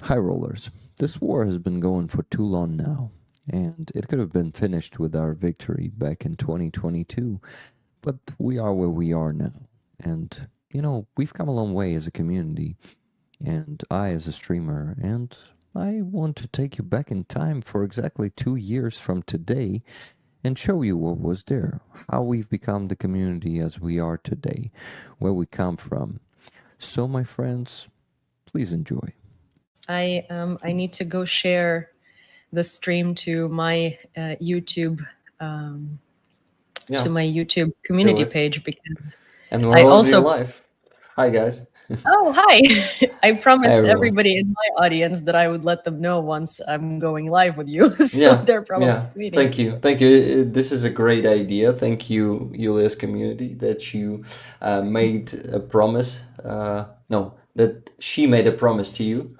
High rollers. This war has been going for too long now, and it could have been finished with our victory back in 2022, but we are where we are now. And, we've come a long way as a community, and I as a streamer, and I want to take you back in time for exactly 2 years from today and show you what was there, how we've become the community as we are today, where we come from. So, my friends, please enjoy. I need to go share the stream to my YouTube Yeah, to my YouTube do community it. page because And we're I already also live. Hi, guys. oh hi I Hi, promised everyone. everybody in my audience that I would let them know once I'm going live with you, so Yeah, they're probably yeah. waiting. Thank you. Thank you. This is a great idea. Thank you, Julia's community, that you made a promise. No, that she made a promise to you.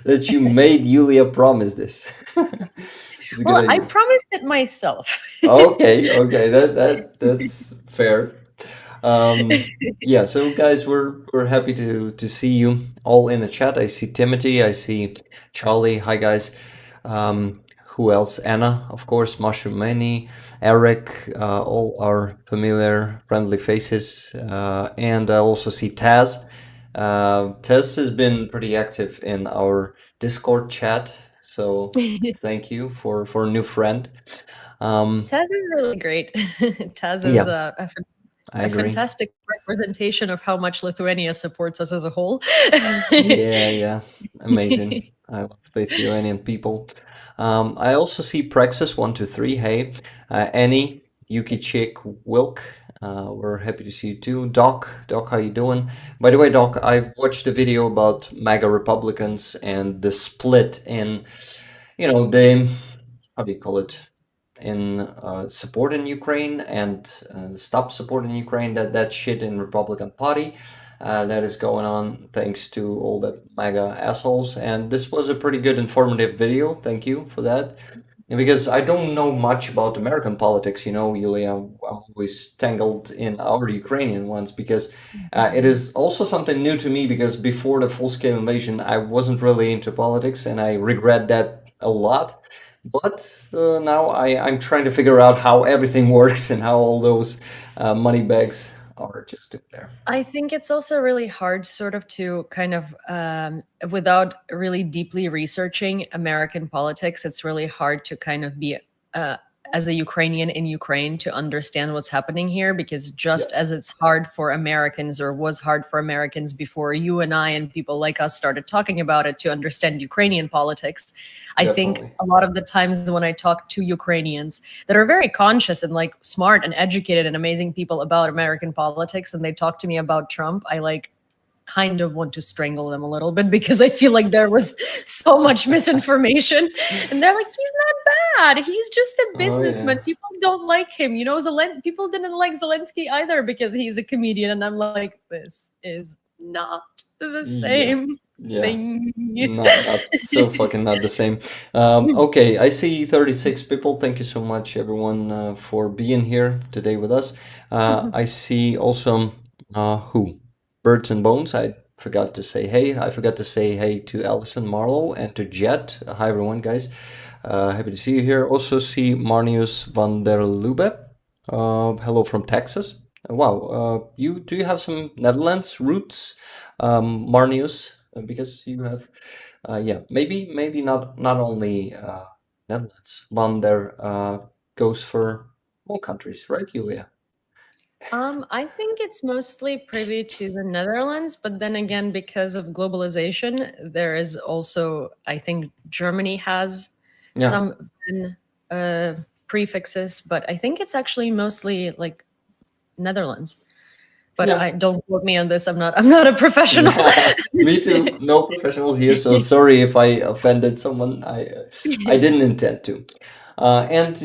That you made Julia promise this. It's a good Well, I idea. promised it myself. Okay, okay, that's fair. Yeah, so guys, we're happy to see you all in the chat. I see Timothy, I see Charlie. Hi guys. Who else? Anna, of course, Mushroom Manny, Eric, all our familiar, friendly faces, and I also see Taz. Taz has been pretty active in our Discord chat, so thank you for a new friend. Taz is really great. Taz is Yeah, I a agree. fantastic representation of how much Lithuania supports us as a whole. Yeah, amazing. I love Lithuanian people. I also see Praxis123. Hey, Annie, Yuki Chick, Wilk. We're happy to see you too. Doc, how you doing? By the way, Doc, I've watched a video about MAGA Republicans and the split in, the, how do you call it? In support in Ukraine and stop support in Ukraine. That shit in Republican Party that is going on thanks to all the MAGA assholes. And this was a pretty good informative video. Thank you for that. And because I don't know much about American politics, Yulia, I'm always tangled in our Ukrainian ones because it is also something new to me because before the full-scale invasion, I wasn't really into politics and I regret that a lot. But now I'm trying to figure out how everything works and how all those money bags are just in there. I think it's also really hard, sort of, to kind of, without really deeply researching American politics, it's really hard to kind of be, as a Ukrainian in Ukraine, to understand what's happening here, because Yeah, just as it's hard for Americans, or was hard for Americans before you and I and people like us started talking about it, to understand Ukrainian politics, I think definitely. a lot of the times when I talk to Ukrainians that are very conscious and like smart and educated and amazing people about American politics, and they talk to me about Trump, I like kind of want to strangle them a little bit, because I feel like there was so much misinformation. And they're like, he's not bad. He's just a Oh yeah. businessman. People don't like him. People didn't like Zelensky either because he's a comedian. And I'm like, this is not the Yeah. same Yeah. thing. Not so fucking not the same. Okay, I see 36 people. Thank you so much, everyone, for being here today with us. I see also who? Birds and Bones. I forgot to say hey. I forgot to say hey to Alison Marlowe and to Jet. Hi, everyone, guys. Happy to see you here. Also see Marnius van der Lube. Hello from Texas. Wow. Do you have some Netherlands roots, Marnius? Because you have, yeah, maybe not only Netherlands. Van der goes for more countries, right, Julia? I think it's mostly privy to the Netherlands, but then again, because of globalization, there is also, I think Germany has Yeah. some uh, prefixes, but I think it's actually mostly like Netherlands. But Yeah. I don't quote me on this. I'm not a professional. Yeah, me too. No professionals here, so sorry if I offended someone. I didn't intend to. And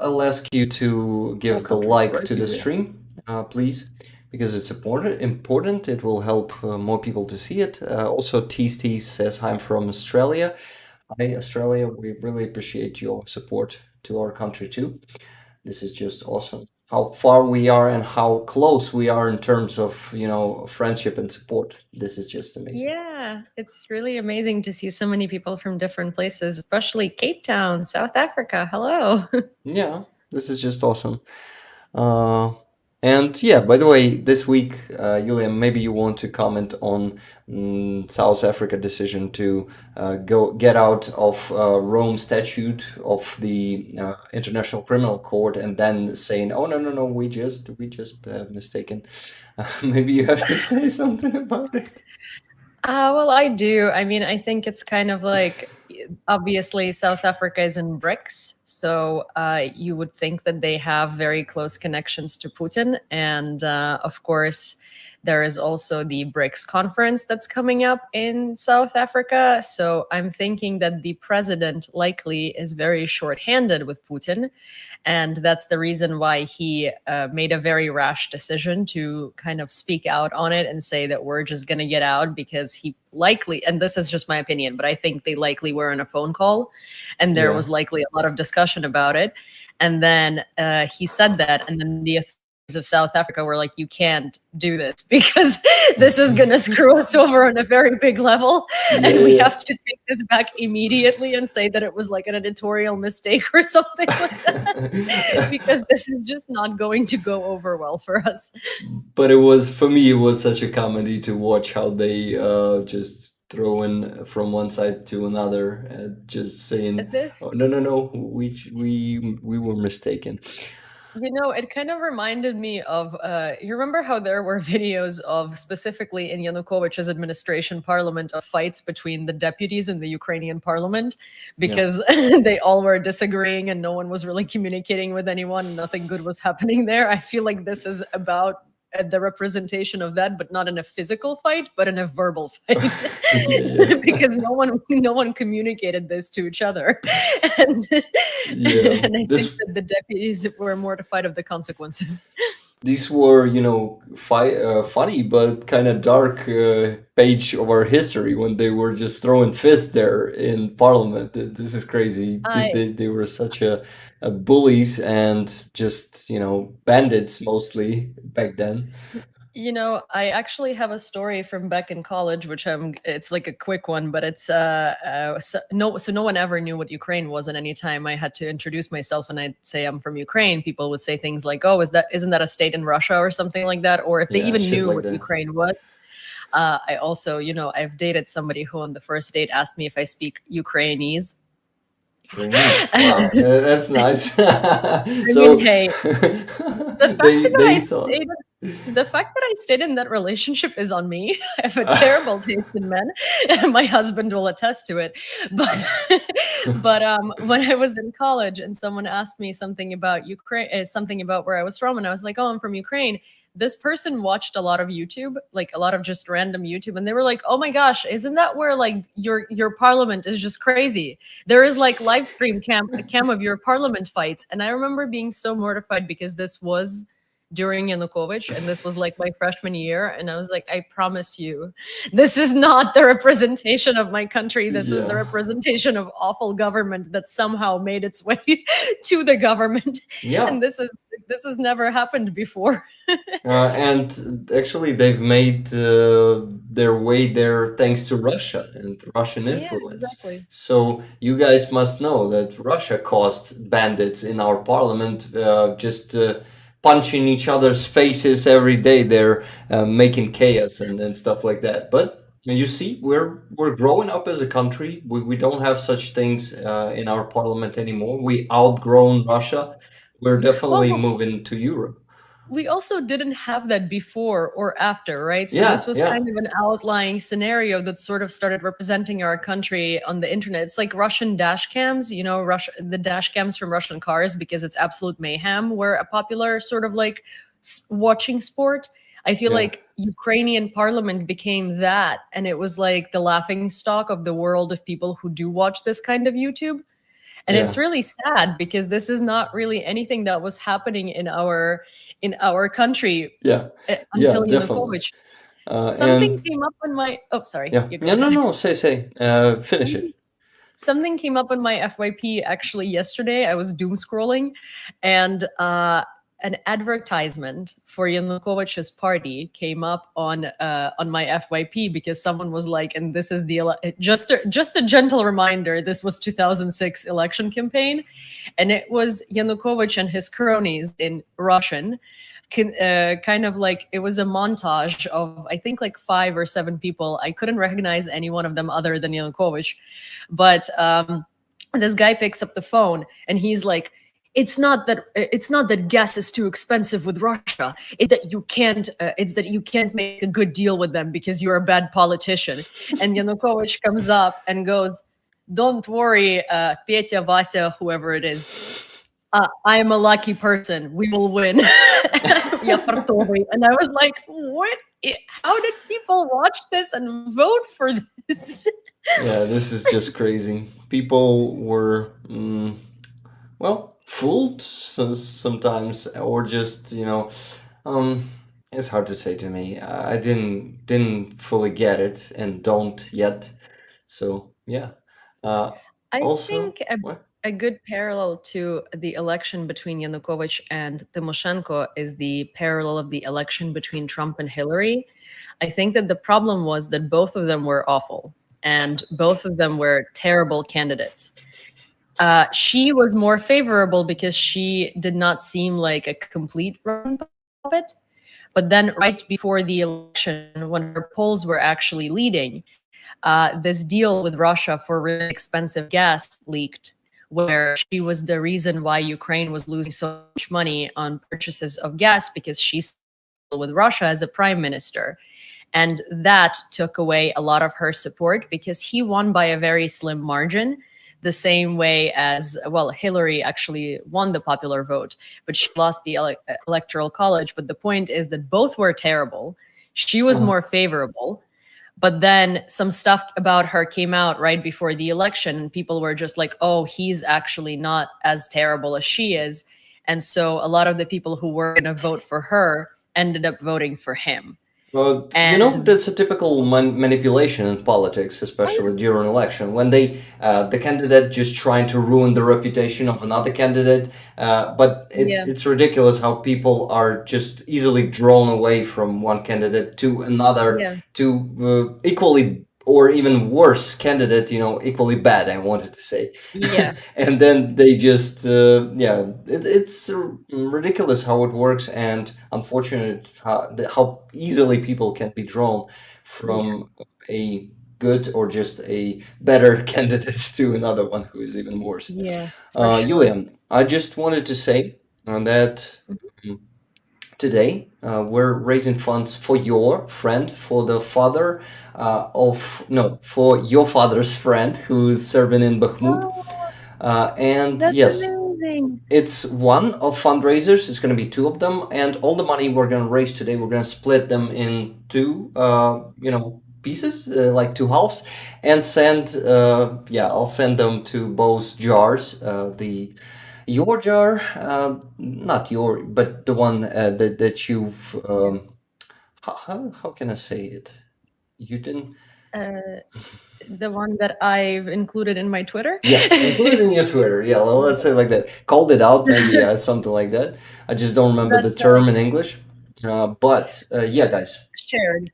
I'll ask you to give the countries, like right, to the Julia? stream, please, because it's important. Important. It will help more people to see it. Also, Tease Tease says, "I'm from Australia." Hi, Australia. We really appreciate your support to our country too. This is just awesome. how far we are and how close we are in terms of, friendship and support. This is just amazing. Yeah, it's really amazing to see so many people from different places, especially Cape Town, South Africa. Hello. Yeah, this is just awesome. And yeah, by the way, this week, Julia, maybe you want to comment on South Africa decision to go get out of Rome Statute of the International Criminal Court, and then saying, "Oh no, no, no, we just mistaken." Maybe you have to say something about it. Well, I do. I mean, I think it's kind of like obviously South Africa is in BRICS, so you would think that they have very close connections to Putin. And of course, there is also the BRICS conference that's coming up in South Africa. So I'm thinking that the president likely is very short-handed with Putin. And that's the reason why he made a very rash decision to kind of speak out on it and say that we're just going to get out, because he likely, and this is just my opinion, but I think they likely were in a phone call and there Yeah. was likely a lot of discussion about it. And then he said that, and then the authorities of South Africa were like, you can't do this because this is going to screw us over on a very big level. And we Yeah. have to take this back immediately and say that it was like an editorial mistake or something like that, because this is just not going to go over well for us. But for me, it was such a comedy to watch how they just throw in from one side to another, just saying, This, "Oh no, no, no, we were mistaken." it kind of reminded me of, you remember how there were videos of, specifically in Yanukovych's administration parliament, of fights between the deputies in the Ukrainian parliament because they all were disagreeing and no one was really communicating with anyone. Nothing good was happening there. I feel like this is about the representation of that, but not in a physical fight, but in a verbal fight, Yeah. because no one communicated this to each other, and Yeah. and I think This that the deputies were mortified of the consequences. These were, funny but kind of dark page of our history when they were just throwing fists there in Parliament. This is crazy. I They were such a bullies and just, bandits mostly back then. I actually have a story from back in college, which it's like a quick one, but it's so no one ever knew what Ukraine was. And anytime I had to introduce myself and I'd say I'm from Ukraine, people would say things like, "Oh, isn't that a state in Russia or something like that?" Or if they Yeah, even shit knew like what that. Ukraine was. I also, I've dated somebody who on the first date asked me if I speak Ukrainese. Very nice. Wow, that's nice. I mean, hey, the fact they that I thought. stayed the fact that I stayed in that relationship is on me. I have a terrible taste in men, and my husband will attest to it. But when I was in college and someone asked me something about Ukraine, something about where I was from, and I was like, "Oh, I'm from Ukraine." This person watched a lot of YouTube, like a lot of just random YouTube, and they were like, "Oh my gosh, isn't that where like your parliament is just crazy? There is like live stream cam of your parliament fights." And I remember being so mortified because this was during Yanukovych, and this was like my freshman year, and I was like, I promise you, this is not the representation of my country. This is the Yeah. representation of awful government that somehow made its way to the government, Yeah. and this has never happened before. And actually, they've made their way there thanks to Russia and Russian Yeah, influence. exactly. So you guys must know that Russia caused bandits in our parliament just punching each other's faces every day. They're making chaos and stuff like that. But you see, we're growing up as a country. We don't have such things in our parliament anymore. We outgrown Russia. We're definitely Well, moving to Europe. we also didn't have that before or after, right? So this Yeah, was yeah. kind of an outlying scenario that sort of started representing our country on the internet. It's like Russian dash cams, the dash cams from Russian cars, because it's absolute mayhem, were a popular sort of like watching sport. I feel Yeah. like Ukrainian parliament became that, and it was like the laughing stock of the world of people who do watch this kind of YouTube. And Yeah. it's really sad because this is not really anything that was happening in our country Yeah, until definitely. Yanukovych. Something And came up on my sorry, yeah, you go yeah, no, ahead. no, say, finish Something it. something came up on my FYP actually yesterday. I was doom scrolling, and an advertisement for Yanukovych's party came up on my FYP because someone was like, and this is just a gentle reminder, this was 2006 election campaign, and it was Yanukovych and his cronies in Russian. Kind of like it was a montage of I think like 5 or 7 people. I couldn't recognize any one of them other than Yanukovych, but this guy picks up the phone and he's like, it's not that gas is too expensive with Russia. It's that you can't make a good deal with them because you're a bad politician. And Yanukovych comes up and goes, "Don't worry, Petya, Vasya, whoever it is. I am a lucky person. We will win." Я фартовый. And I was like, what? How did people watch this and vote for this? Yeah, this is just crazy. People were, well, fooled sometimes, or just, it's hard to say to me. I didn't fully get it and don't yet. So yeah. I Also, think what? a good parallel to the election between Yanukovych and Tymoshenko is the parallel of the election between Trump and Hillary. I think that the problem was that both of them were awful and both of them were terrible candidates. She was more favorable because she did not seem like a complete Russian puppet. But then, right before the election, when her polls were actually leading, this deal with Russia for really expensive gas leaked, where she was the reason why Ukraine was losing so much money on purchases of gas because she's with Russia as a prime minister. And that took away a lot of her support because he won by a very slim margin, the same way as, well, Hillary actually won the popular vote, but she lost the electoral college. But the point is that both were terrible. She was more favorable. But then some stuff about her came out right before the election, and people were just like, oh, he's actually not as terrible as she is. And so a lot of the people who were going to vote for her ended up voting for him. Well, And that's a typical manipulation in politics, especially during election, when the candidate just trying to ruin the reputation of another candidate. But yeah, it's ridiculous how people are just easily drawn away from one candidate to another, yeah, to equally or even worse candidate, equally bad, I wanted to say. yeah, And then they just, it's ridiculous how it works, and unfortunate how easily people can be drawn yeah, from a good or just a better candidate to another one who is even worse. yeah, for sure. Yulian, I just wanted to say that today we're raising funds for your friend, for the father no, for your father's friend who's serving in Bakhmut. And That's yes, amazing. it's one of fundraisers. It's going to be two of them, and all the money we're going to raise today, we're going to split them in two, pieces, like two halves, and send. I'll send them to both jars. Your jar, not your, but the one that you've. How can I say it? You didn't. The one that I've included in my Twitter. Yes, include it in your Twitter. Yeah, well, let's say it like that. Called it out, maybe something like that. I just don't remember the That's term in English. But yeah, guys, shared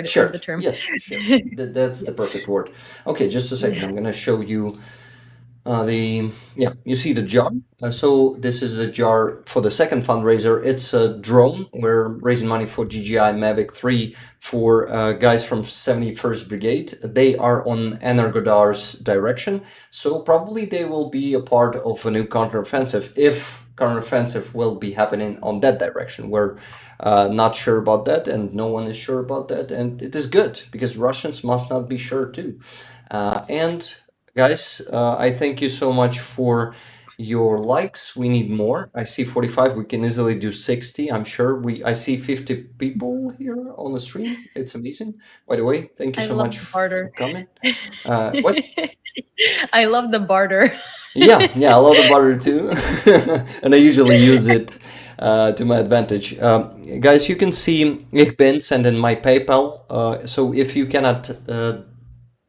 is sure. the term. Yes, sure. That's the perfect word. Okay, just a second. I'm gonna show you you see the jar. So this is the jar for the second fundraiser. It's a drone. We're raising money for GGI Mavic 3 for guys from 71st Brigade. They are on Energodar's direction, so probably they will be a part of a new counteroffensive if counteroffensive will be happening on that direction. We're not sure about that, and no one is sure about that, and it is good because Russians must not be sure too. And guys, I thank you so much for your likes. We need more. I see 45. We can easily do 60. I'm sure I see 50 people here on the stream. It's amazing. By the way, thank you I so love much the for barter. coming. What? I love the barter. Yeah, I love the barter too. And I usually use it to my advantage. Guys, you can see Ich bin send in my PayPal. So if you cannot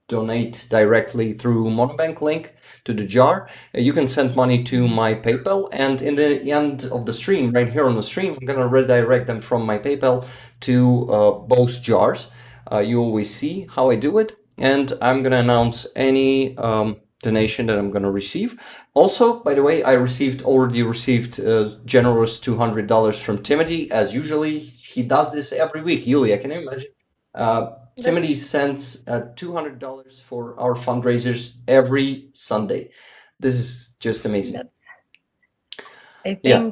donate directly through Monobank link to the jar. You can send money to my PayPal, and in the end of the stream, right here on the stream, I'm gonna redirect them from my PayPal to both jars. You always see how I do it, and I'm gonna announce any donation that I'm gonna receive. Also, by the way, I already received generous $200 from Timothy, as usually he does this every week. Yulia, can you imagine? Timothy sends $200 for our fundraisers every Sunday. This is just amazing. That's, I Yeah.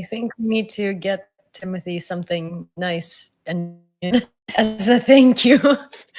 think we need to get Timothy something nice and as a thank you.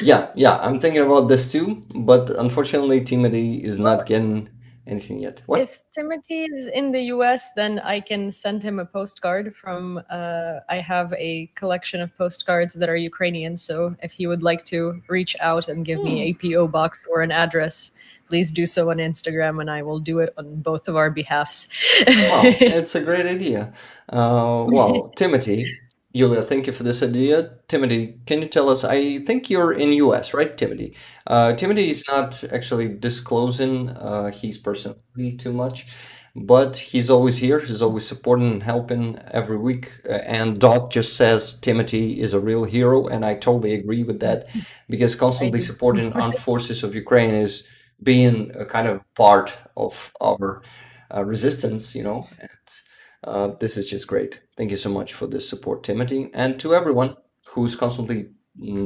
Yeah, I'm thinking about this too, but unfortunately, Timothy is not getting anything yet. What? If Timothy is in the US, then I can send him a postcard from, I have a collection of postcards that are Ukrainian. So if he would like to reach out and give me a PO box or an address, please do so on Instagram and I will do it on both of our behalfs. Wow, it's a great idea. Wow, Timothy, Yulia, thank you for this idea. Timothy, can you tell us? I think you're in US, right, Timothy? Timothy is not actually disclosing his personality too much, but he's always here. He's always supporting and helping every week. And Doc just says Timothy is a real hero, and I totally agree with that because constantly supporting armed forces of Ukraine is being a kind of part of our resistance, and this is just great. Thank you so much for this support, Timothy, and to everyone who's constantly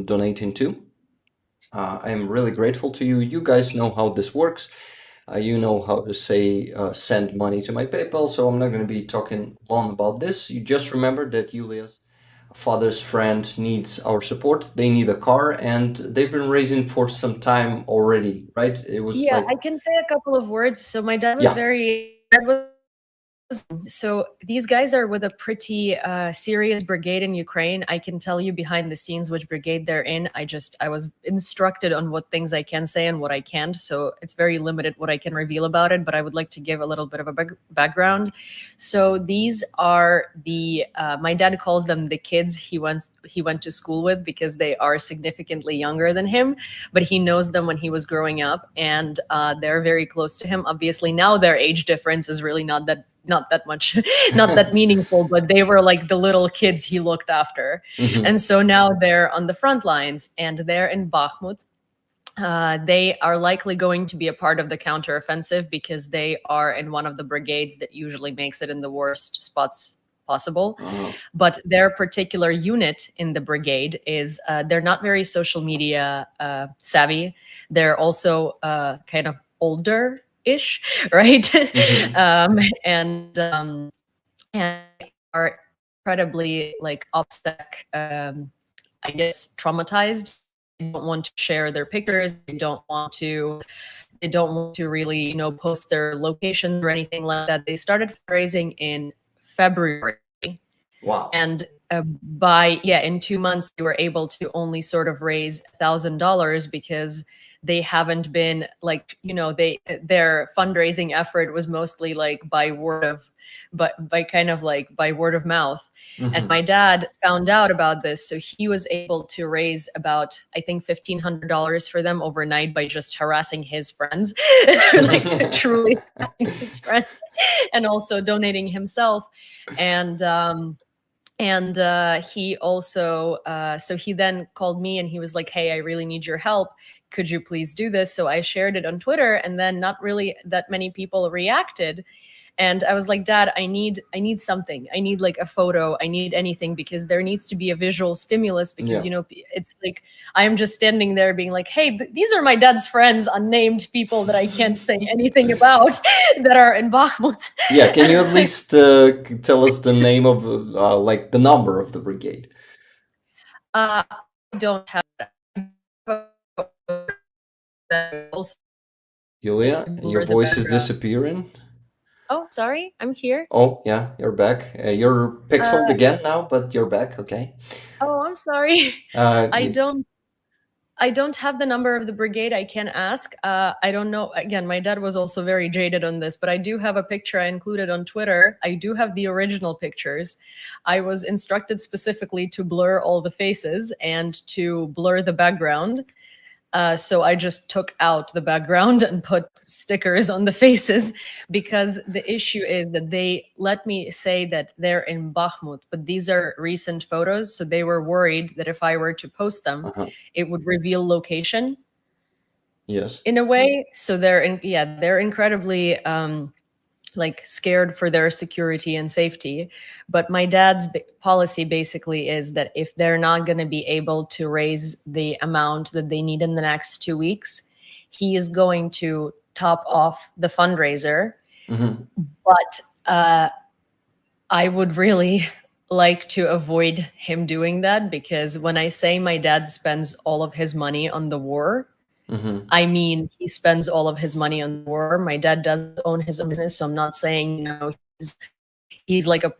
donating too. I am really grateful to you. You guys know how this works. You know how to say send money to my PayPal, so I'm not going to be talking long about this. You just remember that Yulia's father's friend needs our support. They need a car, and they've been raising for some time already, right? It was Yeah, like, I can say a couple of words. So my dad was so these guys are with a pretty serious brigade in Ukraine. I can tell you behind the scenes which brigade they're in. I was instructed on what things I can say and what I can't. So it's very limited what I can reveal about it, but I would like to give a little bit of a background. So these are the, my dad calls them the kids he went to school with because they are significantly younger than him, but he knows them when he was growing up and they're very close to him. Obviously now their age difference is really not that much, not that meaningful, but they were like the little kids he looked after. And so now they're on the front lines and they're in Bakhmut. They are likely going to be a part of the counteroffensive because they are in one of the brigades that usually makes it in the worst spots possible. But their particular unit in the brigade is, they're not very social media savvy. They're also kind of older-ish, right? And are incredibly like upset, I guess traumatized. They don't want to share their pictures. They don't want to really, post their locations or anything like that. They started fundraising in February. wow. And in 2 months, they were able to only sort of raise $1,000 because they haven't been like, their fundraising effort was mostly like by word of mouth. And my dad found out about this. So he was able to raise about, I think, $1,500 for them overnight by just harassing his friends, like to truly his friends, and also donating himself. And he also, so he then called me and he was like, hey, I really need your help. Could you please do this? So I shared it on Twitter and then not really that many people reacted. And I was like, Dad, I need something. I need like a photo. I need anything because there needs to be a visual stimulus because, it's like, I am just standing there being like, hey, these are my dad's friends, unnamed people that I can't say anything about that are in Bakhmut. Yeah, can you at least tell us the name of, like the number of the brigade? I don't have that. Yulia, your voice is disappearing. Oh, sorry, I'm here. Oh, yeah, you're back. You're pixeled again now, but you're back. Okay. Oh, I'm sorry. I don't have the number of the brigade. I can ask. I don't know. Again, my dad was also very jaded on this, but I do have a picture I included on Twitter. I do have the original pictures. I was instructed specifically to blur all the faces and to blur the background. So I just took out the background and put stickers on the faces, because the issue is that they let me say that they're in Bakhmut, but these are recent photos. So they were worried that if I were to post them, Uh-huh. it would reveal location Yes. in a way. So they're incredibly like scared for their security and safety. But my dad's policy basically is that if they're not going to be able to raise the amount that they need in the next 2 weeks, he is going to top off the fundraiser. Hmm. But I would really like to avoid him doing that, because when I say my dad spends all of his money on the war, Hmm. I mean, he spends all of his money on the war. My dad does own his own business, so I'm not saying, he's like a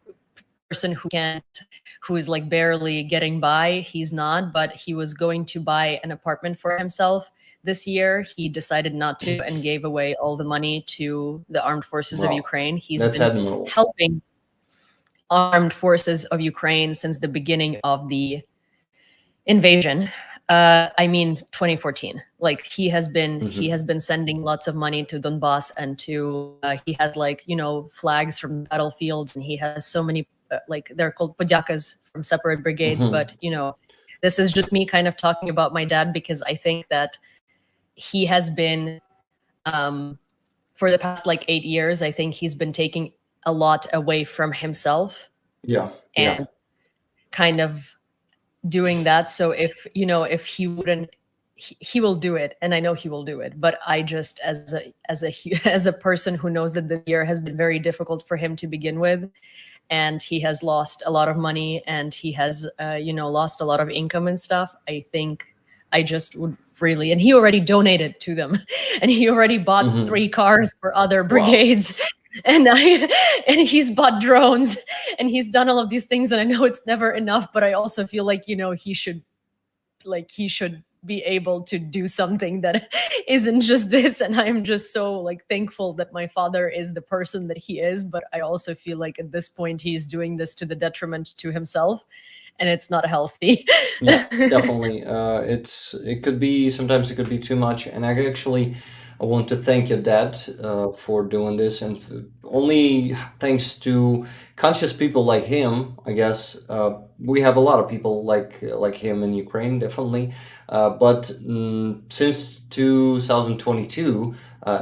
person who is like barely getting by. He's not, but he was going to buy an apartment for himself this year. He decided not to and gave away all the money to the armed forces of Wow. Ukraine. He's That's been admirable. helping armed forces of Ukraine since the beginning of the invasion. I mean 2014. Like he has been sending lots of money to Donbass, and to he has like, flags from battlefields, and he has so many like they're called podyakas from separate brigades. Mhm. But this is just me kind of talking about my dad, because I think that he has been for the past like 8 years, I think he's been taking a lot away from himself Yeah. and Yeah. kind of doing that. So if he wouldn't, he will do it, and I know he will do it. But I just, as a person who knows that this year has been very difficult for him to begin with, and he has lost a lot of money, and he has lost a lot of income and stuff, I think I just would really, and he already donated to them, and he already bought Mhm. 3 cars for other Wow. brigades. And he's bought drones, and he's done all of these things, and I know it's never enough, but I also feel like he should be able to do something that isn't just this. And I'm just so like thankful that my father is the person that he is, but I also feel like at this point he's doing this to the detriment to himself, and it's not healthy. Yeah, definitely. Sometimes it could be too much. And I want to thank your dad for doing this. And only thanks to conscious people like him, I guess, we have a lot of people like him in Ukraine, definitely. But since 2022,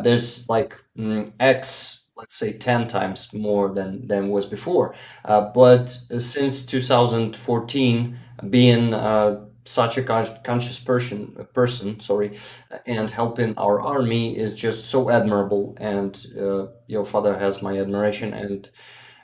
there's like let's say 10 times more than was before. But since 2014, being such a conscious person, sorry, and helping our army is just so admirable. And your father has my admiration, and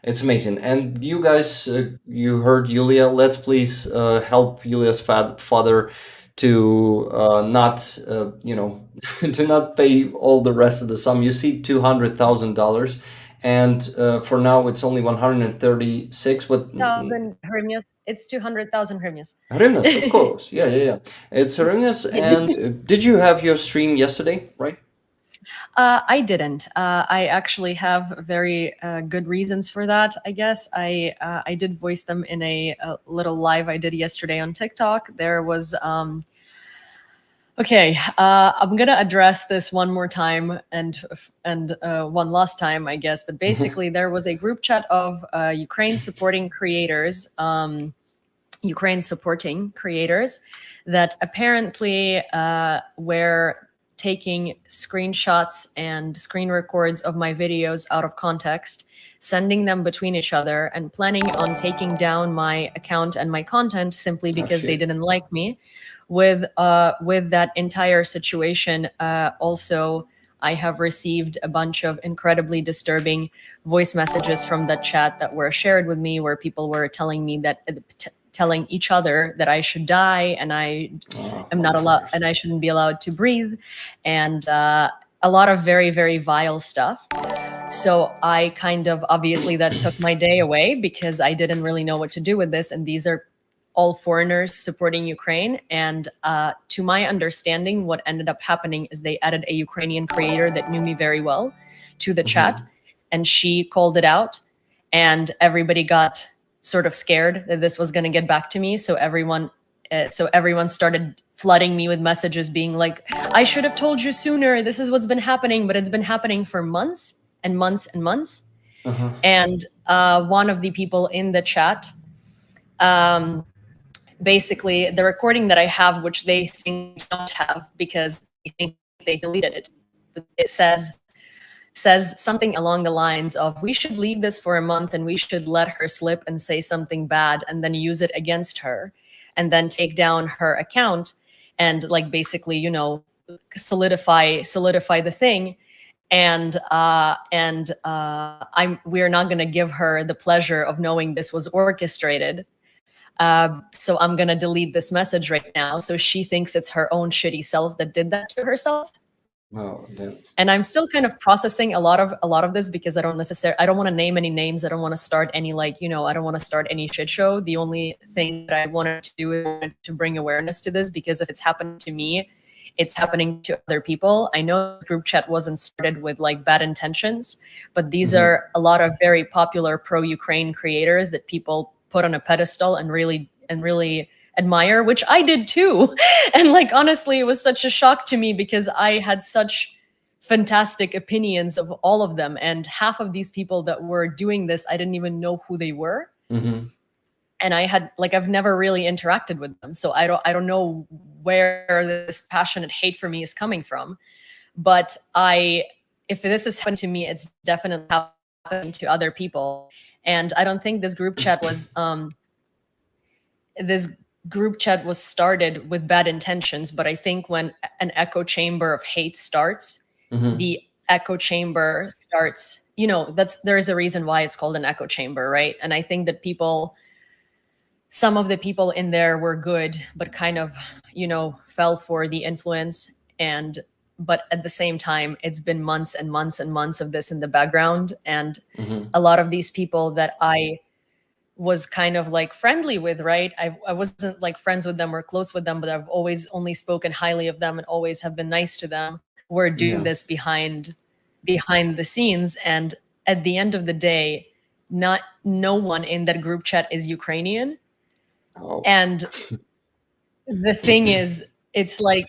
it's amazing. And you guys, you heard Yulia. Let's please help Yulia's father to not, to not pay all the rest of the sum. You see, $200,000, and for now it's only 136. But 1,000 hryvnias. It's 200,000 hryvnias. hryvnias, of course. Yeah. It's hryvnias. And did you have your stream yesterday, right? I didn't. I actually have very good reasons for that. I guess I did voice them in a little live I did yesterday on TikTok. There was okay. I'm gonna address this one more time and one last time, I guess. But basically, there was a group chat of Ukraine supporting creators. Ukraine supporting creators that apparently were taking screenshots and screen records of my videos out of context, sending them between each other, and planning on taking down my account and my content simply because they shit. didn't like me. With that entire situation, also I have received a bunch of incredibly disturbing voice messages from that chat that were shared with me, where people were telling me that telling each other that I should die, and I am not allowed, and I shouldn't be allowed to breathe, and a lot of very, very vile stuff. So I kind of, obviously that took my day away, because I didn't really know what to do with this. And these are all foreigners supporting Ukraine. And to my understanding, what ended up happening is they added a Ukrainian creator that knew me very well to the chat, and she called it out, and everybody got sort of scared that this was going to get back to me. So everyone started flooding me with messages being like, I should have told you sooner. This is what's been happening, but it's been happening for months and months and months. Uh-huh. And one of the people in the chat, basically the recording that I have, which they think I don't have because they think they deleted it. It says something along the lines of, we should leave this for a month and we should let her slip and say something bad and then use it against her and then take down her account and like basically, you know, solidify the thing. And we're not going to give her the pleasure of knowing this was orchestrated. So I'm going to delete this message right now. So she thinks it's her own shitty self that did that to herself. Wow. And I'm still kind of processing a lot of this because I don't want to name any names. I don't want to start any like, you know, I don't want to start any shit show. The only thing that I wanted to do is to bring awareness to this, because if it's happened to me, it's happening to other people. I know this group chat wasn't started with like bad intentions, but these are a lot of very popular pro-Ukraine creators that people put on a pedestal and really admire, which I did too. And like, honestly, it was such a shock to me because I had such fantastic opinions of all of them. And half of these people that were doing this, I didn't even know who they were. Mm-hmm. And I've never really interacted with them. So I don't know where this passionate hate for me is coming from. But if this has happened to me, it's definitely happening to other people. And I don't think this group chat was, started with bad intentions, but I think when an echo chamber of hate starts, the echo chamber starts, you know, there is a reason why it's called an echo chamber, right? And I think that some of the people in there were good, but kind of, you know, fell for the influence. But at the same time, it's been months and months and months of this in the background. And a lot of these people that I was kind of like friendly with, right? I wasn't like friends with them or close with them, but I've always only spoken highly of them and always have been nice to them. We're doing this behind the scenes. And at the end of the day, no one in that group chat is Ukrainian. Oh. And the thing is, it's like,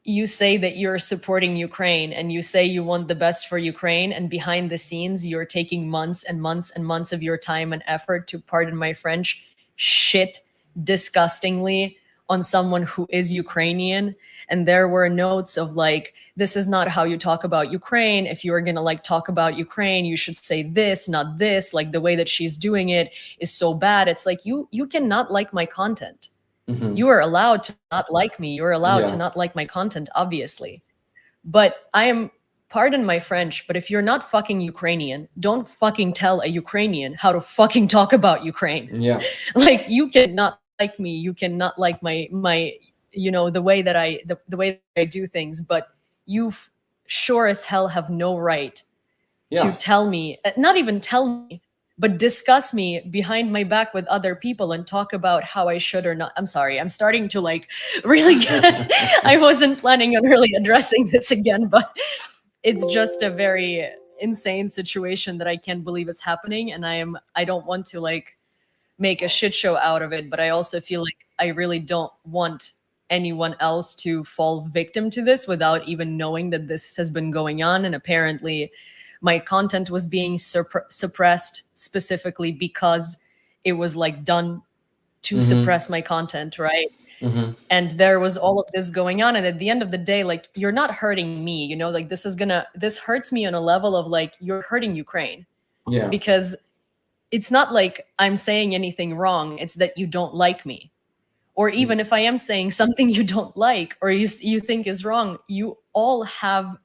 you say that you're supporting Ukraine and you say you want the best for Ukraine, and behind the scenes, you're taking months and months and months of your time and effort to, pardon my French, shit disgustingly on someone who is Ukrainian. And there were notes of like, this is not how you talk about Ukraine. If you are going to like talk about Ukraine, you should say this, not this. Like the way that she's doing it is so bad. It's like, you cannot like my content. You are allowed to not like me. You're allowed to not like my content, obviously. But I am, pardon my French, but if you're not fucking Ukrainian, don't fucking tell a Ukrainian how to fucking talk about Ukraine. Yeah. Like, you cannot like me. You cannot like my you know, the way that I do things, but you sure as hell have no right to tell me, not even tell me, but discuss me behind my back with other people and talk about how I should or not. I'm sorry, I'm starting to like really get, I wasn't planning on really addressing this again, but it's just a very insane situation that I can't believe is happening. And I don't want to like make a shit show out of it, but I also feel like I really don't want anyone else to fall victim to this without even knowing that this has been going on. And apparently my content was being suppressed specifically because it was like done to suppress my content, right? And there was all of this going on. And at the end of the day, like, you're not hurting me, you know, like this hurts me on a level of like, you're hurting Ukraine. Yeah. Because it's not like I'm saying anything wrong. It's that you don't like me. Or even if I am saying something you don't like or you think is wrong, you all have,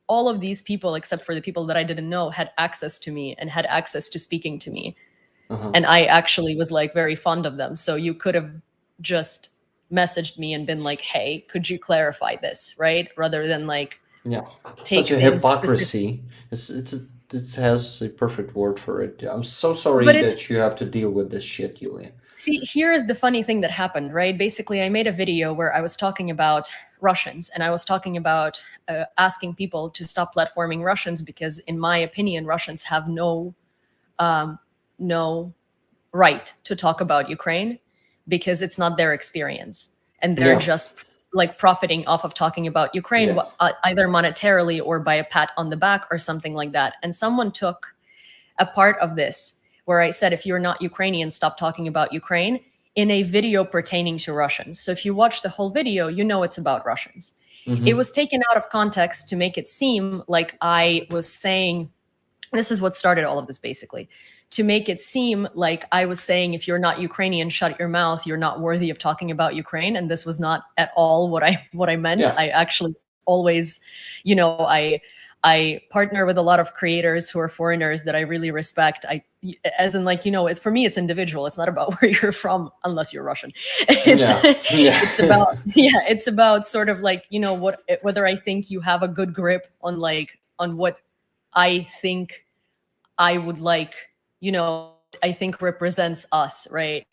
all of these people, except for the people that I didn't know, had access to me and had access to speaking to me. And I actually was like very fond of them. So you could have just messaged me and been like, hey, could you clarify this, right? Rather than like, take such a things hypocrisy. It has a perfect word for it. I'm so sorry that you have to deal with this shit, Yulia. See, here is the funny thing that happened, right? Basically, I made a video where I was talking about Russians, and I was talking about asking people to stop platforming Russians because, in my opinion, Russians have no right to talk about Ukraine because it's not their experience, and they're just like profiting off of talking about Ukraine, Yeah. either monetarily or by a pat on the back or something like that. And someone took a part of this where I said, if you're not Ukrainian, stop talking about Ukraine, in a video pertaining to Russians. So if you watch the whole video, you know it's about Russians. It was taken out of context to make it seem like I was saying, this is what started all of this basically, to make it seem like I was saying, if you're not Ukrainian, shut your mouth, you're not worthy of talking about Ukraine. And this was not at all what I meant. Yeah. I actually always, you know, I partner with a lot of creators who are foreigners that I really respect. As in, like, you know, it's, for me, it's individual. It's not about where you're from, unless you're Russian. It's, Yeah. it's about, yeah, it's about sort of like, you know, whether I think you have a good grip on what I think I would like, you know, I think represents us, right?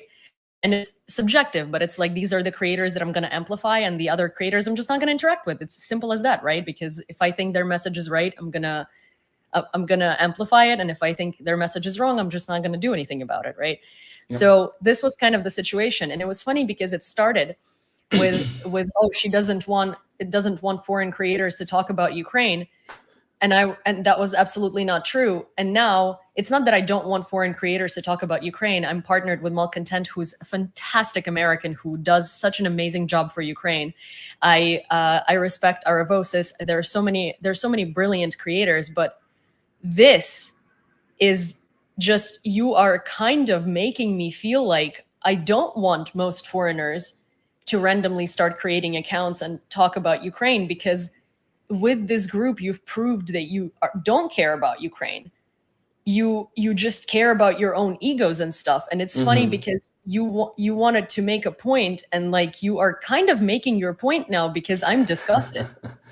And it's subjective, but it's like, these are the creators that I'm going to amplify, and the other creators I'm just not going to interact with. It's as simple as that, right? Because if I think their message is right, I'm gonna amplify it, and if I think their message is wrong, I'm just not going to do anything about it, right? Yeah. So this was kind of the situation, and it was funny because it started with oh, she doesn't want foreign creators to talk about Ukraine. And that was absolutely not true. And now it's not that I don't want foreign creators to talk about Ukraine. I'm partnered with Malcontent, who's a fantastic American who does such an amazing job for Ukraine. I respect Aravosis. There's so many brilliant creators, but this is just, you are kind of making me feel like I don't want most foreigners to randomly start creating accounts and talk about Ukraine, because with this group, you've proved that you don't care about Ukraine. You just care about your own egos and stuff. And it's funny because you wanted to make a point, and like, you are kind of making your point now, because I'm disgusted.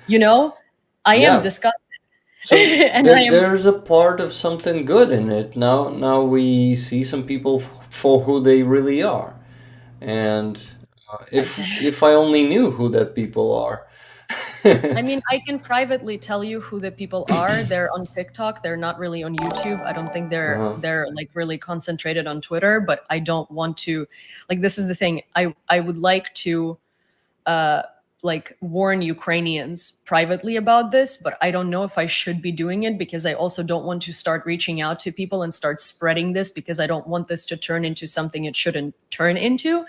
You know, I am disgusted. So And there's a part of something good in it. Now we see some people for who they really are, and if I only knew who that people are. I mean, I can privately tell you who the people are. They're on TikTok. They're not really on YouTube. I don't think they're like really concentrated on Twitter, but I don't want to, like, this is the thing. I would like to like warn Ukrainians privately about this, but I don't know if I should be doing it, because I also don't want to start reaching out to people and start spreading this, because I don't want this to turn into something it shouldn't turn into.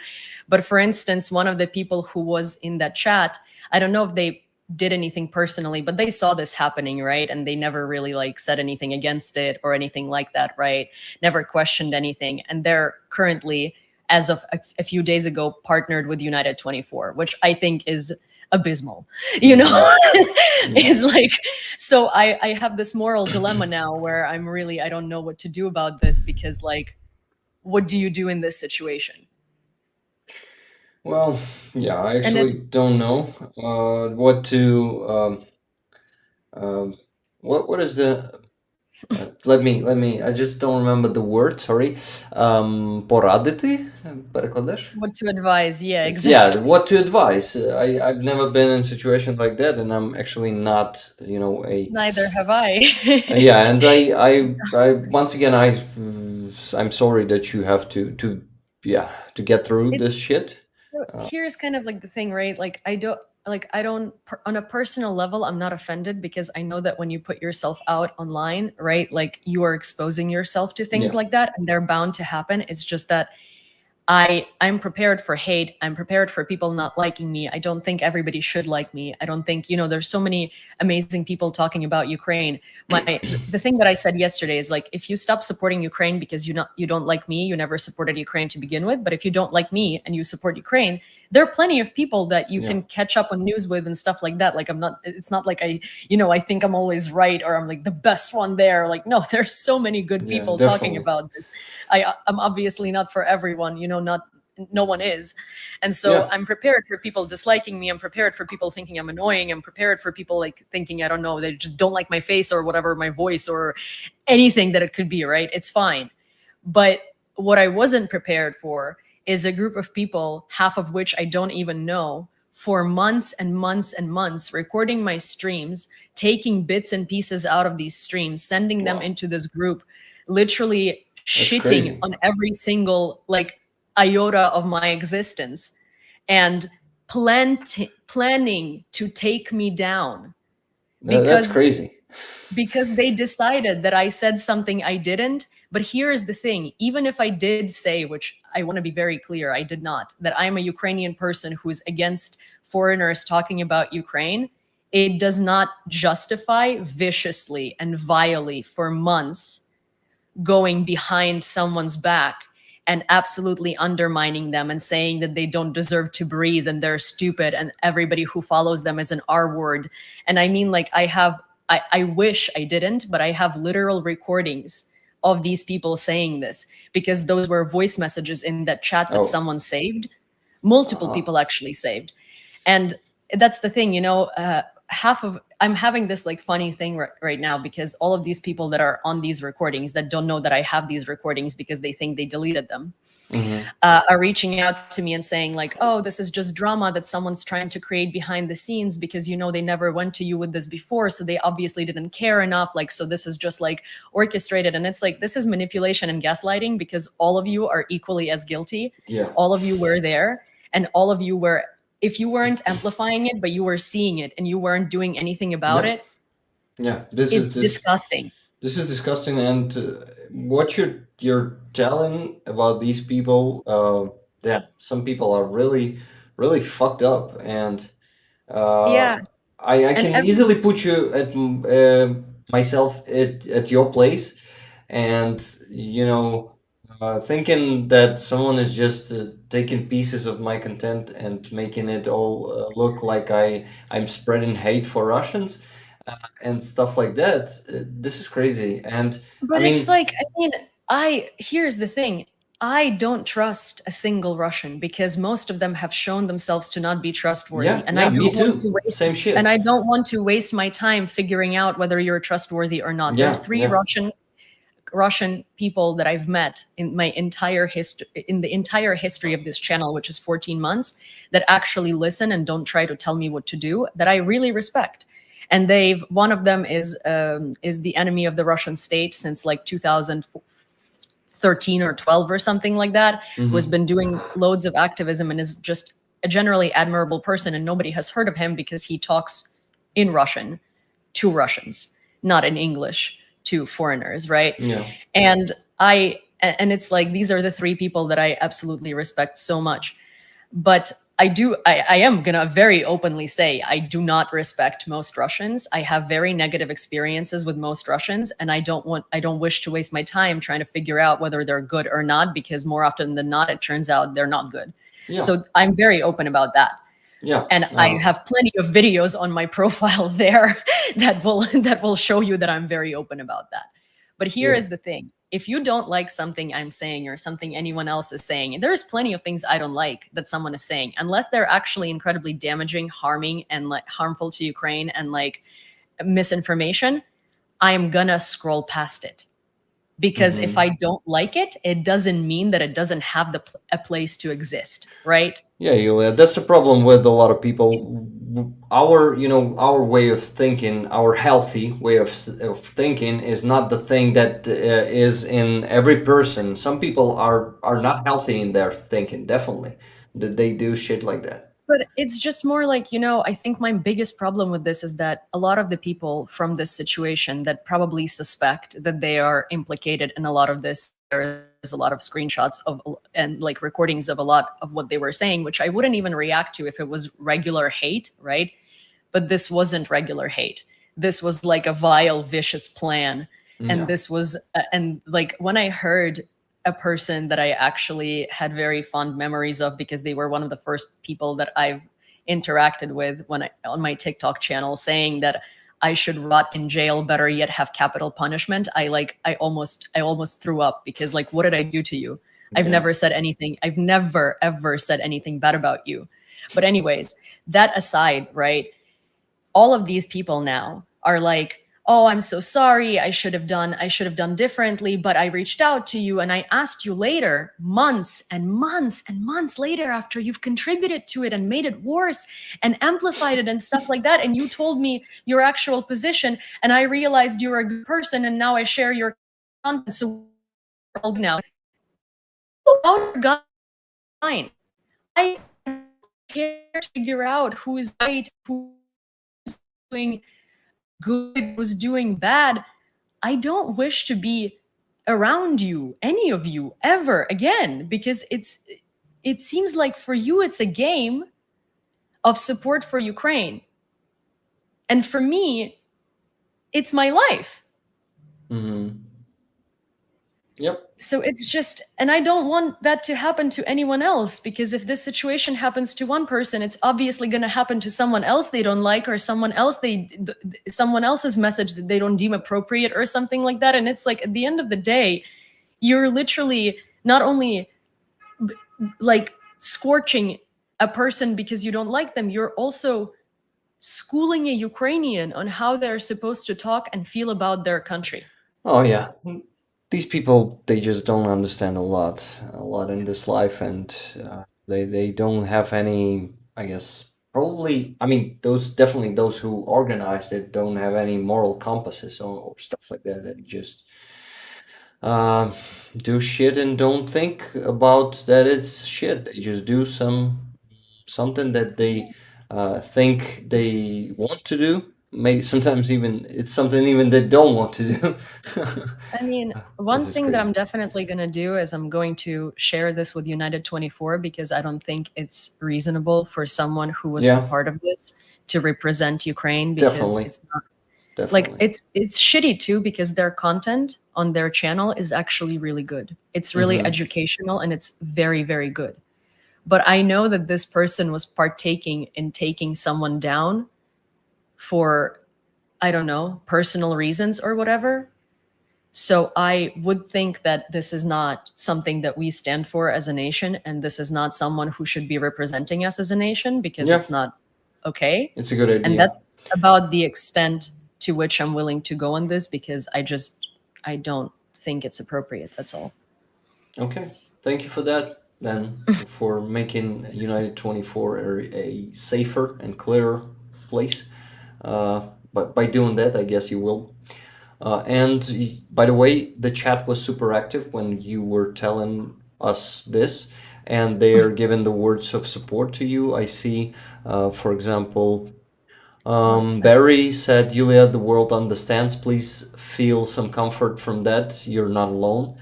But for instance, one of the people who was in that chat, I don't know if they did anything personally, but they saw this happening, right? And they never really like said anything against it or anything like that, right? Never questioned anything. And they're currently, as of a few days ago, partnered with United 24, which I think is abysmal, you know. It's like, so I have this moral dilemma now where I don't know what to do about this, because like, what do you do in this situation? Well, yeah, I actually don't know what to what is the let me I just don't remember the word, sorry. Порадити? Перекладеш? What to advise? Yeah, exactly. Yeah, what to advise. I've never been in a situation like that, and I'm actually not, you know, Neither have I. yeah, and I once again, I'm sorry that you have to get through this shit. Here's kind of like the thing, right? Like, I don't on a personal level, I'm not offended, because I know that when you put yourself out online, right, like, you are exposing yourself to things like that, and they're bound to happen. It's just that I'm prepared for hate. I'm prepared for people not liking me. I don't think everybody should like me. I don't think, you know, there's so many amazing people talking about Ukraine. The thing that I said yesterday is like, if you stop supporting Ukraine because you don't like me, you never supported Ukraine to begin with. But if you don't like me and you support Ukraine, there are plenty of people that you can catch up on news with and stuff like that. Like, it's not like I think I'm always right, or I'm like the best one there. Like, no, there's so many good people talking about this. I'm obviously not for everyone, you know, no one is. And so I'm prepared for people disliking me. I'm prepared for people thinking I'm annoying. I'm prepared for people like thinking, I don't know, they just don't like my face or whatever, my voice or anything that it could be, right? It's fine. But what I wasn't prepared for is a group of people, half of which I don't even know, for months and months and months, recording my streams, taking bits and pieces out of these streams, sending them into this group, literally shitting on every single like iota of my existence, and planning to take me down That's crazy. because they decided that I said something I didn't. But here's the thing, even if I did say, which I want to be very clear, I did not, that I'm a Ukrainian person who's against foreigners talking about Ukraine, it does not justify viciously and vilely for months going behind someone's back and absolutely undermining them and saying that they don't deserve to breathe and they're stupid and everybody who follows them is an R word. And I mean, like, I wish I didn't, but I have literal recordings of these people saying this, because those were voice messages in that chat that someone saved. Multiple people actually saved. And that's the thing, I'm having this like funny thing right now, because all of these people that are on these recordings that don't know that I have these recordings because they think they deleted them, are reaching out to me and saying like, oh, this is just drama that someone's trying to create behind the scenes because, they never went to you with this before. So they obviously didn't care enough. Like, so this is just like orchestrated. And it's like, this is manipulation and gaslighting, because all of you are equally as guilty. Yeah. All of you were there, and all of you were, if you weren't amplifying it, but you were seeing it and you weren't doing anything about it. Yeah. It's disgusting. This is disgusting, and what you're telling about these people, some people are really, really fucked up, and Yeah. I can easily put you at myself at your place, and thinking that someone is just taking pieces of my content and making it all look like I'm spreading hate for Russians and stuff like that. This is crazy. And But it's like, here's the thing. I don't trust a single Russian, because most of them have shown themselves to not be trustworthy. Yeah, and I me don't want too. to waste, Same shit. And I don't want to waste my time figuring out whether you're trustworthy or not. There are three Russian people that I've met in my entire history, in the entire history of this channel, which is 14 months, that actually listen and don't try to tell me what to do, that I really respect. And one of them is the enemy of the Russian state since like 2013 or 12 or something like that, who has been doing loads of activism and is just a generally admirable person. And nobody has heard of him because he talks in Russian to Russians, not in English to foreigners, right? Yeah. And it's like, these are the three people that I absolutely respect so much. But I am gonna very openly say I do not respect most Russians. I have very negative experiences with most Russians, and I don't wish to waste my time trying to figure out whether they're good or not, because more often than not, it turns out they're not good. Yeah. So I'm very open about that. Yeah. And I have plenty of videos on my profile there that will show you that I'm very open about that. But here is the thing. If you don't like something I'm saying or something anyone else is saying, and there's plenty of things I don't like that someone is saying, unless they're actually incredibly damaging, harming, and like harmful to Ukraine and like misinformation, I'm gonna scroll past it. Because if I don't like it, it doesn't mean that it doesn't have a place to exist, right? Yeah, Yulia, that's the problem with a lot of people. Our way of thinking, our healthy way of thinking is not the thing that is in every person. Some people are not healthy in their thinking, definitely. That they do shit like that. But it's just more like, I think my biggest problem with this is that a lot of the people from this situation that probably suspect that they are implicated in a lot of this, there's a lot of screenshots and like recordings of a lot of what they were saying, which I wouldn't even react to if it was regular hate, right? But this wasn't regular hate. This was like a vile, vicious plan. And this was, and like when I heard a person that I actually had very fond memories of, because they were one of the first people that I've interacted with on my TikTok channel, saying that I should rot in jail, better yet have capital punishment. I almost threw up, because like, what did I do to you? I've never said anything. I've never ever said anything bad about you. But anyways, that aside, right? All of these people now are like, oh, I'm so sorry. I should have done differently, but I reached out to you and I asked you later, months and months and months later, after you've contributed to it and made it worse and amplified it and stuff like that. And you told me your actual position, and I realized you're a good person, and now I share your content. So now, fine. I care to figure out who is right, who's doing good, who's doing bad. I don't wish to be around you, any of you, ever again, because it seems like for you it's a game of support for Ukraine. And for me, it's my life. Mm-hmm. Yep. So it's just, and I don't want that to happen to anyone else, because if this situation happens to one person, it's obviously going to happen to someone else they don't like, or someone else's message that they don't deem appropriate or something like that. And it's like, at the end of the day, you're literally not only like scorching a person because you don't like them, you're also schooling a Ukrainian on how they're supposed to talk and feel about their country. Oh yeah. These people, they just don't understand a lot in this life, and they don't have any, I guess, probably, I mean, those who organized it don't have any moral compasses or stuff like that. They just uh, do shit and don't think about that it's shit. They just do something that they think they want to do. May sometimes even it's something even they don't want to do. I mean, one This is thing that crazy. I'm definitely going to do is I'm going to share this with United 24, because I don't think it's reasonable for someone who was a Yeah, part of this to represent Ukraine, because definitely, it's not like definitely. it's shitty too, because their content on their channel is actually really good. It's really Mm-hmm. educational and it's very, very good. But I know that this person was partaking in taking someone down for, I don't know, personal reasons or whatever. So I would think that this is not something that we stand for as a nation, and this is not someone who should be representing us as a nation, because Yeah, it's not okay. it's a good And idea. that's about the extent to which I'm willing to go on this, because I don't think it's appropriate. That's all. Okay, thank you for that, then, for making United 24 a safer and clearer place. But by doing that, I guess you will. By the way, the chat was super active when you were telling us this, and they are giving the words of support to you. I see, for example, That's Barry said, Julia, the world understands. Please feel some comfort from that. You're not alone.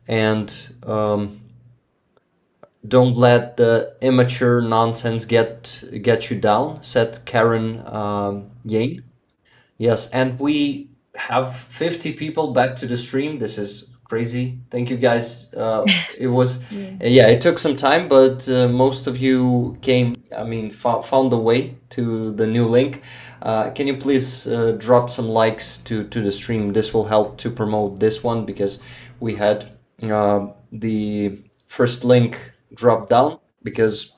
And don't let the immature nonsense get you down, said Karen Yang. Yes, and we have 50 people back to the stream. This is crazy. Thank you guys. It was, yeah. yeah, it took some time, but most of you came, I mean, found the way to the new link. Can you please drop some likes to the stream? This will help to promote this one, because we had the first link drop down because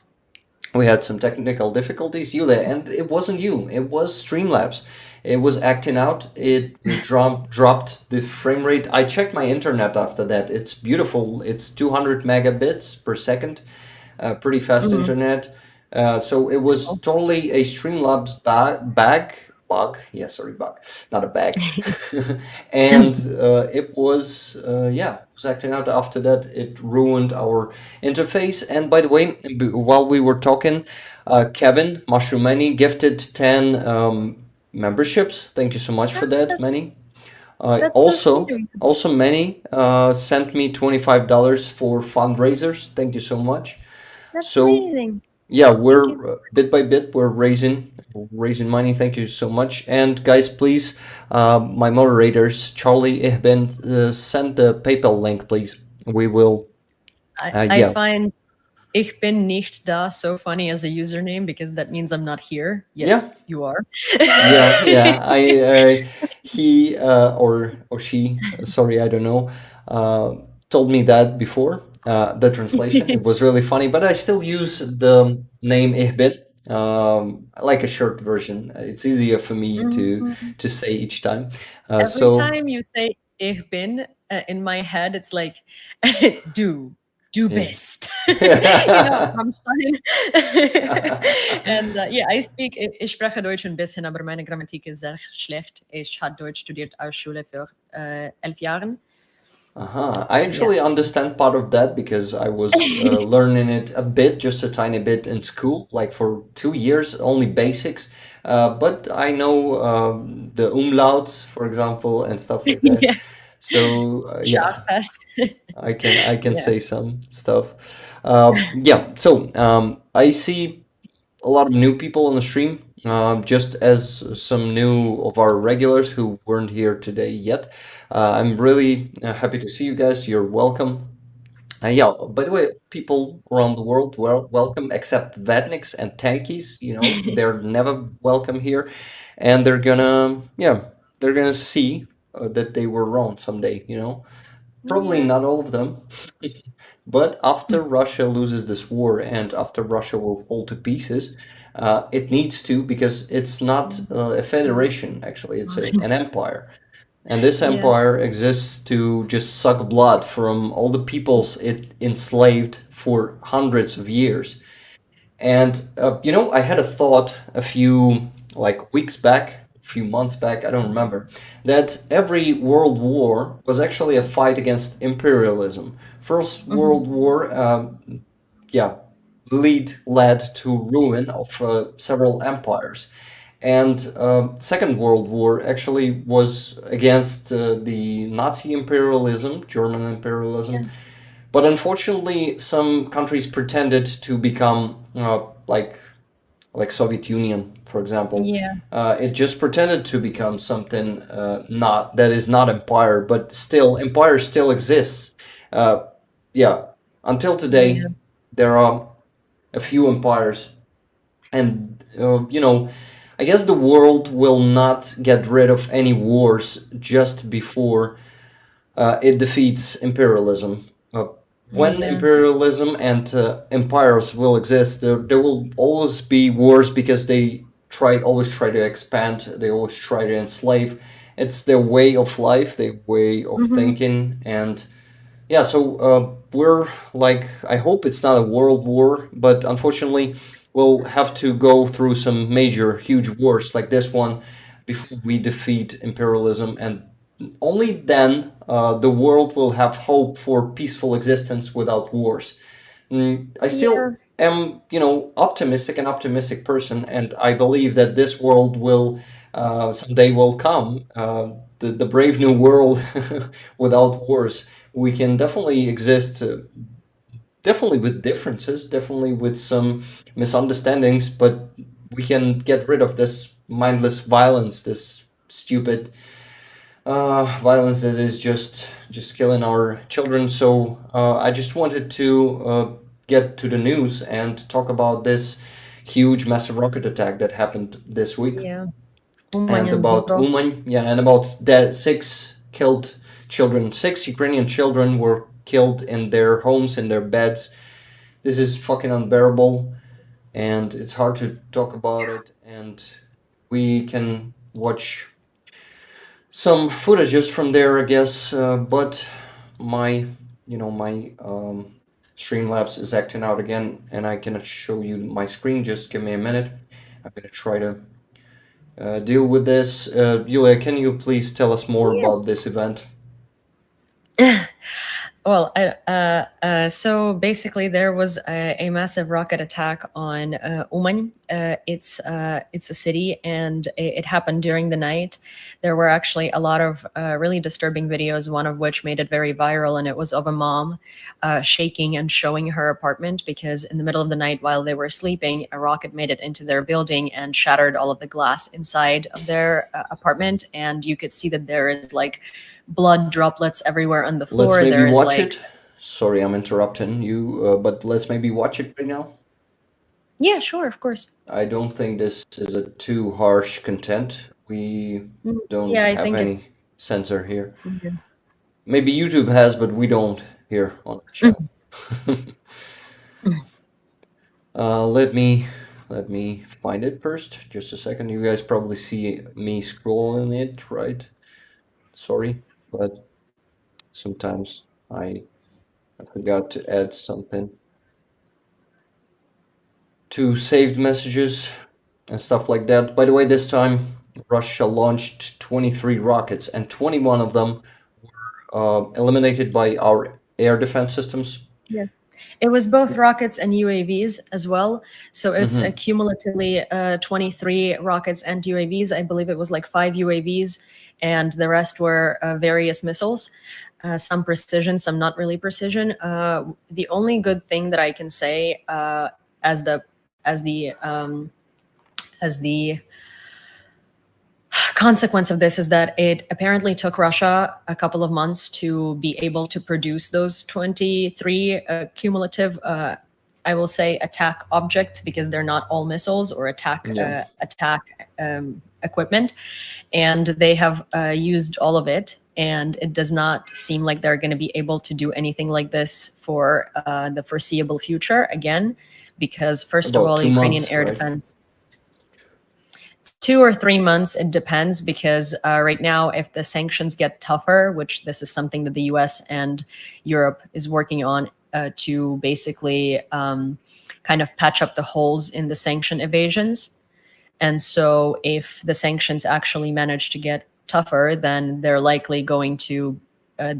we had some technical difficulties, Yulia, and it wasn't you. It was Streamlabs. It was acting out. It dropped the frame rate. I checked my internet after that. It's beautiful. It's 200 megabits per second. Pretty fast Mhm. internet. So it was totally a Streamlabs bug. Yeah, sorry, bug, not a bag. And it was yeah, it was acting out. After that, it ruined our interface. And by the way, while we were talking, Kevin Mushroomani gifted 10 memberships. Thank you so much for that, Manny. That's so Also, sweet. Manny sent me $25 for fundraisers. Thank you so much. That's So amazing. yeah, Thank you. we're bit by bit we're raising money. Thank you so much. And guys, please, my moderators, Charlie, Ihben, send the PayPal link, please. We will. I Yeah, find Ich bin nicht da so funny as a username, because that means I'm not here, yet yeah, you are. yeah. He or she, sorry, I don't know, told me that before. The translation, it was really funny, but I still use the name Ihben, like a short version. It's easier for me Mhm. to say each time. Every So time you say Ich bin, in my head, it's like, du yeah. bist. Rammstein. And yeah, ich spreche Deutsch ein bisschen, aber meine Grammatik ist sehr schlecht. Ich habe Deutsch studiert aus Schule für 11 Jahren. I So yeah. actually understand part of that because I was learning it a bit, just a tiny bit in school, like for 2 years, only basics. But I know the umlauts, for example, and stuff like that. Yeah. So yeah, Schachfest. I can Yeah. say some stuff. Yeah, so I see a lot of new people on the stream, just as some new of our regulars who weren't here today yet. I'm really happy to see you guys. You're welcome. Yeah, by the way, people around the world, well, welcome, except Vadniks and Tankies. They're never welcome here, and they're gonna see that they were wrong someday. Probably Yeah. not all of them, but after Russia loses this war and after Russia will fall to pieces, it needs to because it's not a federation, actually, it's an empire. And this Yeah. empire exists to just suck blood from all the peoples it enslaved for hundreds of years. And I had a thought a few like weeks back, a few months back, I don't remember, that every world war was actually a fight against imperialism. First Mhm. World War, yeah, led to ruin of several empires. And Second World War actually was against the Nazi imperialism, German Yeah. imperialism, but unfortunately, some countries pretended to become like Soviet Union, for example. Yeah. It just pretended to become something not that is not empire, but still empire still exists. Uh, yeah, until today, Yeah. there are a few empires, and I guess the world will not get rid of any wars just before it defeats imperialism. When Yeah. imperialism and empires will exist, there will always be wars because they always try to expand, they always try to enslave. It's their way of life, their way of Mhm. thinking, and yeah, so we're like, I hope it's not a world war, but unfortunately, we'll have to go through some major, huge wars like this one before we defeat imperialism, and only then the world will have hope for peaceful existence without wars. I Yeah. still am, optimistic, an optimistic person, and I believe that this world will someday will come. The brave new world without wars. We can definitely exist, definitely with differences, definitely with some misunderstandings, but we can get rid of this mindless violence, this stupid violence that is just killing our children. So I just wanted to get to the news and talk about this huge, massive rocket attack that happened this week, Yeah. Uman and and about Dnipro. Uman, yeah, and about the six killed children. Six Ukrainian children were killed in their homes, in their beds. This is fucking unbearable, and it's hard to talk about it. And we can watch some footages from there, I guess. But my, my Streamlabs is acting out again, and I cannot show you my screen. Just give me a minute. I'm gonna try to deal with this. Yulia, can you please tell us more about this event? Well, so basically, there was a massive rocket attack on Uman. It's a city, and it happened during the night. There were actually a lot of really disturbing videos. One of which made it very viral, and it was of a mom shaking and showing her apartment because in the middle of the night, while they were sleeping, a rocket made it into their building and shattered all of the glass inside of their apartment, and you could see that there is like blood droplets everywhere on the Let's floor. maybe There is watch like, it. Sorry, I'm interrupting you, but let's maybe watch it right now. yeah, sure, of course. I don't think this is a too harsh content. We Yeah, don't I have think it's. any censor here. Mhm. Maybe YouTube has, but we don't here on the channel. Let me find it first. Just a second. You guys probably see me scrolling it, right? Sorry, but sometimes I forgot to add something to saved messages and stuff like that. By the way, this time Russia launched 23 rockets, and 21 of them eliminated by our air defense systems. Yes. It was both rockets and UAVs as well. So it's Mm-hmm. cumulatively 23 rockets and UAVs. I believe it was like 5 UAVs, and the rest were various missiles. Some precision, some not really precision. The only good thing that I can say as the as the as the consequence of this is that it apparently took Russia a couple of months to be able to produce those 23 cumulative, I will say, attack objects, because they're not all missiles or attack Yeah. equipment, and they have used all of it. And it does not seem like they're going to be able to do anything like this for the foreseeable future again, because first of About all, two Ukrainian months, air right? defense. 2 or 3 months, it depends, because right now, if the sanctions get tougher, which this is something that the US and Europe is working on to basically kind of patch up the holes in the sanction evasions. And so if the sanctions actually manage to get tougher, then they're likely going to,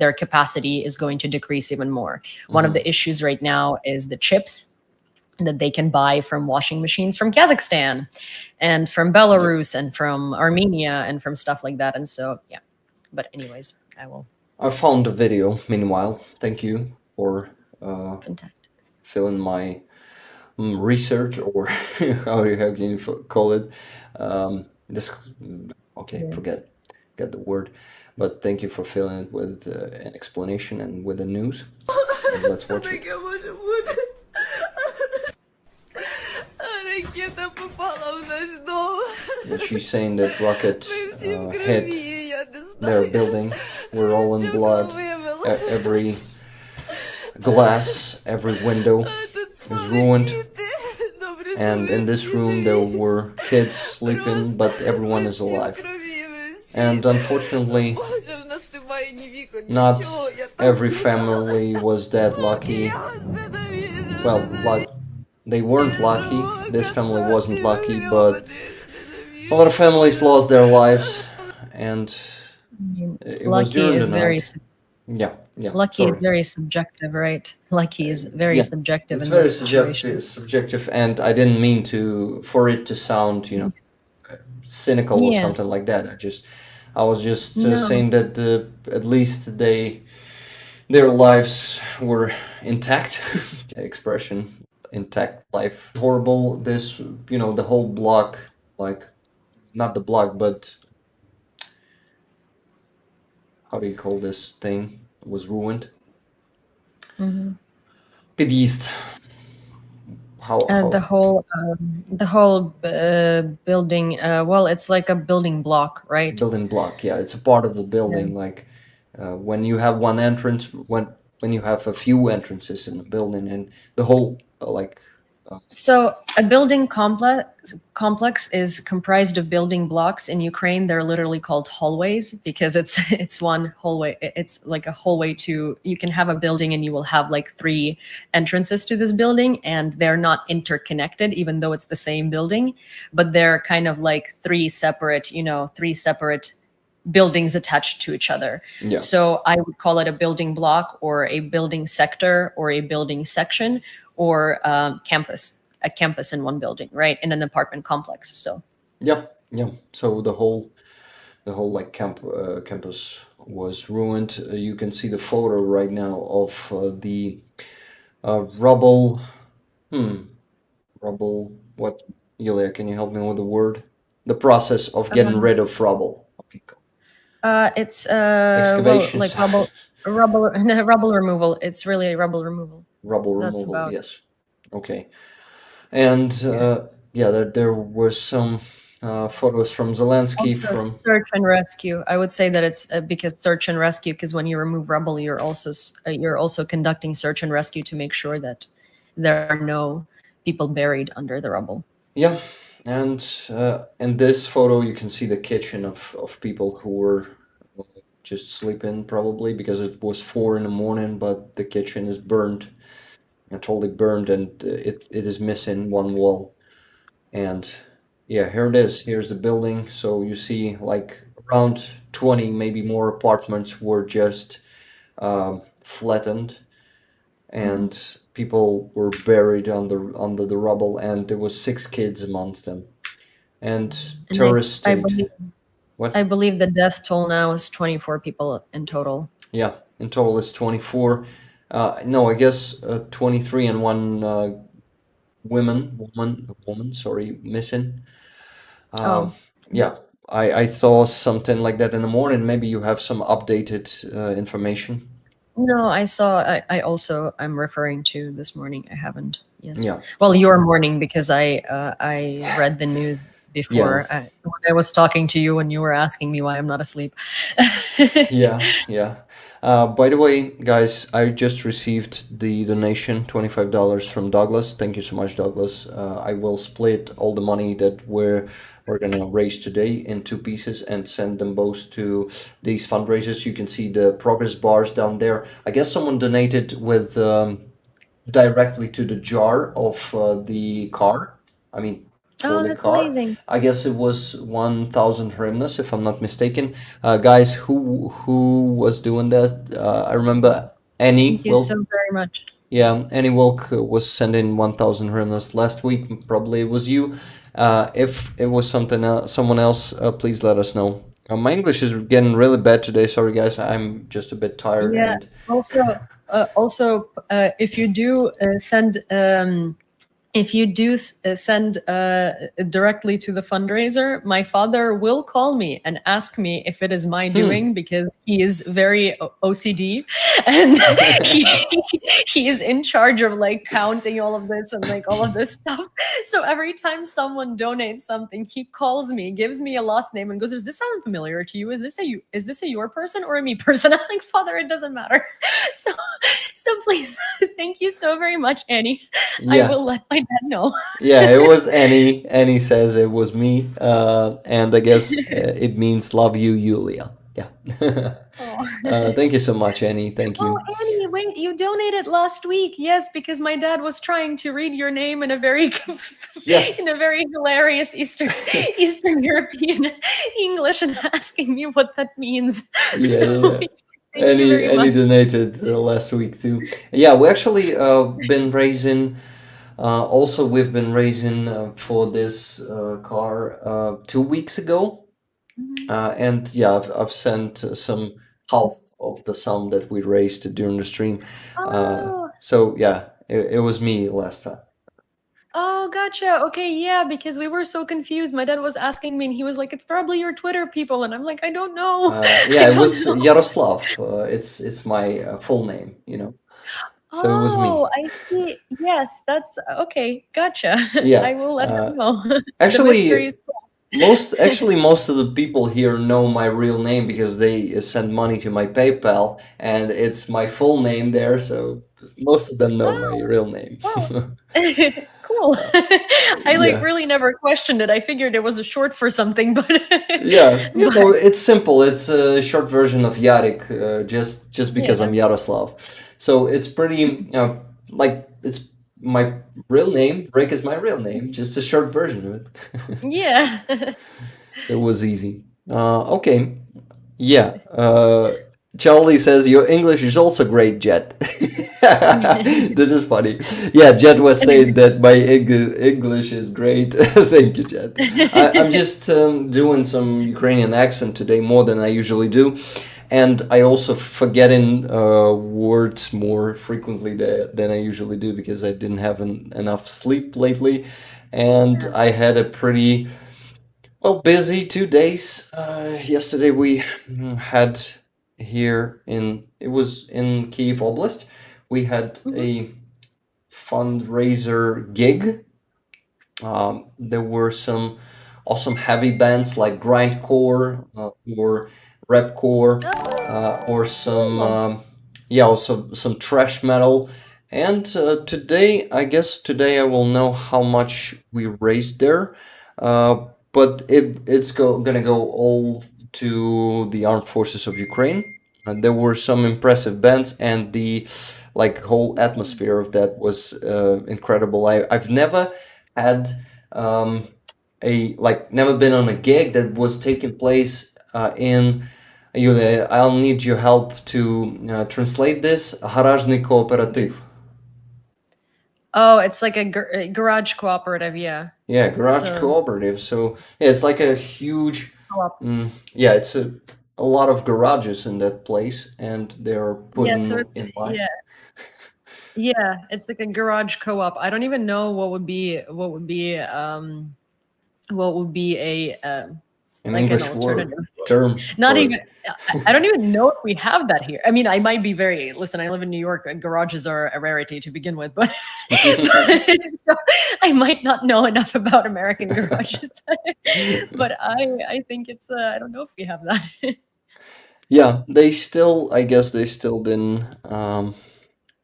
their capacity is going to decrease even more. One of Mm-hmm. the issues right now is the chips that they can buy from washing machines from Kazakhstan and from Yep. Belarus and from Armenia and from stuff like that. And so, yeah. But anyways, I will. I found the video. Meanwhile, thank you for Fantastic. filling my research, or how can you call it? This okay, Yeah. get the word, but thank you for filling it with an explanation and with the news. And let's watch it. Таке може бути. Ракета попала в наш дом. Yeah, she's saying that rocket Ми всі в hit крові, я не their знаю. building. We're all in blood. Every glass, every window Тут is ruined. діти. Добре, що And ви in this всі room живі. there were kids sleeping, but everyone Ми is всі в alive. крові, ми всі. And unfortunately, Боже, в нас немає ні вікон, not нічого. Я так every family was that lucky. Я вас ненавижу. Well, like they weren't lucky. This family wasn't lucky, but a lot of families lost their lives, and it was Lucky during is the very night. Yeah. lucky is Sorry. very subjective, right? Lucky is very Yeah, subjective it's in very this situation. subjective, and I didn't mean for it to sound, cynical or Yeah. something like that. I was just No. saying that at least their lives were intact. Expression, intact life. Horrible. This, the whole block, like, not the block, but how do you call this thing, was ruined. Під'їзд. The whole building. Well, it's like a building block, right? Building block, yeah, it's a part of the building. Like when you have one entrance, when you have a few entrances in the building, and the whole So a building complex is comprised of building blocks. In Ukraine, they're literally called hallways, because it's one hallway. It's like a hallway to, you can have a building and you will have like 3 entrances to this building, and they're not interconnected, even though it's the same building, but they're kind of like 3 separate buildings attached to each other. yeah. So I would call it a building block, or a building sector, or a building section, or a campus in one building, right? In an apartment complex. So Yeah. So the whole like campus was ruined. You can see the photo right now of the rubble. Rubble. What, Yulia? Can you help me with the word? The process of getting rid of rubble. it's Excavations. like rubble removal. It's really rubble removal. Rubble That's removal. about- Yes. Okay. And there were some photos from Zelensky Also, from. search and rescue. I would say that it's because search and rescue, because when you remove rubble, you're also conducting search and rescue to make sure that there are no people buried under the rubble. Yeah, and in this photo you can see the kitchen of people who were just sleeping, probably because it was 4 a.m, but the kitchen is burned, totally burned, and it is missing one wall. And yeah, here it is. Here's the building. So you see like around 20, maybe more apartments were just flattened, and people were buried under the rubble, and there was 6 kids amongst them. And And tourist I state. believe What? I believe the death toll now is 24 people in total. Yeah, in total it's 24. No, I guess 23 and one woman, sorry, missing. Oh. Yeah, I saw something like that in the morning. Maybe you have some updated information. No, I also I'm referring to this morning. I haven't yet. Yeah, Well, your morning, because I read the news yeah, before when I was talking to you and you were asking me why I'm not asleep. yeah, yeah. By the way, guys, I just received the donation, $25 from Douglas. Thank you so much, Douglas. I will split all the money that we're gonna raise today in 2 pieces and send them both to these fundraisers. You can see the progress bars down there. I guess someone donated with directly to the jar of the car. I mean, for Oh, the that's car. amazing. I guess it was 1,000 hryvnias, if I'm not mistaken. Guys, who was doing that? I remember Annie Thank you Wilk. so very much. Yeah, Annie Wilk was sending 1,000 hryvnias last week. Probably it was you. If it was someone else, please let us know. My English is getting really bad today. Sorry, guys. I'm just a bit tired. Yeah. And Also, if you do send send directly to the fundraiser, my father will call me and ask me if it is my doing, because he is very OCD, and he, he is in charge of like counting all of this and like all of this stuff. So every time someone donates something, he calls me, gives me a last name, and goes, "Does this sound familiar to you? Is this a your person or a me person?" I'm like, "Father, it doesn't matter." So please, thank you so very much, Annie. I yeah. will let my dad know. Yeah, it was Annie. Annie says it was me, and I guess it means love you, Yulia. Yeah. Oh. Thank you so much, Annie. Thank Oh, you. Annie, wait, you donated last week. Yes, because my dad was trying to read your name in a very Yes. in a very hilarious Eastern European English and asking me what that means. Yeah, So yeah. thank you very Annie much. donated last week too. Yeah, we actually been raising. Also, we've been raising for this car 2 weeks ago. And yeah, I've sent some half of the sum that we raised during the stream. Oh, So yeah, it was me last time. oh, gotcha. Okay, yeah, because we were so confused. My dad was asking me, and he was like, "It's probably your Twitter people," and I'm like, "I don't know." Yeah, I it don't was know. Yaroslav. It's my full name, you know. So it was Oh, me. I see. Yes, that's okay. Gotcha. Yeah. I will let them know. The mystery Actually, is most of the people here know my real name because they send money to my PayPal, and it's my full name there. So most of them know my oh, real name. wow. Cool. I like Yeah. really never questioned it. I figured it was a short for something, but Yeah, you but know, it's simple. It's a short version of Yarek, just because yeah. I'm Yaroslav. So it's pretty, like it's my real name. Rick is my real name, just a short version of it. Yeah. So it was easy. Okay, yeah. Charlie says your English is also great, Jet. This is funny. Yeah, Jet was saying that my English is great. Thank you, Jet. I'm just doing some Ukrainian accent today more than I usually do, and I also forgetting words more frequently than I usually do because I didn't have enough sleep lately, and I had a pretty well, busy 2 days. Yesterday we had here it was in Kyiv Oblast. We had Mhm. a fundraiser gig. There were some awesome heavy bands like grindcore or rapcore, or some Cool. yeah, also some thrash metal. And today I will know how much we raised there. But it's gonna go all to the armed forces of Ukraine. There were some impressive bands, and the like whole atmosphere of that was incredible. I've never had never been on a gig that was taking place in Yulia, I'll need your help to translate this. Гаражный кооператив. Oh, it's like a garage cooperative, yeah. Yeah, garage So cooperative. So yeah, it's like a huge. co-op. Yeah, it's a lot of garages in that place, and they're Yeah, so putting it's in line. yeah, it's like a garage co-op. I don't even know what would be a An like an English word alternative. term Not for it. even I don't even know if we have that here. I mean, I might be very listen, I live in New York, garages are a rarity to begin with, but, so I might not know enough about American garages. But I think it's I don't know if we have that. Yeah, I guess they still didn't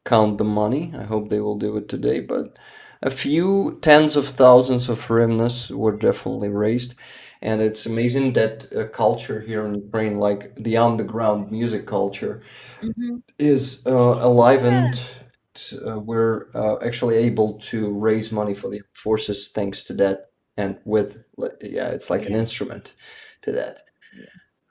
count the money. I hope they will do it today, but a few tens of thousands of hryvnias were definitely raised. And it's amazing that culture here in Ukraine, like the underground music culture, Mhm. is alive, Yeah. and we're actually able to raise money for the forces thanks to that. And yeah, it's like an Yeah. instrument to that.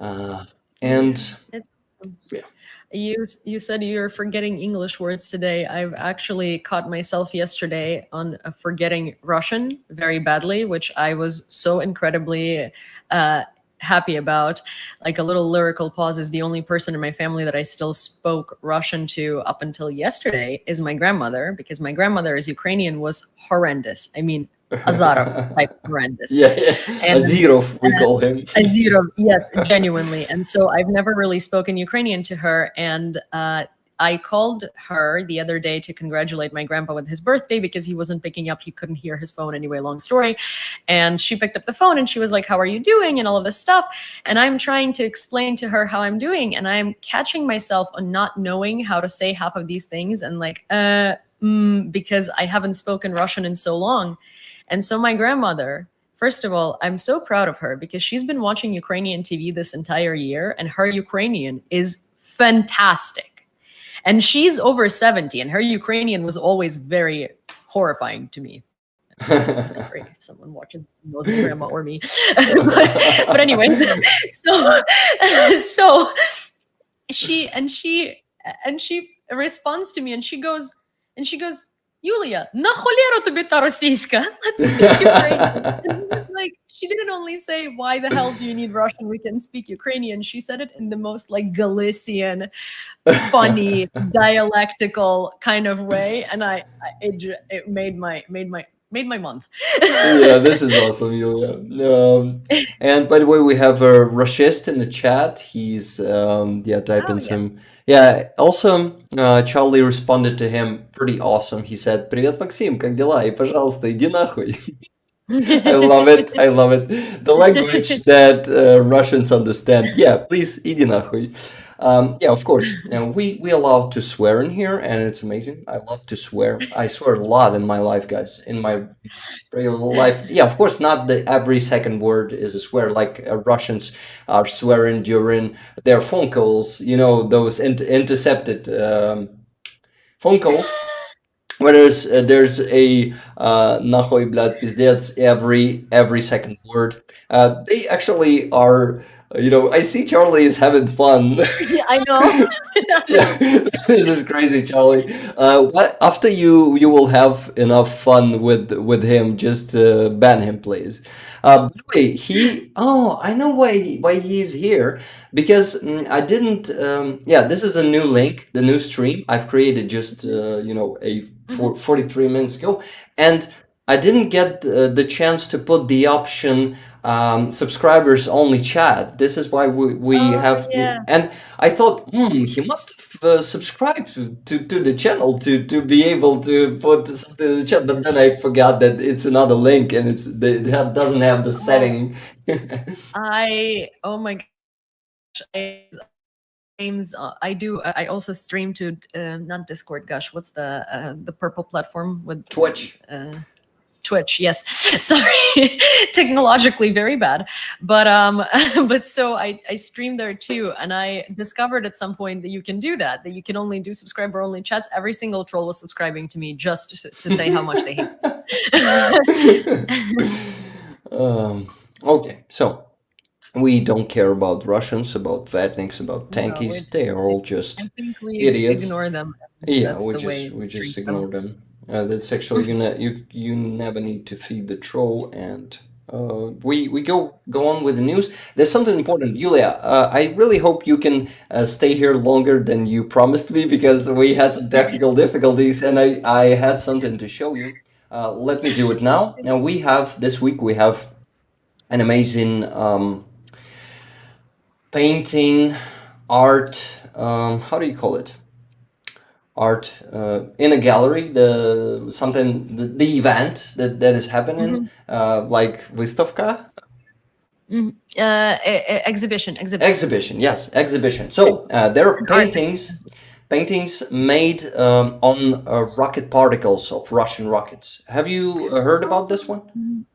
Yeah. And It's awesome. yeah. You said you're forgetting English words today. I've actually caught myself yesterday on forgetting Russian very badly, which I was so incredibly happy about. Like a little lyrical pause is the only person in my family that I still spoke Russian to up until yesterday is my grandmother, because my grandmother, as Ukrainian, was horrendous. I mean, Azarov type horrendous. Yeah, And Azirov, we call him. Azirov, yes, genuinely. And so I've never really spoken Ukrainian to her. And I called her the other day to congratulate my grandpa with his birthday because he wasn't picking up. He couldn't hear his phone anyway, long story. And she picked up the phone and she was like, "How are you doing?" and all of this stuff. And I'm trying to explain to her how I'm doing. And I'm catching myself on not knowing how to say half of these things and like, because I haven't spoken Russian in so long. And so my grandmother, first of all, I'm so proud of her because she's been watching Ukrainian TV this entire year and her Ukrainian is fantastic. And she's over 70 and her Ukrainian was always very horrifying to me. Sorry if someone watches knows my grandma or me. But anyway, so she responds to me and she goes, Yulia, na холєру тобі та російська? Let's speak Ukrainian. Like, she didn't only say, why the hell do you need Russian? We can speak Ukrainian. She said it in the most like Galician, funny, dialectical kind of way. And it made my month. Yeah, this is awesome, Yulia. And by the way, we have a Rashist in the chat. He's typing some. Yeah, also, Charlie responded to him pretty awesome. He said, "Привет, Максим, как дела? И, пожалуйста, иди нахуй." I love it. I love it. The language that Russians understand. Yeah, please, иди нахуй. Yeah, of course. We allowed to swear in here, and it's amazing. I love to swear. I swear a lot in my life, guys. In my real life. Yeah, of course, not every second word is a swear. Like Russians are swearing during their phone calls. You know, those intercepted phone calls. Whereas there's a нахуй, блядь, пиздец every second word. They actually are. I see Charlie is having fun. Yeah, I know. Yeah, this is crazy, Charlie. After you will have enough fun with him, just ban him, please. By the way, I know why he's here, because I didn't. Yeah, this is a new link, the new stream I've created just 43 minutes ago, and I didn't get the chance to put the option subscribers only chat. This is why we have, and I thought he must have subscribed to the channel to be able to put something in the chat, but then I forgot that it's another link and it doesn't have the setting. Oh my gosh, I also stream to not Discord, gosh, what's the purple platform with Twitch. Twitch, yes. Sorry, technologically very bad, but so I stream there too, and I discovered at some point that you can do that you can only do subscriber only chats. Every single troll was subscribing to me just to say how much they hate. Okay, so We don't care about Russians, about Vatniks, about No, tankies. They are all I just think we idiots. ignore them. Yeah, That's the way we we just treat them. ignore them. That's actually you never need to feed the troll, and we go on with the news. There's something important, Yulia. I really hope you can stay here longer than you promised me because we had some technical difficulties, and I had something to show you. Let me do it now. Now we have this week we have an amazing painting art. How do you call it? Art in a gallery, the event that is happening, Mhm. like Выставка. Mhm. Exhibition. Exhibition, yes, exhibition. So there are An art paintings made on rocket particles of Russian rockets. Have you heard about this one?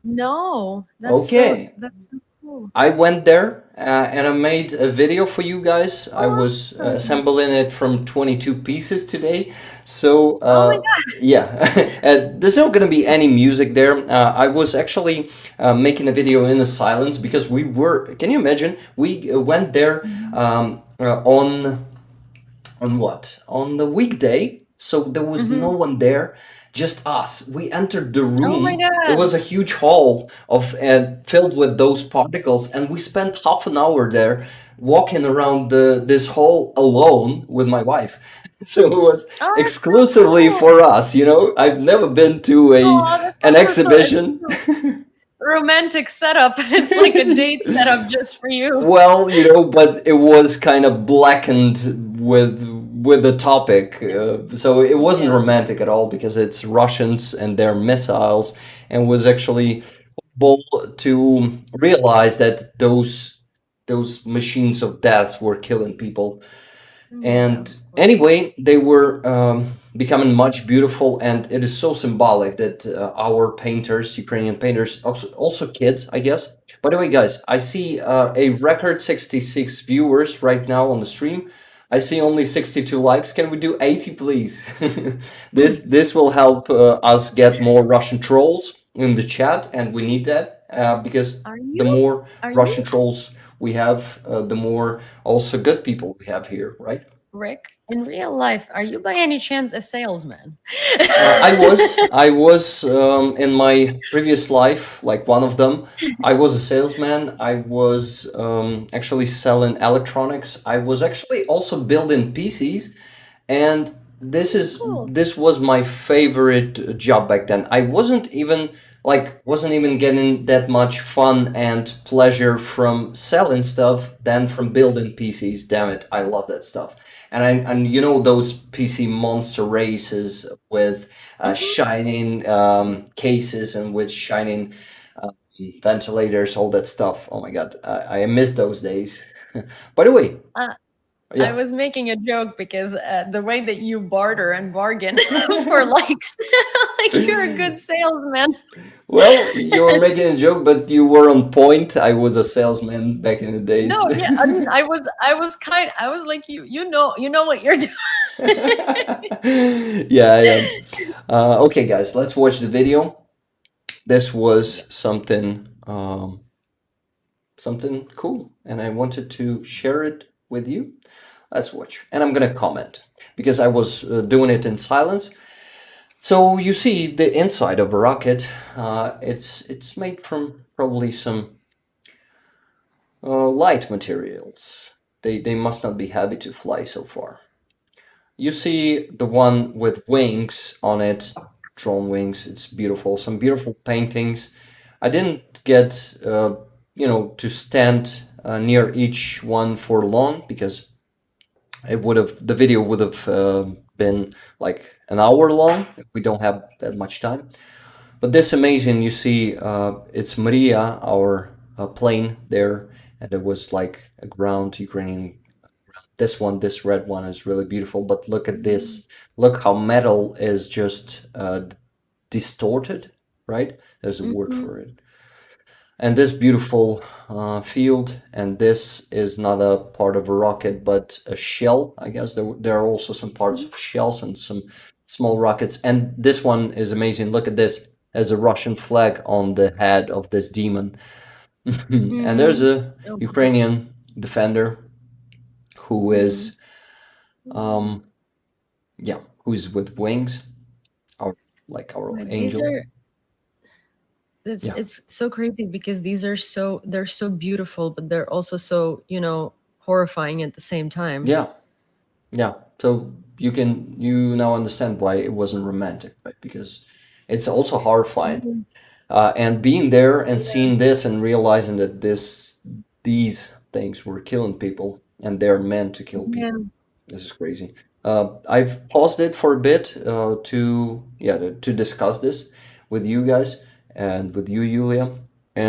No, Okay, that's so cool. I went there and I made a video for you guys. I was Awesome. assembling it from 22 pieces today. So, Oh my God. yeah, there's not going to be any music there. I was actually making a video in the silence because we were, can you imagine? We went there on what? On the weekday. So there was no Mhm. one there, just us. We entered the Oh my room. It God. was a huge hall of filled with those particles, and we spent half an hour there walking around this hall alone with my wife. So it was Oh, that's so exclusively cool. for us. You know, I've never been to a Oh, that's an it's exhibition. such a romantic setup. It's like a date setup just for you. Well, you know, but it was kind of blackened with the topic, so it wasn't Yeah. romantic at all because it's Russians and their missiles, and was actually bold to realize that those machines of death were killing people. Yeah, And of course. anyway, they were becoming much beautiful, and it is so symbolic that our painters, Ukrainian painters, also kids, I guess. By the way, guys, I see a record 66 viewers right now on the stream. I see only 62 likes. Can we do 80, please? This will help us get more Russian trolls in the chat, and we need that because Are the you? more Are you, Russian trolls we have, the more also good people we have here, right? Rick? In real life, are you by any chance a salesman? I was in my previous life, like one of them. I was a salesman. I was actually selling electronics. I was actually also building PCs, and Cool. this was my favorite job back then. I wasn't even getting that much fun and pleasure from selling stuff than from building PCs. Damn it, I love that stuff. And you know those PC monster races with Mhm. shining cases and with shining ventilators, all that stuff. Oh my God, I miss those days. By the way, Uh, I yeah. was making a joke because the way that you barter and bargain for likes, like you're a good salesman. Well, you were making a joke, but you were on point. I was a salesman back in the No, days. yeah, I mean, I was like you know what you're doing. Yeah, yeah. Okay, guys, let's watch the video. This was something cool, and I wanted to share it with you. Let's watch, and I'm gonna comment because I was doing it in silence. So you see the inside of a rocket. It's made from probably some light materials. They must not be heavy to fly so far. You see the one with wings on it, drone wings. It's beautiful. Some beautiful paintings. I didn't get, to stand near each one for long because the video would have been like an hour long. We don't have that much time. But this amazing, you see, it's Maria, our plane there, and it was like a ground Ukrainian. This red one is really beautiful, but look at this. Look how metal is just distorted, right? There's a word Mhm. for it. And this beautiful field, and this is not a part of a rocket, but a shell. I guess there are also some parts of shells and some small rockets. And this one is amazing. Look at this. There's a Russian flag on the head of this demon. And there's Mm. a Oh, Ukrainian defender who is, mm. yeah, who's with wings, our like our But these angel. are Yeah, it's so crazy because these are they're so beautiful, but they're also so, horrifying at the same time. yeah, yeah. So you now understand why it wasn't romantic, right? Because it's also horrifying. Mhm. And being there and Yeah. seeing this and realizing that these things were killing people and they're meant to kill Yeah. people. This is crazy. I've paused it for a bit to discuss this with you guys and with you, Julia.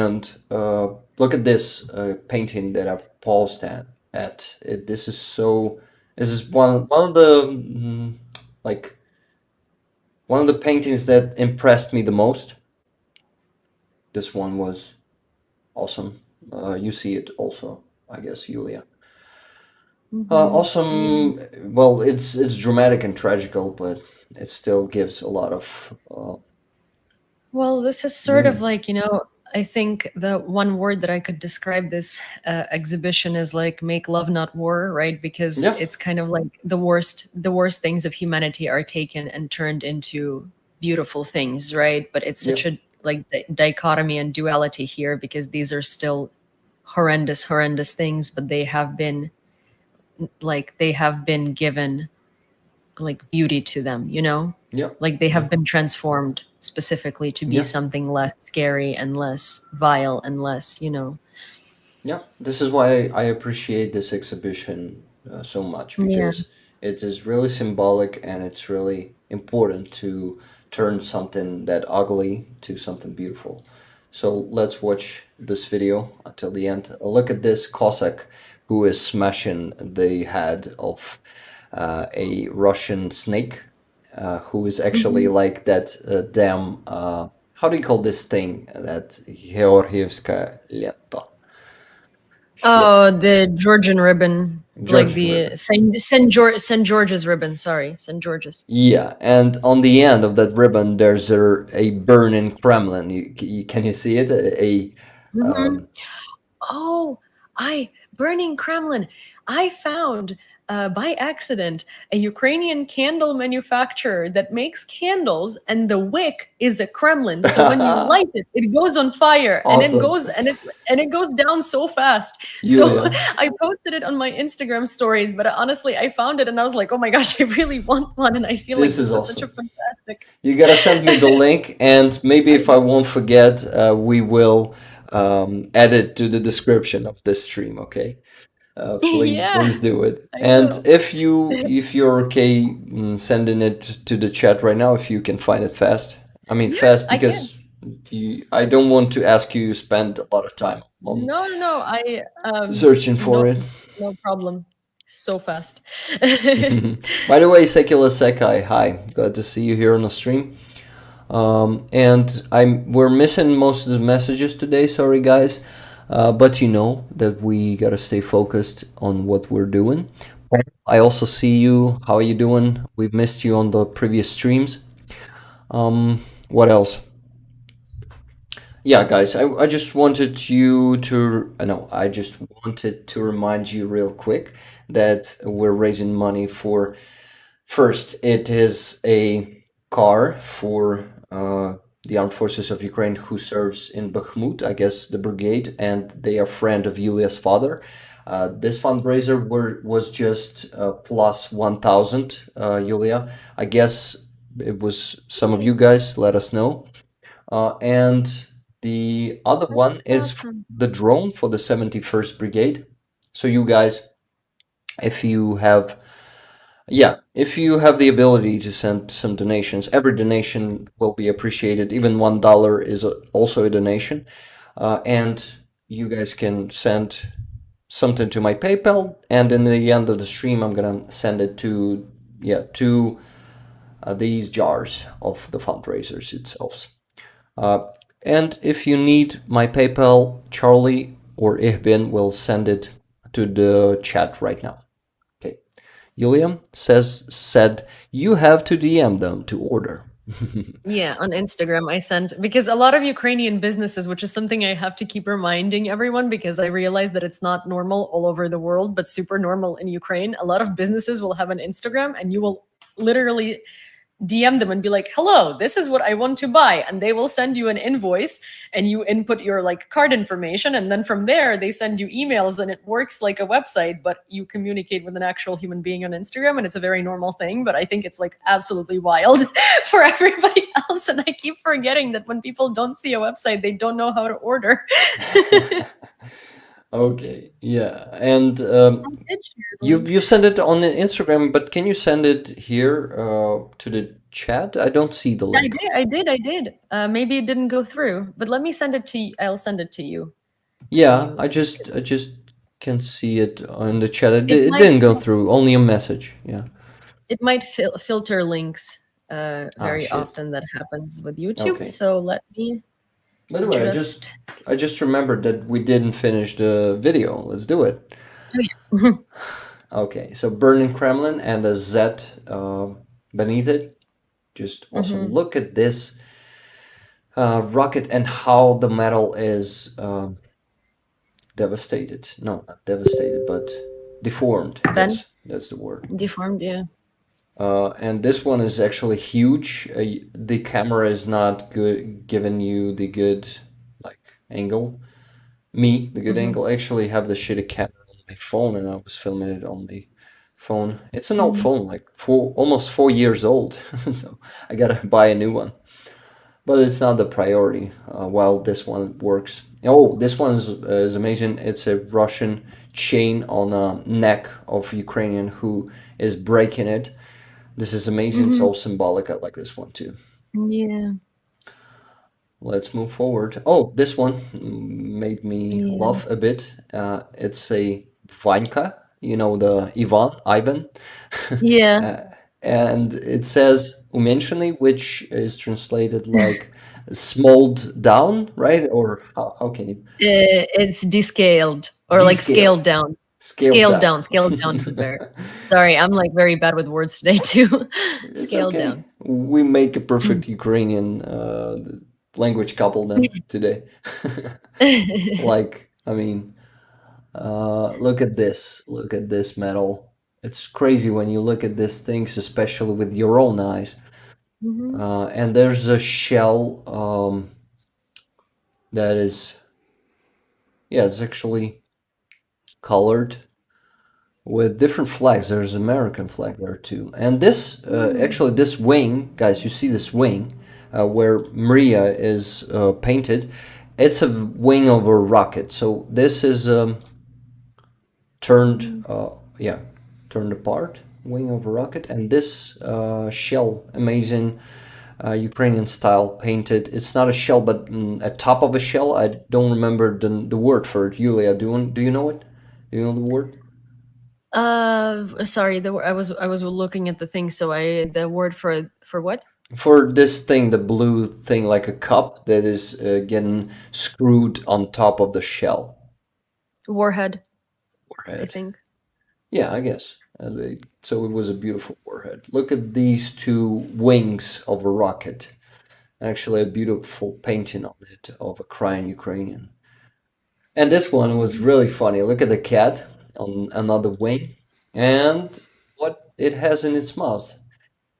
And look at this painting that I've paused at. This is so. This is one of the like one of the paintings that impressed me the most. This one was awesome. You see it also, I guess, Julia. Yeah. Awesome. Well, it's dramatic and tragical, but it still gives a lot of Well, this is sort of meaning. like, I think the one word that I could describe this exhibition is like make love not war, right? Because Yeah, it's kind of like the worst things of humanity are taken and turned into beautiful things, right? But it's yeah, such a like dichotomy and duality here because these are still horrendous things, but they have been given like beauty to them, yeah, like they yeah, have been transformed specifically to be yeah, something less scary and less vile and less, yeah. This is why I appreciate this exhibition so much yeah. because it is really symbolic and it's really important to turn something that ugly to something beautiful. So let's watch this video until the end. Look at this Cossack who is smashing the head of a Russian snake, who is actually Mhm. like that damn. How do you call this thing? That Georgievska lenta. Shit. Oh, the Georgian ribbon, like Georgian the ribbon. Saint George's ribbon. Sorry, Saint George's. Yeah, and on the end of that ribbon, there's a burning Kremlin. Can you see it? Hmm. Um, Oh, I burning Kremlin. I found by accident a Ukrainian candle manufacturer that makes candles, and the wick is a Kremlin. So when you light it, it goes on fire, and it awesome, goes and it goes down so fast. So Yulia. I posted it on my Instagram stories, but honestly, I found it and I was like, oh my gosh, I really want one, and I feel like This is this is such a awesome. fantastic. You gotta send me the link, and maybe I if I won't forget, we will add it to the description of this stream. Okay, yeah, please do it. I And will. if you're okay sending it to the chat right now, if you can find it fast. I mean Yeah, fast I can. because I don't want to ask you spend a lot of time on No, no, no. I searching no, for it. no problem. So fast. By the way, Secular Sekai, hi, glad to see you here on the stream. And we're missing most of the messages today. Sorry, guys, but you know that we gotta stay focused on what we're doing. I also see you. How are you doing? We've missed you on the previous streams. What else? Yeah, guys, I just wanted you to no, I just wanted to remind you real quick that we're raising money for. First, it is a car for the armed forces of Ukraine who serves in Bakhmut, I guess the brigade, and they are friend of Yulia's father. This fundraiser was just plus 1,000, Yulia. I guess it was some of you guys, let us know. And the other one That's is awesome. the drone for the 71st Brigade. So you guys, if you have if you have the ability to send some donations, every donation will be appreciated. Even $1 is also a donation. And you guys can send something to my PayPal, and in the end of the stream, I'm gonna send it to these jars of the fundraisers itself. And if you need my PayPal, Charlie or Ihbin will send it to the chat right now. Okay. Julian said you have to DM them to order. Yeah, on Instagram, I sent because a lot of Ukrainian businesses, which is something I have to keep reminding everyone because I realize that it's not normal all over the world, but super normal in Ukraine. A lot of businesses will have an Instagram and you will literally DM them and be like, "Hello, this is what I want to buy." And they will send you an invoice and you input your like card information and then from there they send you emails and it works like a website, but you communicate with an actual human being on Instagram and it's a very normal thing, but I think it's like absolutely wild for everybody else and I keep forgetting that when people don't see a website, they don't know how to order. Okay, yeah, and I did share the link. you send it on the Instagram, but can you send it here to the chat? I don't see the link. I did. Maybe it didn't go through, but let me send it to you. I'll send it to you. Yeah, you- I just can see it on the chat. It It might didn't go through, only a message. Yeah. it might filter links Ah, very shit. often. That happens with YouTube. Okay. So let me By the way, just. I just remembered that we didn't finish the video. Let's do it. Oh, yeah. Okay, so Burning Kremlin and a Z beneath it. Just awesome. Look at this rocket and how the metal is devastated. No, not devastated, but deformed. Bent? Yes, that's the word. Deformed, yeah. And this one is actually huge. The camera is not good, giving you the good like angle. The good angle. I actually have the shitty camera on my phone, and I was filming it on my phone. It's an old phone, like almost 4 years old, so I gotta buy a new one. But it's not the priority. While this one works. Oh, this one is amazing. It's a Russian chain on a neck of Ukrainian who is breaking it. This is amazing, so symbolic. I like this one too. Yeah. Let's move forward. Oh, this one made me Yeah. laugh a bit. It's a Vanka, the Ivan, Yeah. and it says umensheny, which is translated like smalled down, right? Or how can you It's descaled or like Descaled. scaled down. Scaled down compared. Sorry, I'm like very bad with words today too. It's Scaled okay. down. We make a perfect Ukrainian language couple then today. Like, I mean, look at this. Look at this metal. It's crazy when you look at these things, especially with your own eyes. And there's a shell that is, yeah, it's actually colored with different flags. There's American flag there too. And this, actually, this wing, guys, you see this wing where Maria is painted. It's a wing of a rocket. So this is turned, turned apart, wing of a rocket. And this shell, amazing Ukrainian style painted. It's not a shell, but a top of a shell. I don't remember the word for it. Yulia, do you know it? Do you know the word? Sorry, I was looking at the thing, so the word for what? For this thing, the blue thing, like a cup that is getting screwed on top of the shell. Warhead, I Warhead. think. Yeah, I guess. So it was a beautiful warhead. Look at these two wings of a rocket. Actually, a beautiful painting on it of a crying Ukrainian. And this one was really funny. Look at the cat on another wing and what it has in its mouth.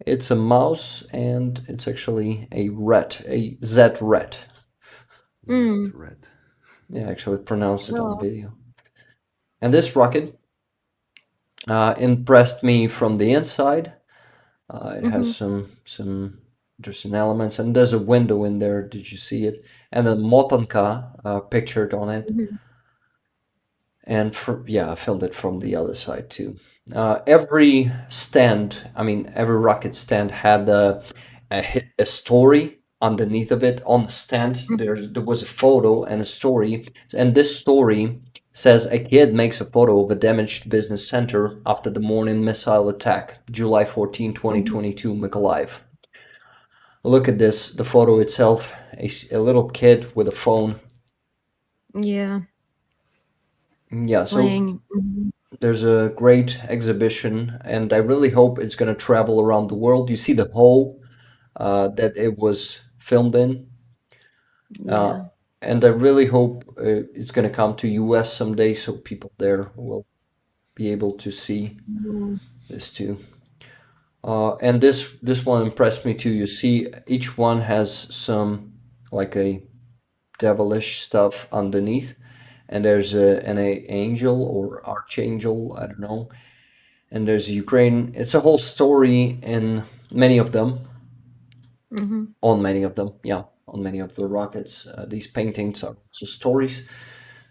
It's a mouse and it's actually a rat, a Z rat. Red. Yeah, I actually pronounced it on Oh. the video. And this rocket impressed me from the inside. It has some interesting elements, and there's a window in there. Did you see it? And a Motanka pictured on it. And I filmed it from the other side too. Every stand, I mean, every rocket stand had a story underneath of it. On the stand, there was a photo and a story, and this story says a kid makes a photo of a damaged business center after the morning missile attack, July 14, 2022, Mykolaiv. Look at this, the photo itself, a little kid with a phone. Yeah. Yeah, so Playing. there's a great exhibition, and I really hope it's going to travel around the world. You see the hole that it was filmed in. Yeah. And I really hope it's going to come to US someday, so people there will be able to see Mhm. this too. And this one impressed me too. You see, each one has some like a devilish stuff underneath, and there's an angel or archangel, I don't know. And there's Ukraine. It's a whole story in many of them, Mhm. on many of them, yeah, on many of the rockets. These paintings are also stories.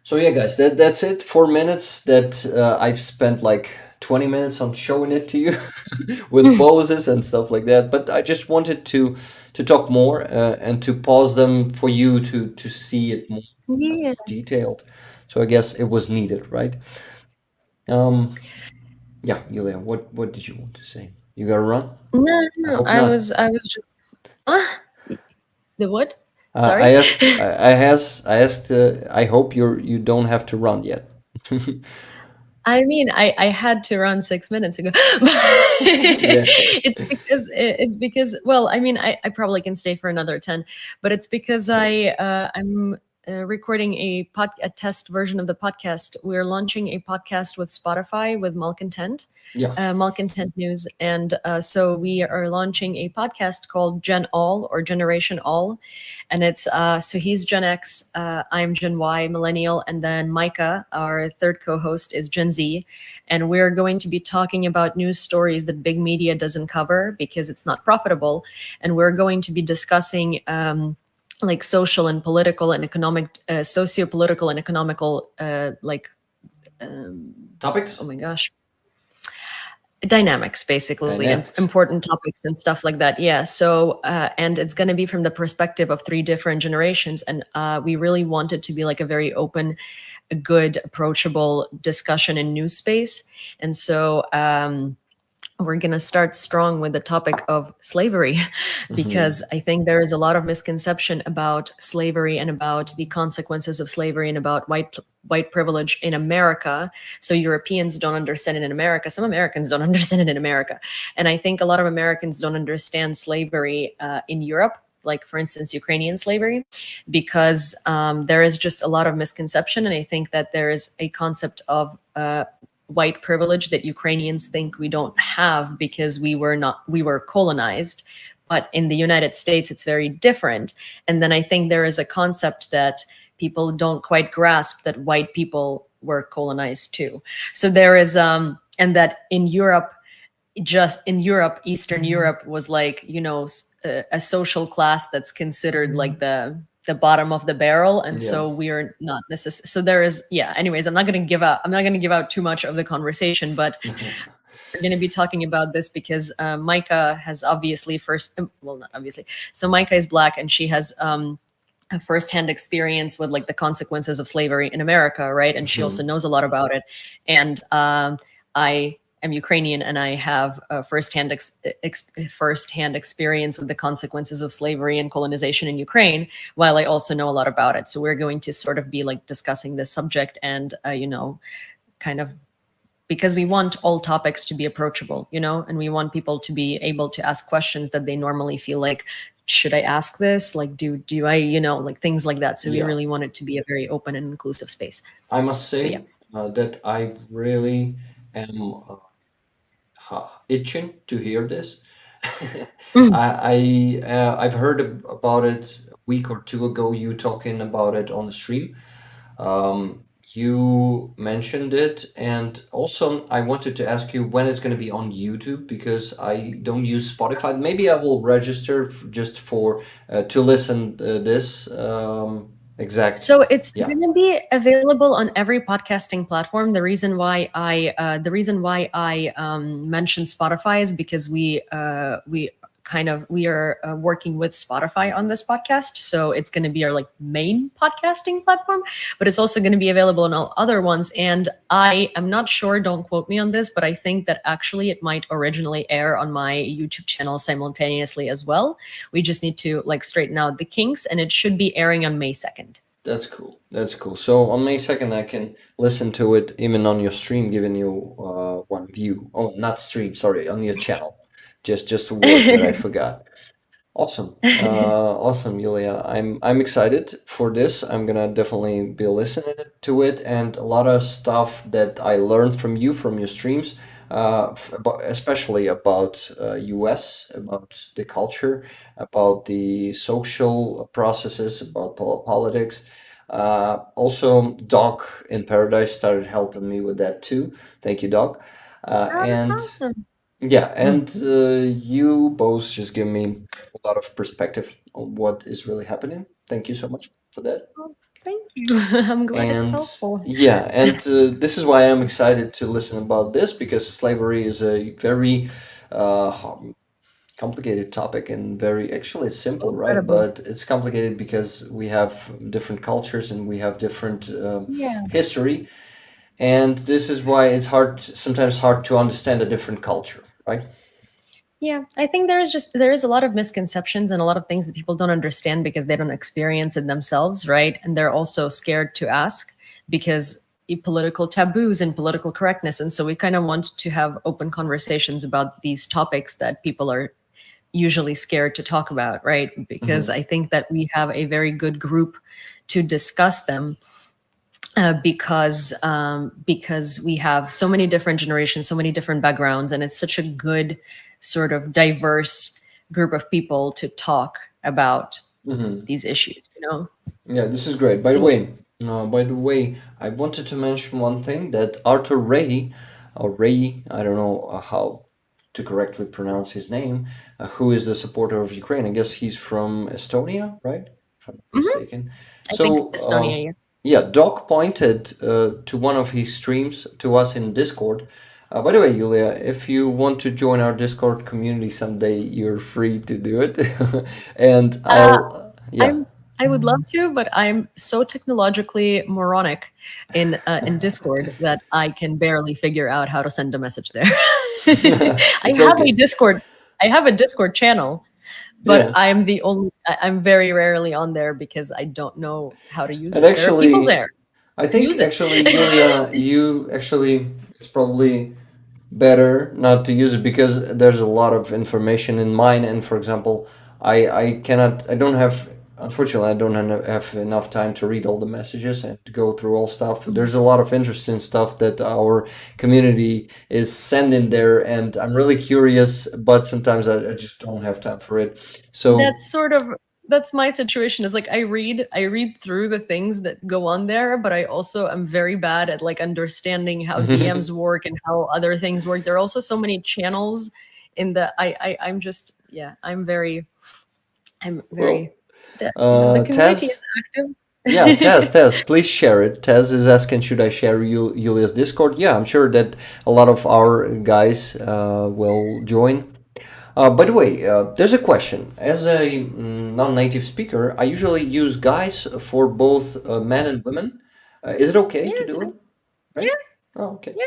So yeah, guys, that's it. 4 minutes that I've spent like 20 minutes on showing it to you with poses and stuff like that. But I just wanted to talk more and to pause them for you to see it more Yeah. detailed. So I guess it was needed, right? Um, yeah, Yulia, what did you want to say? You gotta run? No, I no. hope I not. was I was just ah, the what? I Sorry. asked, I asked. I hope you don't have to run yet. I mean, I had to run 6 minutes ago. Yeah. It's because well, I mean, I probably can stay for another 10, but it's because I'm recording a test version of the podcast. We're launching a podcast with Spotify with Malcontent, Yeah. Malcontent News, and so we are launching a podcast called Gen All or Generation All, and it's so he's Gen X, I'm Gen Y, millennial, and then Micah, our third co-host, is Gen Z, and we're going to be talking about news stories that big media doesn't cover because it's not profitable, and we're going to be discussing. Like social and political and economic, socio-political and economical, Topics? oh my gosh, dynamics basically, and Dynamics. important topics and stuff like that, yeah. So and it's going to be from the perspective of three different generations, and we really want it to be like a very open, a good, approachable discussion in news space. And so we're going to start strong with the topic of slavery because I think there is a lot of misconception about slavery and about the consequences of slavery and about white privilege in America. So Europeans don't understand it in America. Some Americans don't understand it in America. And I think a lot of Americans don't understand slavery in Europe, like for instance Ukrainian slavery, because there is just a lot of misconception. And I think that there is a concept of white privilege that Ukrainians think we don't have because we were colonized. But in the United States, it's very different. And then I think there is a concept that people don't quite grasp, that white people were colonized too. So there is, and that in Europe, just in Europe, Eastern Europe was like, a social class that's considered like the bottom of the barrel, and Yeah. so we're not necessarily. So there is, yeah. Anyways, I'm not going to give out too much of the conversation, but we're going to be talking about this because Micah has obviously well, not obviously. So Micah is Black, and she has a firsthand experience with like the consequences of slavery in America, right? And she also knows a lot about it. And I am Ukrainian, and I have a firsthand experience with the consequences of slavery and colonization in Ukraine, while I also know a lot about it. So we're going to sort of be like discussing this subject and, kind of, because we want all topics to be approachable, and we want people to be able to ask questions that they normally feel like, should I ask this? Like, do I, like things like that. So we Yeah. really want it to be a very open and inclusive space. I must say yeah. that I really am itching to hear this. I've heard about it a week or two ago, you talking about it on the stream. You mentioned it, and also I wanted to ask you when it's going to be on YouTube because I don't use Spotify. Maybe I will register just for to listen this exact. So it's Yeah. going to be available on every podcasting platform. The reason why I mentioned Spotify is because we are working with Spotify on this podcast. So it's going to be our like main podcasting platform, but it's also going to be available on all other ones. And I am not sure, don't quote me on this, but I think that actually it might originally air on my YouTube channel simultaneously as well. We just need to like straighten out the kinks, and it should be airing on May 2nd. That's cool. That's cool. So on May 2nd, I can listen to it even on your stream, giving you one view. Oh, not stream, sorry, on your channel. Just a word that I forgot. Awesome. Awesome, Yulia. I'm excited for this. I'm gonna definitely be listening to it, and a lot of stuff that I learned from you from your streams, especially about US, about the culture, about the social processes, about politics. Also, Doc in Paradise started helping me with that too. Thank you, Doc. Oh, that's And awesome. yeah, and you both just give me a lot of perspective on what is really happening. Thank you so much for that. Well, thank you. I'm glad it's And helpful. yeah, and this is why I'm excited to listen about this because slavery is a very complicated topic and very actually it's simple, right? Incredible. But it's complicated because we have different cultures and we have different Yeah. history, and this is why it's sometimes hard to understand a different culture, right? Yeah, I think there is a lot of misconceptions and a lot of things that people don't understand because they don't experience it themselves, right? And they're also scared to ask because political taboos and political correctness. And so we kind of want to have open conversations about these topics that people are usually scared to talk about, right? Because Mm-hmm. I think that we have a very good group to discuss them because we have so many different generations, so many different backgrounds, and it's such a good sort of diverse group of people to talk about Mm-hmm. these issues. Yeah, this is great. So By the way, I wanted to mention one thing that Arthur Ray, or Ray, I don't know how to correctly pronounce his name, who is the supporter of Ukraine. I guess he's from Estonia, right? If I'm not mhm, mistaken. I think So, Estonia. Yeah. yeah, Doc pointed to one of his streams to us in Discord. By the way, Yulia, if you want to join our Discord community someday, you're free to do it. And Uh, yeah. I'm I would love to, but I'm so technologically moronic in Discord that I can barely figure out how to send a message there. I It's have a okay. Discord. I have a Discord channel, but Yeah. I'm very rarely on there because I don't know how to use And it. There are people actually, there I who think use it. actually, Yulia, you actually, it's probably better not to use it because there's a lot of information in mine. And for example, I cannot, I don't have, unfortunately, I don't have enough time to read all the messages and to go through all stuff. There's a lot of interesting stuff that our community is sending there, and I'm really curious, but sometimes I just don't have time for it. So, That's sort of that's my situation is like I read through the things that go on there, but I also am very bad at like understanding how DMs work and how other things work. There are also so many channels in the I'm just yeah, I'm well, very the community is Taz. Yeah, active. Tez, please share it. Tez is asking, should I share Julia's Discord? Yeah, I'm sure that a lot of our guys will join. By the way, there's a question. As a non-native speaker, I usually use guys for both men and women. Is it okay Yeah, to it's do it? fine. Right? Yeah, Oh, okay. yeah.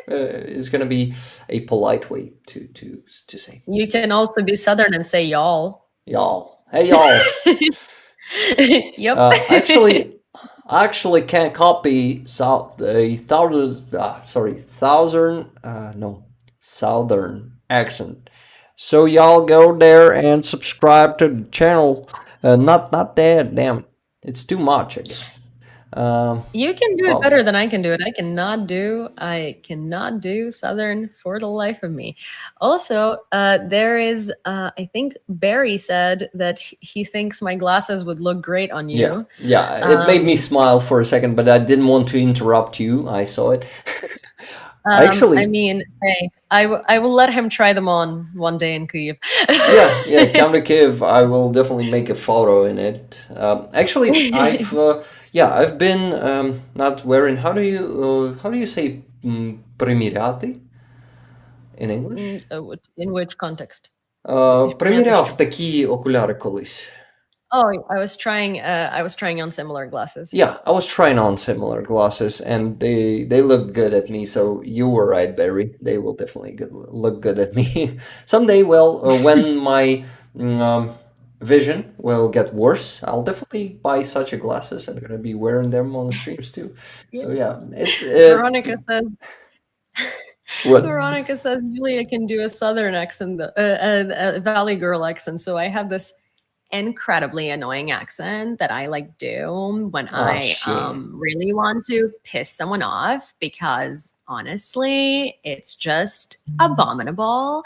It's gonna be a polite way to say. You can also be southern and say y'all. Y'all. Hey, y'all. Yep. Actually, I actually can't copy southern accent. So y'all go there and subscribe to the channel. Not that, damn it. It's too much, I guess. You can do it Oh, better than I can do it. I cannot do Southern for the life of me. Also, there is I think Barry said that he thinks my glasses would look great on yeah, you. yeah. It made me Um, smile for a second, but I didn't want to interrupt you. I saw it. I Actually, mean, hey, I will let him try them on one day in Kyiv. yeah, yeah, come to Kiev. I will definitely make a photo in it. Actually, I've been not wearing. How do you say приміряти in English? In which context? Приміряти що? Приміряв такі окуляри колись. Oh, I was trying on similar glasses. Yeah, I was trying on similar glasses, and they look good at me. So you were right, Barry. They will definitely look good at me someday. Well, when my um, vision will get worse, I'll definitely buy such a glasses. I'm gonna be wearing them on the streams too. So yeah, it's Veronica says what? Veronica says Julia can do a Southern accent, a Valley Girl accent. So I have this incredibly annoying accent that I like do when Oh, I shit. really want to piss someone off, because honestly, it's just abominable.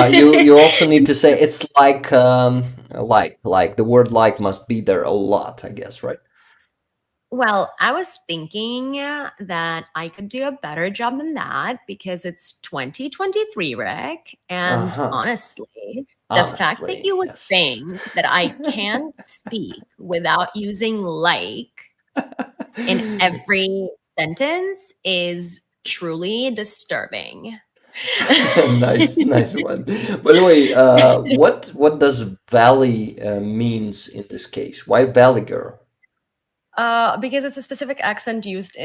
You also need to say it's like the word like must be there a lot, I guess, right? Well, I was thinking that I could do a better job than that because it's 2023, Rick. And Uh-huh. honestly, the fact that Honestly, you would yes. think that I can't speak without using like in every sentence is truly disturbing. Nice, nice one. By the way, what does valley means in this case? Why valley girl? Because it's a specific accent used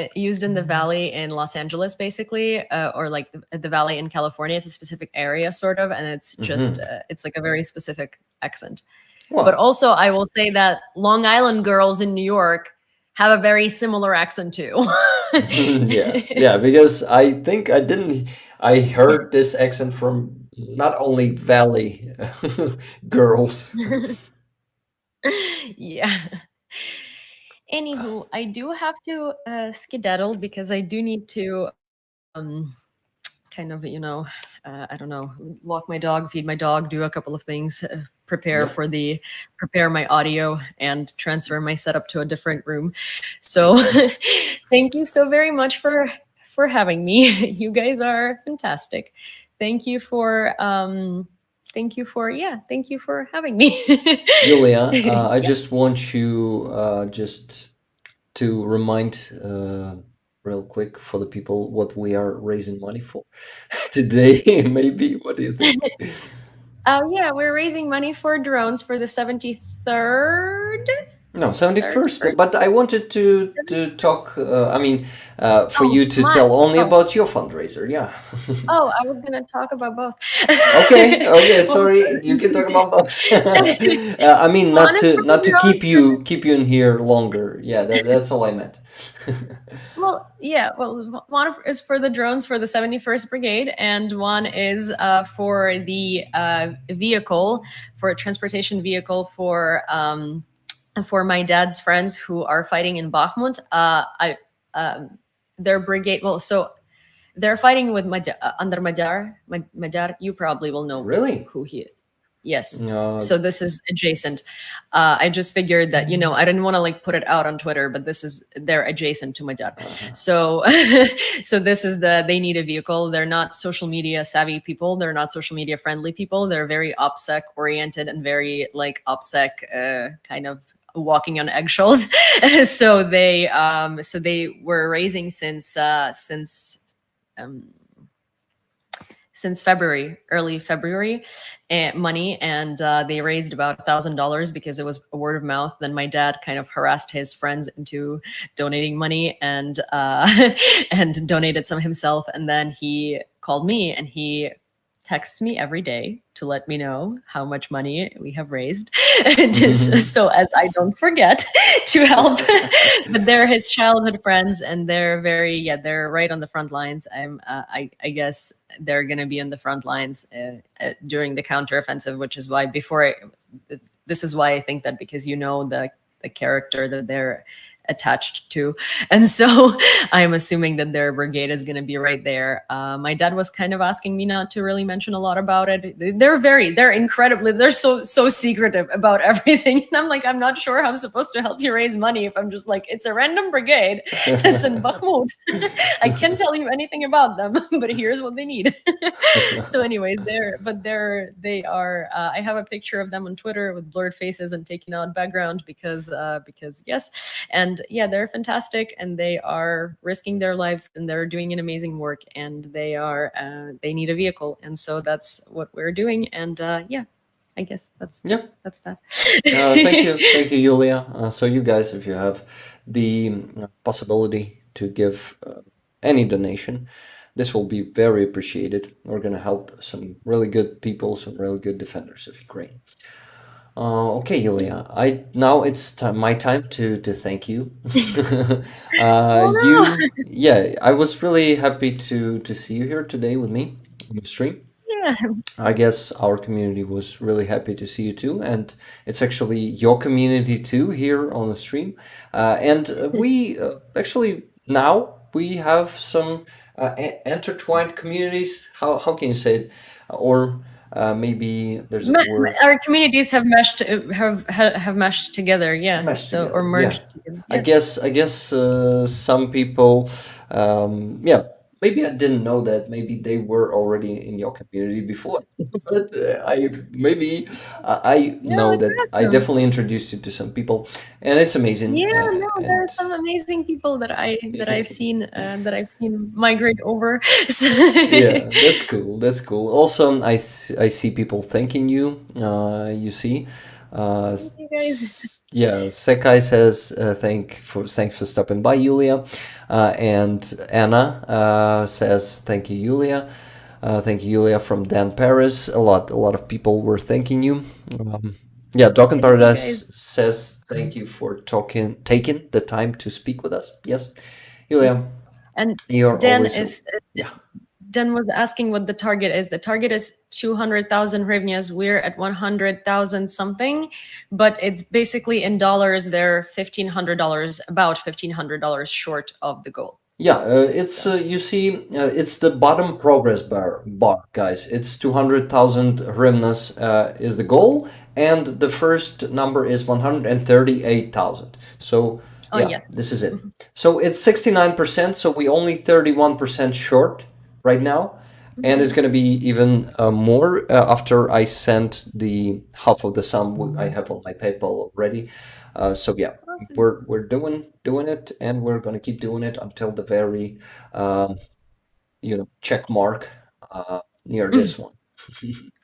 in the valley in Los Angeles, basically, or like the valley in California. It's a specific area, sort of, and it's just Hmm. it's like a very specific accent. But Well, also, I will say that Long Island girls in New York have a very similar accent too. yeah, yeah, because I think I heard this accent from not only valley girls. Yeah. Anywho, I do have to skedaddle because I do need to um, kind of, I don't know, walk my dog, feed my dog, do a couple of things, Yeah. prepare my audio and transfer my setup to a different room. So thank you so very much for having me. You guys are fantastic. Thank you for thank you for having me. Julia, I just want you just to remind real quick for the people what we are raising money for today. Maybe. What do you think? Yeah, we're raising money for drones for the 73rd. No, Third, 71st. first, But I wanted to talk. I mean, for oh, you to mine. tell only Oh, about your fundraiser. Yeah. oh, I was gonna talk about both. Okay. Okay. Well, Sorry. You can talk about both. I mean, one is for the not to drones keep for the you in here longer. Yeah. That's all I meant. one is for the drones for the 71st Brigade, and one is for the vehicle, for a transportation vehicle for my dad's friends who are fighting in Bakhmut. I their brigade. Well, so they're fighting with under Madjar. Madjar, you probably will know Really? who he is. Yes. Uh, So this is adjacent. I just figured that, I didn't want to like put it out on Twitter, but they're adjacent to Madjar. uh-huh. So so this is they need a vehicle. They're not social media savvy people. They're not social media friendly people. They're very OPSEC oriented and very like OPSEC kind of walking on eggshells. So they were raising um, since February, early February, money, and they raised about $1,000 because it was a word of mouth. Then my dad kind of harassed his friends into donating money and and donated some himself. And then he called me and he texts me every day to let me know how much money we have raised, just so as I don't forget to help. But they're his childhood friends, and they're right on the front lines. I guess they're gonna be in the front lines during the counteroffensive, which is why this is why I think that, because the character that they're attached to, and so I'm assuming that their brigade is going to be right there. My dad was kind of asking me not to really mention a lot about it. They're so secretive about everything, and I'm like, I'm not sure how I'm supposed to help you raise money if I'm just like, it's a random brigade that's in Bakhmut. I can't tell you anything about them, but here's what they need. So anyways, they are I have a picture of them on Twitter with blurred faces and taken out background because yes. And yeah, they're fantastic, and they are risking their lives, and they're doing an amazing work, and they need a vehicle, and so that's what we're doing. And yeah, I guess Yep. that's that. Thank you, Julia. So you guys, if you have the possibility to give any donation, this will be very appreciated. We're gonna help some really good people, some really good defenders of Ukraine. Okay, Julia. Now it's my time to thank you. Oh no! Yeah, I was really happy to see you here today with me on the stream. Yeah. I guess our community was really happy to see you too, and it's actually your community too here on the stream. And we actually now we have some intertwined communities. How can you say it? Or maybe there's a word. Our communities have have meshed together, yeah. Meshed So or together, yeah. merged together. I Yeah. guess some people, yeah, maybe I didn't know that. Maybe they were already in your community before. But I maybe I No, know it's that I awesome. definitely introduced you to some people, and it's amazing. Yeah, no, there And are some amazing people that I've yeah, seen migrate over. that's cool. That's cool. Also, I see people thanking you. You see, Thank you guys. yeah. Sekai says thanks for stopping by, Yulia, and Anna says thank you, Yulia. Thank you, Yulia from Dan Paris. A lot of people were thanking you. Yeah, Dog in Thank you Paradise guys. says thank you for taking the time to speak with us. Yes, Yulia, And you're Dan always is yeah. Dan was asking what the target is. The target is 200,000 hryvnias. We're at 100,000 something, but it's basically in dollars. They're $1,500, about $1,500 short of the goal. Yeah, it's you see, it's the bottom progress bar, guys. It's 200,000 hryvnias is the goal, and the first number is 138,000. So Oh yeah, yes. this is it. So it's 69%. So we only 31% short right now, and it's gonna be even more after I sent the half of the sum I have on my PayPal already. So yeah, Awesome. we're doing it, and we're gonna keep doing it until the very um, check mark near this one.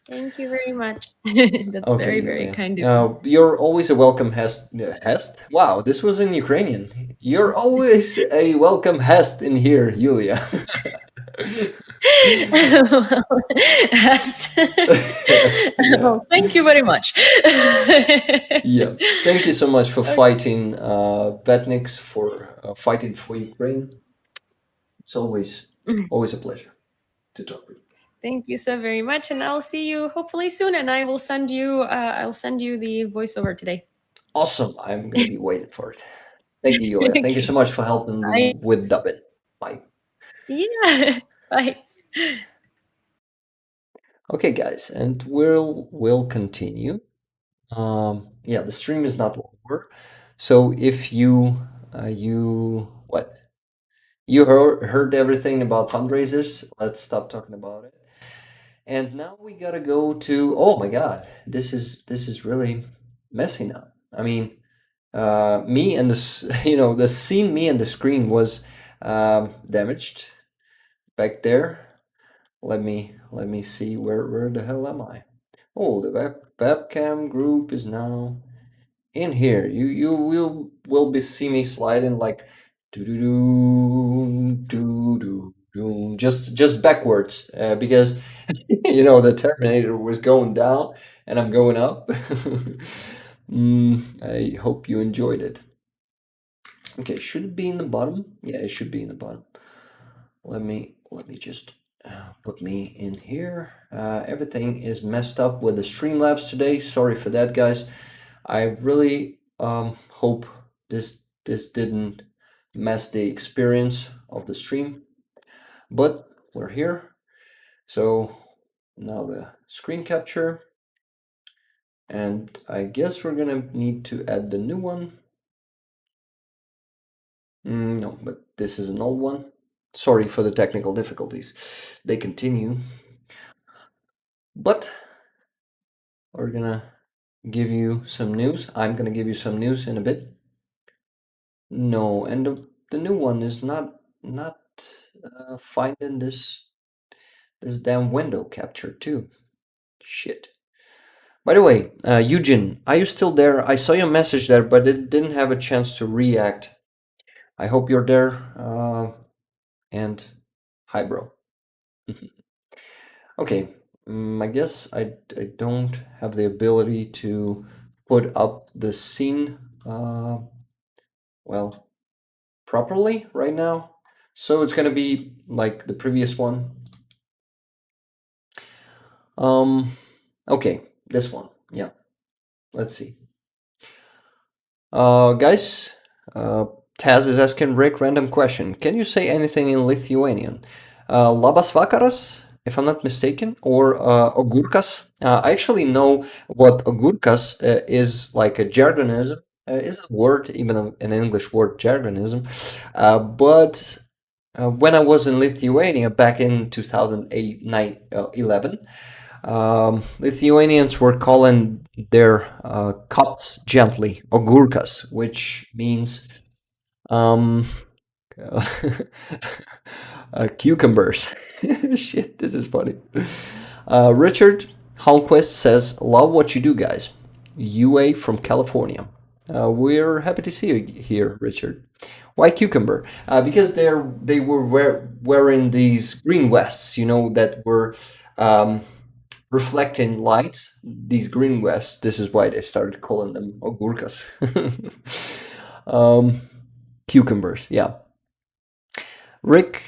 Thank you very much. That's Okay, very, very Yulia. kind of you. You're always a welcome Hest. Hest? Wow, this was in Ukrainian. You're always a welcome Hest in here, Yulia. Well, yes. Hest, yeah. Well, thank you very much. Yeah. Thank you so much for Okay. fighting Vetniks, for fighting for Ukraine. It's always a pleasure to talk with you. Thank you so very much, and I'll see you hopefully soon. And I will send you. I'll send you the voiceover today. Awesome. I'm gonna be waiting for it. Thank you, Yulia. Thank you so Okay. much for helping me Bye. with dubbing. Bye. Yeah. Bye. Okay, guys, and we'll continue. Yeah, the stream is not over. So if you what you heard everything about fundraisers, let's stop talking about it. And now we gotta go to, oh my God, this is really messy now. I mean, me and the scene, me and the screen was damaged back there. Let me see, where the hell am I? Oh, the webcam group is now in here. You will be see me sliding like do do do do do just backwards because the Terminator was going down and I'm going up. I hope you enjoyed it. Okay, should it be in the bottom? Yeah, it should be in the bottom. Let me just put me in here. Everything is messed up with the Streamlabs today. Sorry for that, guys. I really hope this didn't mess the experience of the stream, but we're here. So now the screen capture, and I guess we're gonna need to add the new one. No, but this is an old one. Sorry for the technical difficulties. They continue. But we're gonna give you some news. I'm gonna give you some news in a bit. No, and the new one is not finding this damn window capture too. Shit. By the way, Eugen, are you still there? I saw your message there, but it didn't have a chance to react. I hope you're there. And hi, bro. Okay, I guess I don't have the ability to put up the scene well properly right now. So it's gonna be like the previous one. Okay, this one. Yeah, let's see. Guys, Taz is asking Rick random question. Can you say anything in Lithuanian? Labas vakaras, if I'm not mistaken, or ogurkas. I actually know what ogurkas is like a jargonism. Is a word, even an English word, jargonism. But when I was in Lithuania back in 2008, 9, 11, Lithuanians were calling their cups gently ogurkas, which means um, cucumbers. Shit, this is funny. Richard Holmquist says, "Love what you do, guys." UA from California. We're happy to see you here, Richard. Why cucumber? Because they were wearing these green vests, you know, that were reflecting light. These green vests. This is why they started calling them ogurkas. Cucumbers, yeah. Rick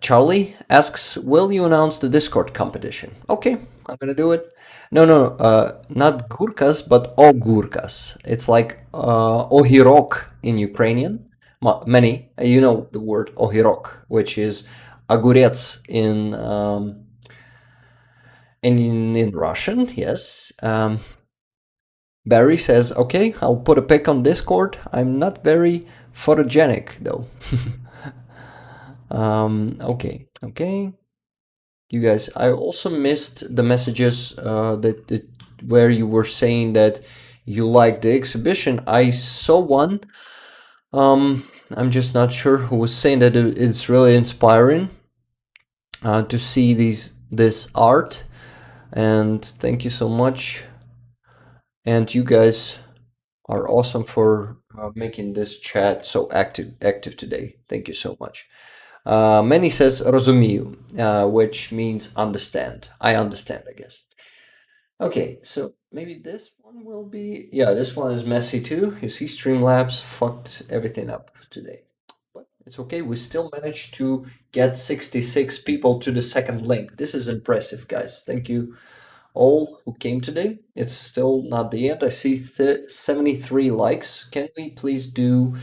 Charlie asks, "Will you announce the Discord competition?" Okay, I'm gonna do it. No, not gurkas, but ogurkas. It's like ohirok in Ukrainian. Many, you know the word ohirok, which is agurets in Russian. Yes. Barry says, "Okay, I'll put a pic on Discord. I'm not very photogenic though." Okay. You guys, I also missed the messages that where you were saying that you liked the exhibition. I saw one. I'm just not sure who was saying that it's really inspiring to see this art. And thank you so much. And you guys are awesome for making this chat so active today. Thank you so much. Many says rozumію, which means understand. I understand, I guess. Okay, so maybe this one will be... Yeah, this one is messy too. You see, Streamlabs fucked everything up today. But it's okay, we still managed to get 66 people to the second link. This is impressive, guys. Thank you all who came today. It's still not the end. I see 73 likes. Can we please do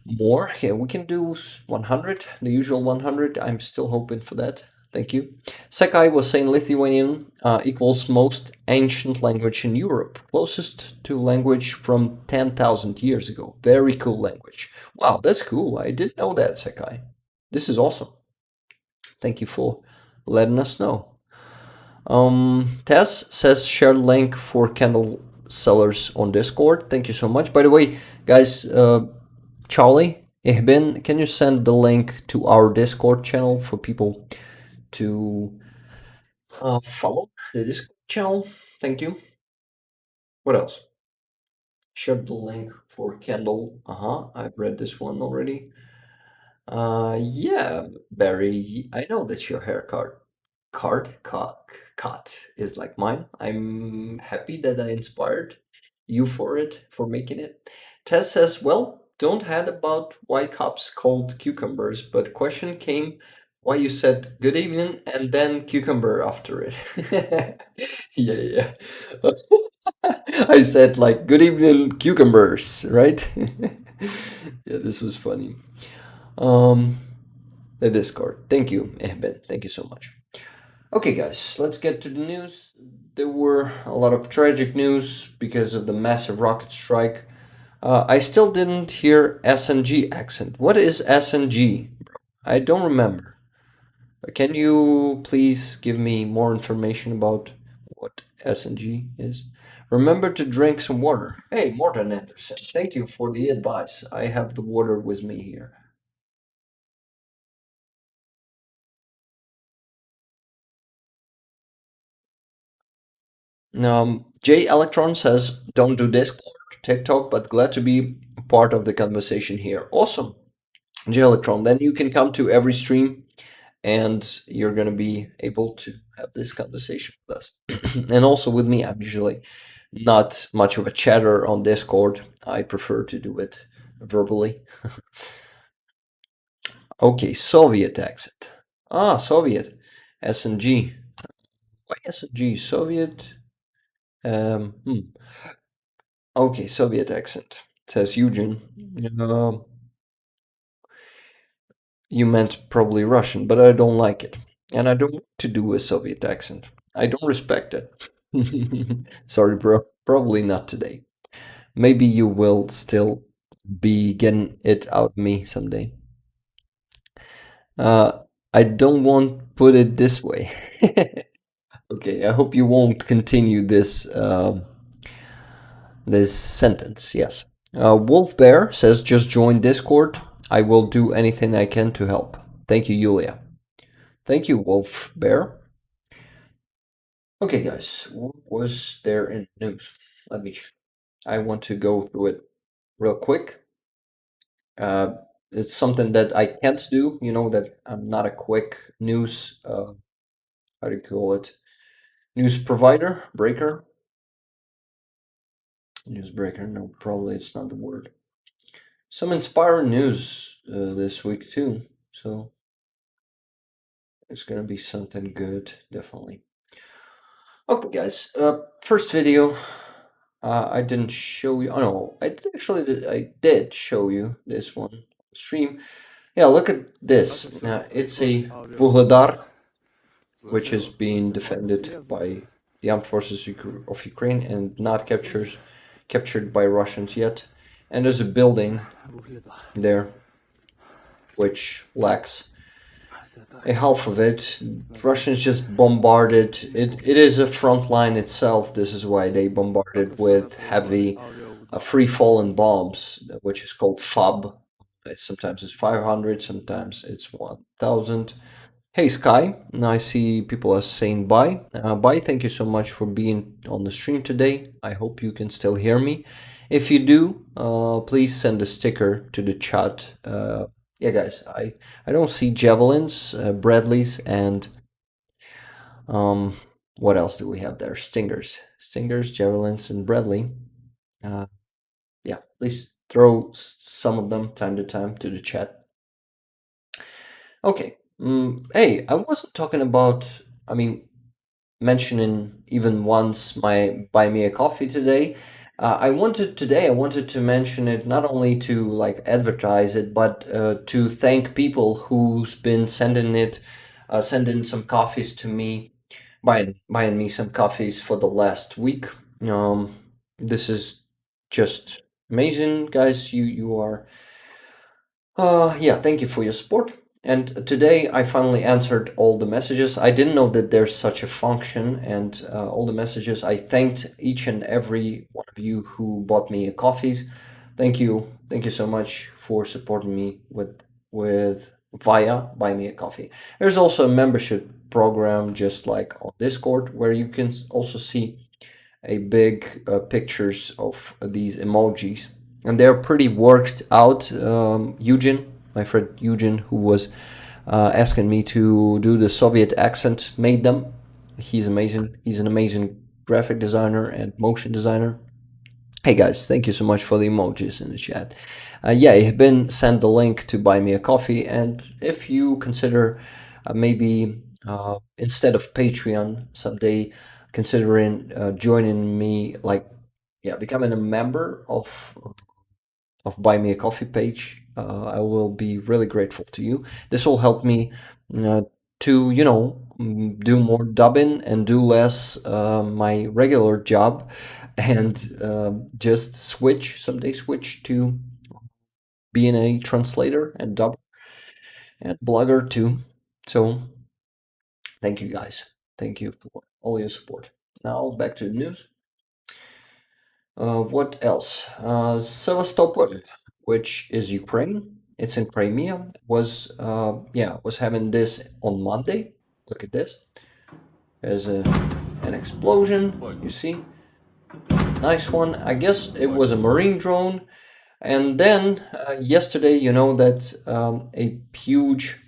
more? Yeah, we can do 100, the usual 100. I'm still hoping for that. Thank you. Sekai was saying Lithuanian equals most ancient language in Europe, closest to language from 10,000 years ago. Very cool language. Wow, that's cool. I didn't know that, Sekai. This is awesome. Thank you for letting us know. Tess says share link for candle sellers on Discord. Thank you so much. By the way, guys, Charlie, Ihbin, can you send the link to our Discord channel for people to follow the Discord channel? Thank you. What else? Share the link for candle. I've read this one already. Yeah, Barry, I know that your haircut cut is like mine. I'm happy that I inspired you for making it. Tess says, "Well, don't had about why cups called cucumbers, but question came why you said good evening and then cucumber after it." Yeah. I said like good evening cucumbers, right? Yeah, this was funny. The Discord. Thank you, Ehbet. Thank you so much. Okay, guys, let's get to the news. There were a lot of tragic news because of the massive rocket strike. I still didn't hear SNG accent. What is SNG, bro? I don't remember. Can you please give me more information about what SNG is? Remember to drink some water. Hey, Morten Anderson, thank you for the advice. I have the water with me here. J Electron says, "Don't do Discord, TikTok, but glad to be part of the conversation here." Awesome, J Electron. Then you can come to every stream, and you're gonna be able to have this conversation with us, and also with me. I'm usually not much of a chatter on Discord. I prefer to do it verbally. Okay, Soviet accent. Soviet, SNG. SG Soviet. Okay, Soviet accent, says Eugene. You meant probably Russian, but I don't like it. And I don't want to do a Soviet accent. I don't respect it. Sorry, bro. Probably not today. Maybe you will still be getting it out of me someday. I don't want put it this way. Okay, I hope you won't continue this this sentence. Yes. Wolf Bear says, just join Discord. I will do anything I can to help. Thank you, Yulia. Thank you, Wolf Bear. Okay, guys, what was there in news? Let me. I want to go through it real quick. It's something that I can't do. You know that I'm not a quick news. How do you call it? News provider, breaker. Newsbreaker. No, probably it's not the word. Some inspiring news this week too. So it's gonna be something good, definitely. Okay, guys. First video. I didn't show you. Oh no, I did show you this one stream. Yeah, look at this. It's a Vuhledar, which is being defended by the armed forces of Ukraine and not captured by Russians yet. And there's a building there which lacks a half of it. Russians just bombarded it. It is a front line itself. This is why they bombarded with heavy free falling bombs, which is called FOB. Sometimes it's 500, sometimes it's 1000. Hey Sky, I see people are saying bye. Bye, thank you so much for being on the stream today. I hope you can still hear me. If you do, please send a sticker to the chat. Yeah, guys, I don't see javelins, Bradleys, and what else do we have there? Stingers, javelins, and Bradley. Yeah, please throw some of them time to time to the chat. Okay. Hey, I wasn't talking about, mentioning even once my buy me a coffee today. I wanted to mention it not only to like advertise it, but to thank people who's been sending some coffees to me, buying me some coffees for the last week. This is just amazing, guys. You are. Yeah, thank you for your support. And today I finally answered all the messages. I didn't know that there's such a function, and all the messages. I thanked each and every one of you who bought me coffees. Thank you so much for supporting me with via Buy Me a Coffee. There's also a membership program, just like on Discord, where you can also see a big pictures of these emojis, and they're pretty worked out. Eugene, my friend Eugene, who was asking me to do the Soviet accent, made them. He's amazing. He's an amazing graphic designer and motion designer. Hey guys, thank you so much for the emojis in the chat. Yeah, I've been sent the link to buy me a coffee, and if you consider maybe instead of Patreon someday, considering joining me, like, yeah, becoming a member of Buy Me a Coffee page, I will be really grateful to you. This will help me to, do more dubbing and do less my regular job, and just someday switch to being a translator and dubber and blogger too. So thank you guys. Thank you for all your support. Now back to the news. What else? Sevastopol, which is Ukraine, it's in Crimea, was having this on Monday. Look at this. There's an explosion, you see. Nice one. I guess it was a marine drone. And then yesterday, you know that a huge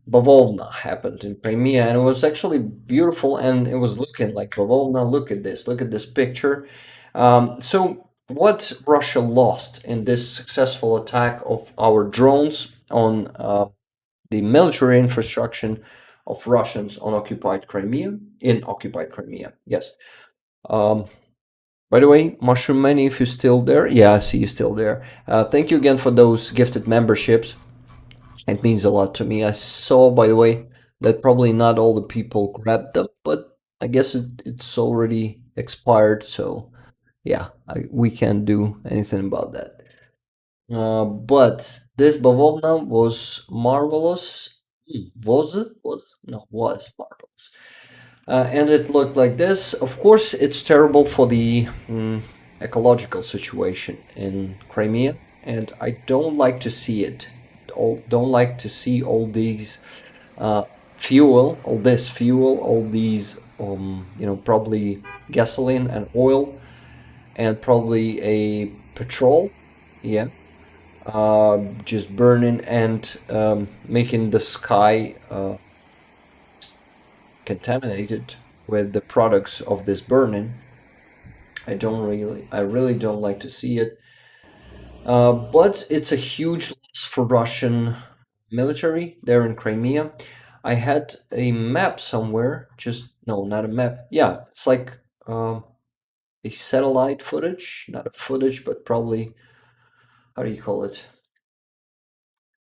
Bavovna happened in Crimea, and it was actually beautiful, and it was looking like Bavovna. Look at this picture. So what Russia lost in this successful attack of our drones on the military infrastructure of Russians on occupied Crimea, in occupied Crimea. Yes. By the way, Mushroom Many, if you're still there, yeah, I see you still there. Thank you again for those gifted memberships. It means a lot to me. I saw, by the way, that probably not all the people grabbed them, but I guess it's already expired, so yeah, we can't do anything about that. But this bavovna was marvelous. Was it? Was marvelous. And it looked like this. Of course, it's terrible for the ecological situation in Crimea, and I don't like to see it. Don't like to see all these fuel, all these, probably gasoline and oil, and probably a petrol, yeah, just burning and making the sky contaminated with the products of this burning. I really don't like to see it. But it's a huge loss for Russian military there in Crimea. I had a map somewhere, no, not a map. Yeah, it's like a satellite footage, not a footage, but probably, how do you call it?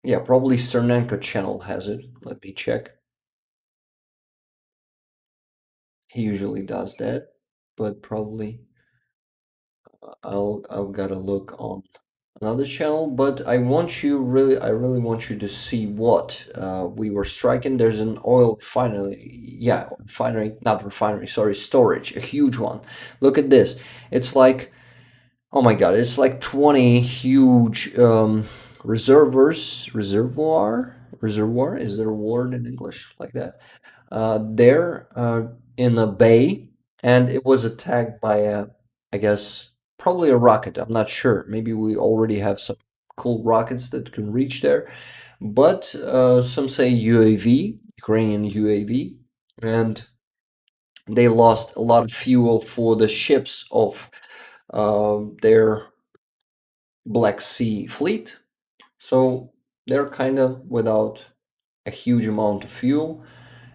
Yeah, probably Sternenko channel has it. Let me check. He usually does that, but probably I'll gotta look on another channel. But I really want you to see what we were striking. There's an oil refinery, yeah, refinery, not refinery, sorry, storage, a huge one. Look at this. It's like, oh my God, it's like 20 huge reservoir. Is there a word in English like that? There in a bay, and it was attacked by I guess probably a rocket. I'm not sure. Maybe we already have some cool rockets that can reach there, but some say UAV, Ukrainian UAV, and they lost a lot of fuel for the ships of their Black Sea fleet. So they're kind of without a huge amount of fuel,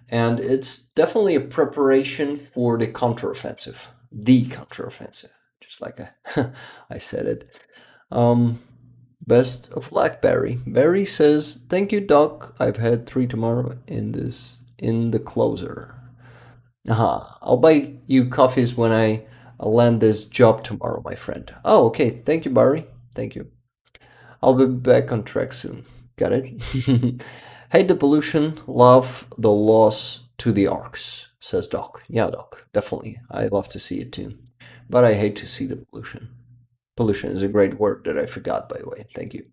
and it's definitely a preparation for the counteroffensive. The counteroffensive, just like I said it. Best of luck, Barry. Barry says, "Thank you, Doc. I've had 3 tomorrow in the closer. I'll buy you coffees when I land this job tomorrow, my friend." Oh, okay. Thank you, Barry. Thank you. I'll be back on track soon. Got it? Hate the pollution, love the loss to the arcs, says Doc. Yeah, Doc, definitely. I love to see it too. But I hate to see the pollution. Pollution is a great word that I forgot, by the way. Thank you.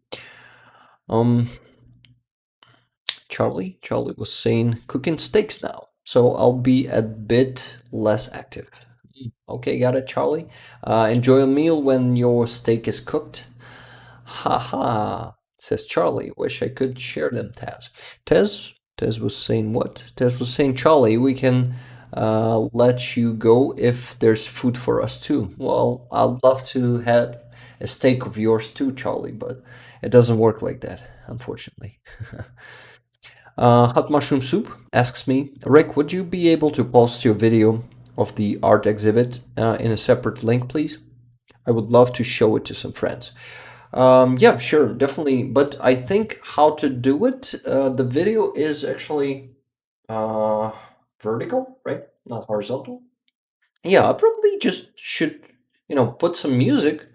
Charlie was saying cooking steaks now, so I'll be a bit less active. Okay, got it, Charlie. Enjoy a meal when your steak is cooked. Haha, says Charlie. Wish I could share them, Taz. Tez was saying what? Tez was saying, Charlie, we can let you go if there's food for us too. Well, I'd love to have a steak of yours too, Charlie, but it doesn't work like that, unfortunately. Hot Mushroom Soup asks me, Rick, would you be able to post your video of the art exhibit in a separate link, please? I would love to show it to some friends. Yeah, sure, definitely. But I think how to do it, the video is actually vertical, right? Not horizontal. Yeah, I probably just should, put some music.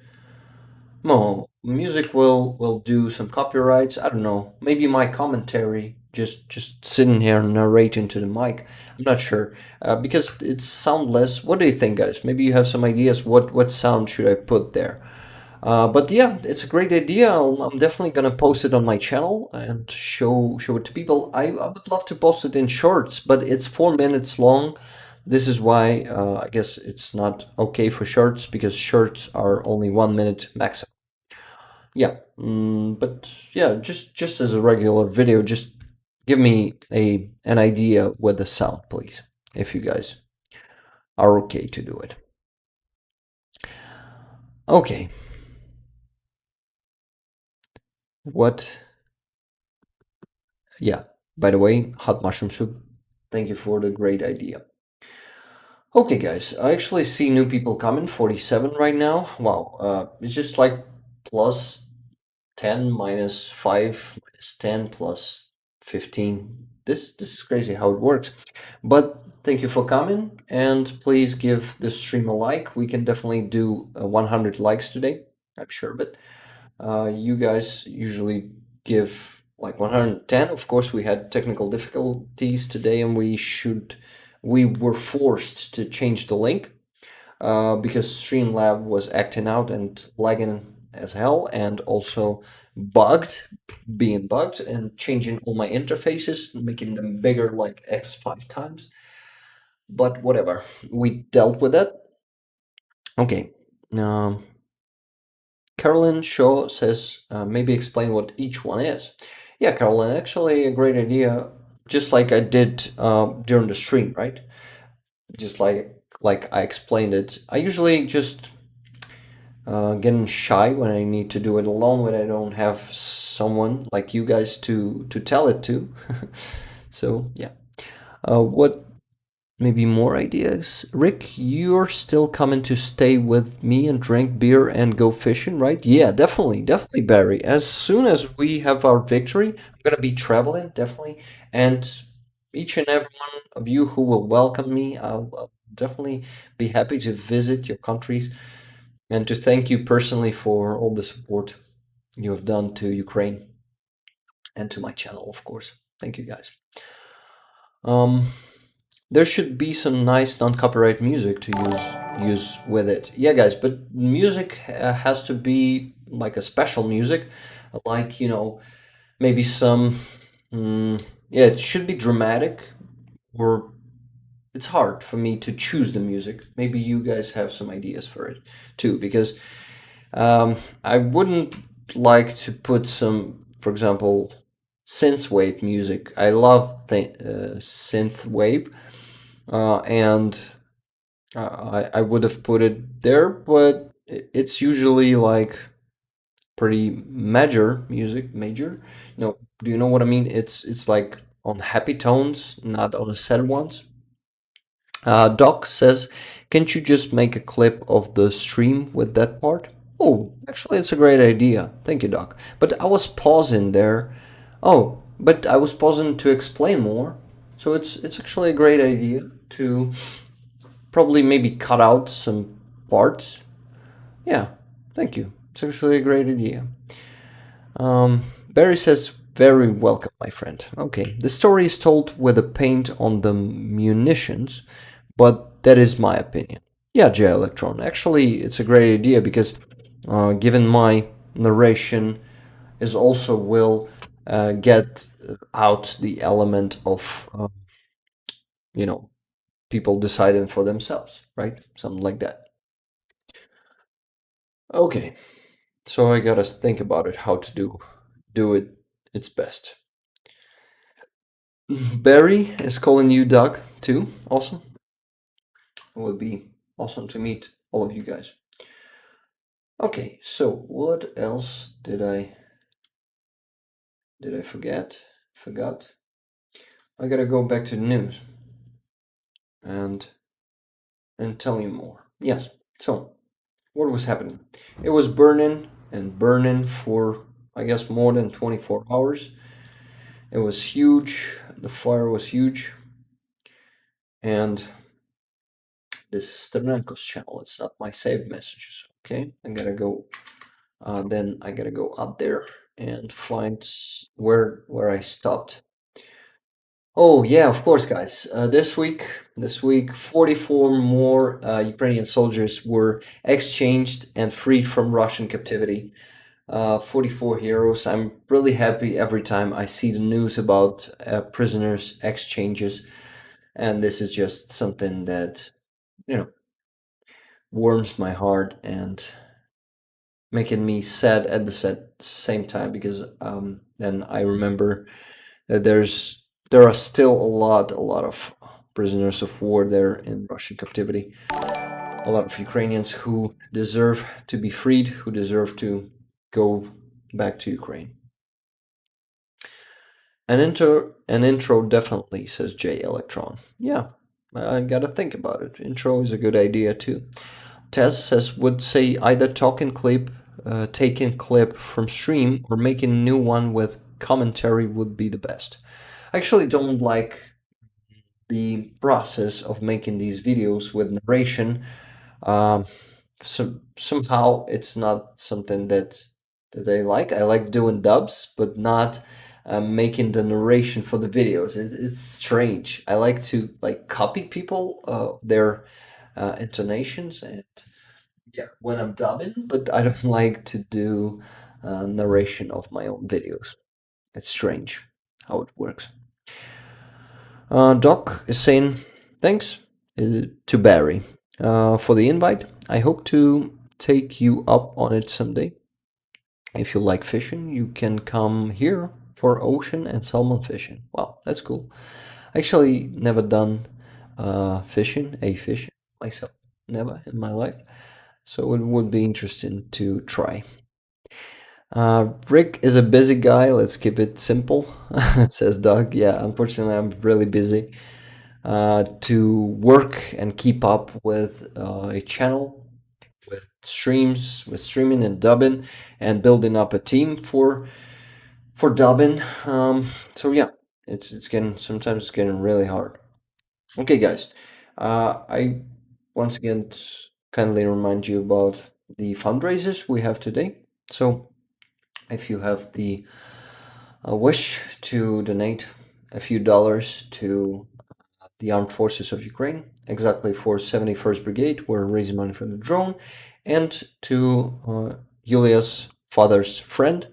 No, music will do some copyrights. I don't know. Maybe my commentary, just sitting here narrating to the mic. I'm not sure because it's soundless. What do you think, guys? Maybe you have some ideas. What sound should I put there? But yeah, it's a great idea. I'm definitely gonna post it on my channel and show it to people. I would love to post it in shorts, but it's 4 minutes long. This is why I guess it's not okay for shorts, because shorts are only 1 minute maximum. Yeah, but yeah, just as a regular video, just give me an idea with the sound, please, if you guys are okay to do it. Okay. What? Yeah, by the way, Hot Mushroom Soup, Thank you for the great idea. Okay, guys, I actually see new people coming, 47 right now. Wow, it's just like plus 10 minus 5 minus 10 plus 15. This is crazy how it works. But thank you for coming, and please give this stream a like. We can definitely do 100 likes today. I'm sure of it. You guys usually give like 110. Of course, we had technical difficulties today, and we were forced to change the link because Streamlab was acting out and lagging as hell, and also being bugged, and changing all my interfaces, making them bigger like X5 times. But whatever, we dealt with it. Okay. Carolyn Shaw says, maybe explain what each one is. Yeah, Carolyn, actually a great idea, just like I did during the stream, right? Just like I explained it. I usually just getting shy when I need to do it alone, when I don't have someone like you guys to tell it to. So yeah. What maybe more ideas? Rick, you're still coming to stay with me and drink beer and go fishing, right? Yeah, definitely, definitely, Barry. As soon as we have our victory, I'm gonna be traveling, definitely. And each and every one of you who will welcome me, I'll definitely be happy to visit your countries and to thank you personally for all the support you have done to Ukraine and to my channel, of course. Thank you, guys. There should be some nice non-copyright music to use with it. Yeah, guys, but music has to be like a special music, like, maybe some yeah, it should be dramatic, or it's hard for me to choose the music. Maybe you guys have some ideas for it too, because I wouldn't like to put some, for example, synthwave music. I love synthwave, and I would have put it there, but it's usually like pretty major music. Major? No, do you know what I mean? It's like on happy tones, not on the sad ones. Doc says, can't you just make a clip of the stream with that part? Oh, actually, it's a great idea. Thank you, Doc. But I was pausing there. Oh, but I was pausing to explain more. So it's actually a great idea to probably maybe cut out some parts. Yeah, thank you. It's actually a great idea. Barry says, very welcome, my friend. Okay, the story is told with a paint on the munitions, but that is my opinion. Yeah, J Electron. Actually, it's a great idea because given my narration is also will get out the element of, people deciding for themselves, right? Something like that. Okay, so I gotta think about it, how to do it its best. Barry is calling you Doug too. Awesome. It would be awesome to meet all of you guys. Okay, so what else did I forget? Forgot. I gotta go back to the news and tell you more. Yes. So what was happening? It was burning and burning for, I guess, more than 24 hours. It was huge. The fire was huge. And this is Sternenko's channel. It's not my saved messages. Okay, I gotta go. Then I gotta go up there and find where I stopped. Oh yeah, of course, guys. This week, 44 more Ukrainian soldiers were exchanged and freed from Russian captivity. 44 heroes. I'm really happy every time I see the news about prisoners exchanges, and this is just something that warms my heart and making me sad at the same time, because then I remember that there are still a lot of prisoners of war there in Russian captivity. A lot of Ukrainians who deserve to be freed, who deserve to go back to Ukraine. An intro definitely, says J Electron. Yeah, I gotta think about it. Intro is a good idea too. Tess says would say either taking clip from stream or making a new one with commentary would be the best. I actually don't like the process of making these videos with narration. Um, somehow it's not something that I like. I like doing dubs, but not making the narration for the videos. It's strange. I like to like copy people their intonations and yeah when I'm dubbing, but I don't like to do narration of my own videos. It's strange how it works. Doc is saying thanks to Barry for the invite. I hope to take you up on it someday. If you like fishing, you can come here for ocean and salmon fishing. Wow, that's cool. Actually, never done fishing myself, never in my life. So it would be interesting to try. Rick is a busy guy. Let's keep it simple, says Doug. Yeah, unfortunately, I'm really busy to work and keep up with a channel, with streams, with streaming and dubbing, and building up a team for dubbing. So yeah, it's getting sometimes it's getting really hard. Okay, guys, I once again kindly remind you about the fundraisers we have today. So if you have the wish to donate a few dollars to the Armed Forces of Ukraine, exactly for 71st Brigade, we're raising money for the drone, and to Yulia's father's friend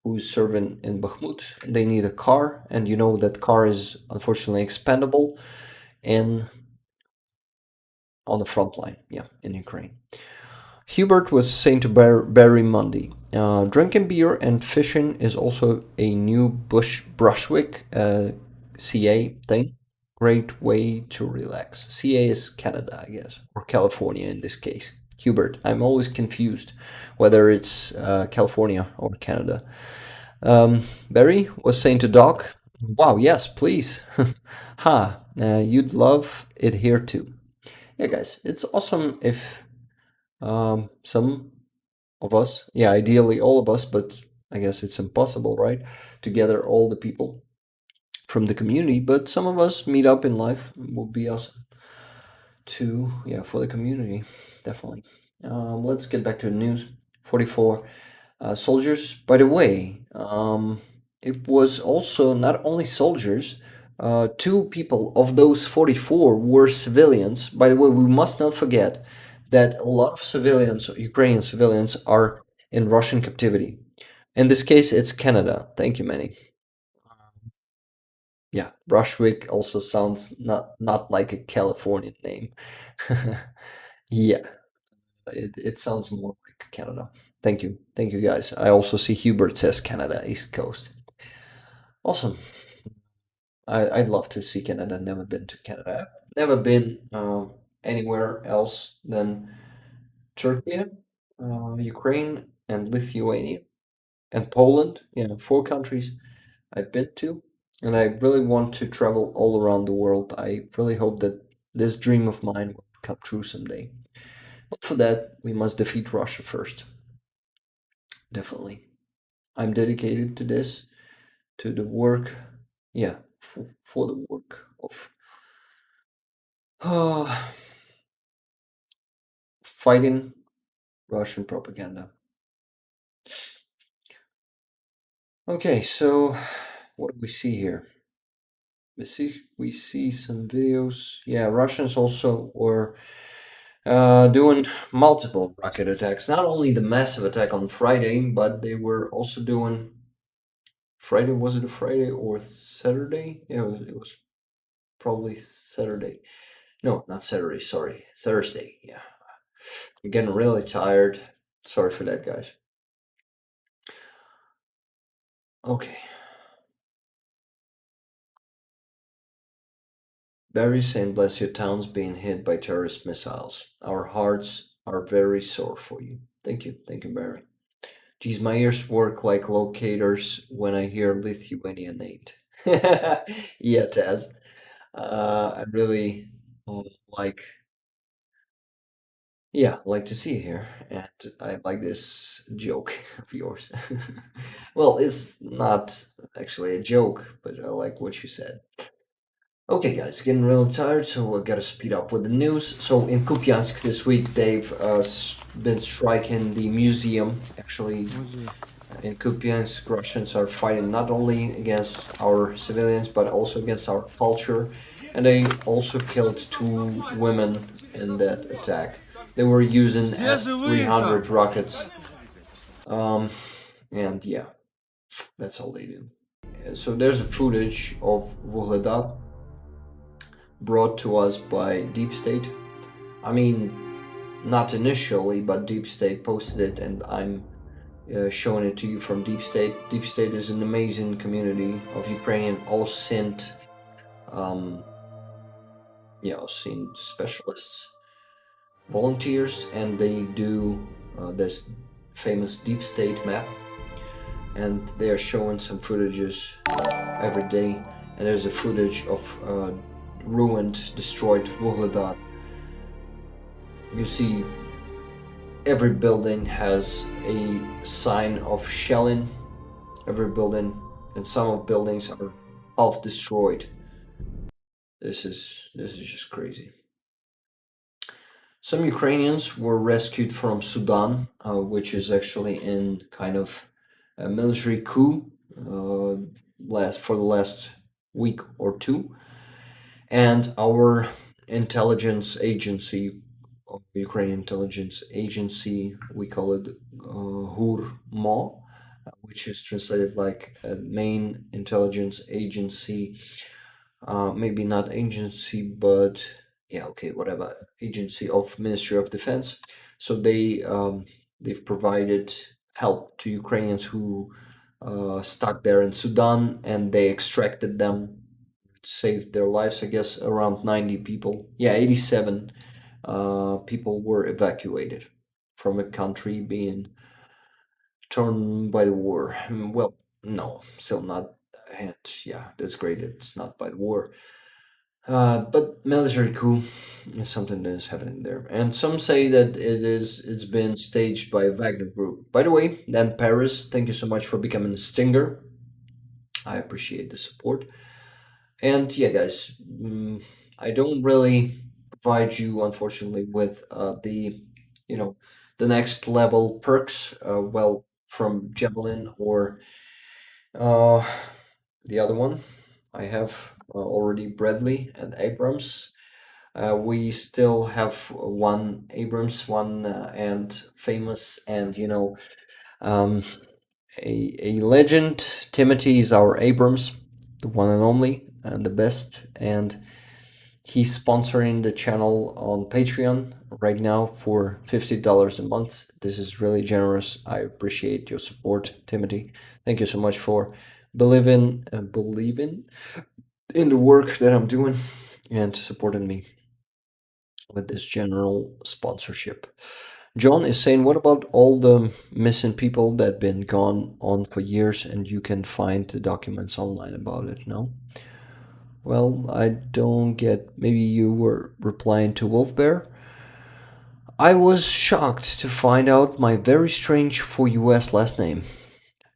who's serving in Bakhmut. They need a car, and you know that car is unfortunately expendable in on the front line, yeah, in Ukraine. Hubert was saying to Barry Mundy, drinking beer and fishing is also a new Brushwick CA thing. Great way to relax. CA is Canada, I guess, or California in this case. Hubert, I'm always confused whether it's California or Canada. Barry was saying to Doc, wow, yes, please. Ha, you'd love it here too. Yeah, guys, it's awesome if some of us, yeah, ideally all of us, but I guess it's impossible, right? To gather all the people from the community, but some of us meet up in life would be awesome to, yeah, for the community, definitely. Let's get back to the news. 44 soldiers. By the way, it was also not only soldiers, two people of those 44 were civilians. By the way, we must not forget that a lot of civilians, Ukrainian civilians, are in Russian captivity. In this case, it's Canada. Thank you, Manny. Yeah, Brushwick also sounds not like a Californian name. Yeah, it sounds more like Canada. Thank you guys. I also see Hubert says Canada, East Coast. Awesome. I'd love to see Canada. Never been to Canada. I've never been anywhere else than Turkey, Ukraine, and Lithuania, and Poland. Yeah, 4 countries I've been to, and I really want to travel all around the world. I really hope that this dream of mine will come true someday. But for that, we must defeat Russia first. Definitely. I'm dedicated to this, to the work, yeah, for the work of fighting Russian propaganda. Okay, so what do we see here? We see some videos. Yeah, Russians also were doing multiple rocket attacks. Not only the massive attack on Friday, but they were also doing Friday. Was it a Friday or Saturday? Yeah, it was probably Saturday. No, not Saturday. Sorry, Thursday. Yeah, I'm getting really tired. Sorry for that, guys. Okay. Barry saying, bless your towns being hit by terrorist missiles. Our hearts are very sore for you. Thank you, Barry. Geez, my ears work like locators when I hear Lithuania named. Yeah, Taz. I really like, yeah, like to see you here, and I like this joke of yours. Well, it's not actually a joke, but I like what you said. Okay, guys, getting really tired, so I gotta speed up with the news. So in Kupiansk this week, they've been striking the museum. Actually, in Kupiansk, Russians are fighting not only against our civilians, but also against our culture. And they also killed 2 women in that attack. They were using S-300 rockets. And yeah, that's all they do. So there's a footage of Vuhledar brought to us by Deep State. I mean, not initially, but Deep State posted it, and I'm showing it to you from Deep State. Deep State is an amazing community of Ukrainian OSINT, OSINT specialists, volunteers, and they do this famous Deep State map, and they are showing some footages every day. And there's a footage of ruined, destroyed Vuhledar. You see, every building has a sign of shelling. Every building, and some of buildings are half destroyed. This is just crazy. Some Ukrainians were rescued from Sudan, which is actually in kind of a military coup for the last week or two. And our intelligence agency, of the Ukrainian intelligence agency, we call it HURMO, which is translated like a main intelligence agency. Maybe not agency, but yeah, okay, whatever, agency of Ministry of Defense. So they've provided help to Ukrainians who stuck there in Sudan, and they extracted them, saved their lives. I guess around 90 people, 87 people were evacuated from a country being torn by the war. Well, no, still not. And yeah, that's great. It's not by the war. But military coup is something that is happening there, and some say that it's been staged by Wagner Group. By the way, Dan Paris, thank you so much for becoming a stinger. I appreciate the support. And yeah, guys, I don't really provide you, unfortunately, with the next level perks. From Javelin or the other one, I have already Bradley and Abrams. We still have one Abrams, one and famous, and a legend. Timothy is our Abrams, the one and only, and the best. And he's sponsoring the channel on Patreon right now for $50 a month. This is really generous. I appreciate your support, Timothy. Thank you so much for believing in the work that I'm doing and supporting me with this general sponsorship. John is saying, what about all the missing people that been gone on for years, and you can find the documents online about it? No? Well, I don't get. Maybe you were replying to Wolf Bear. I was shocked to find out my very strange for US last name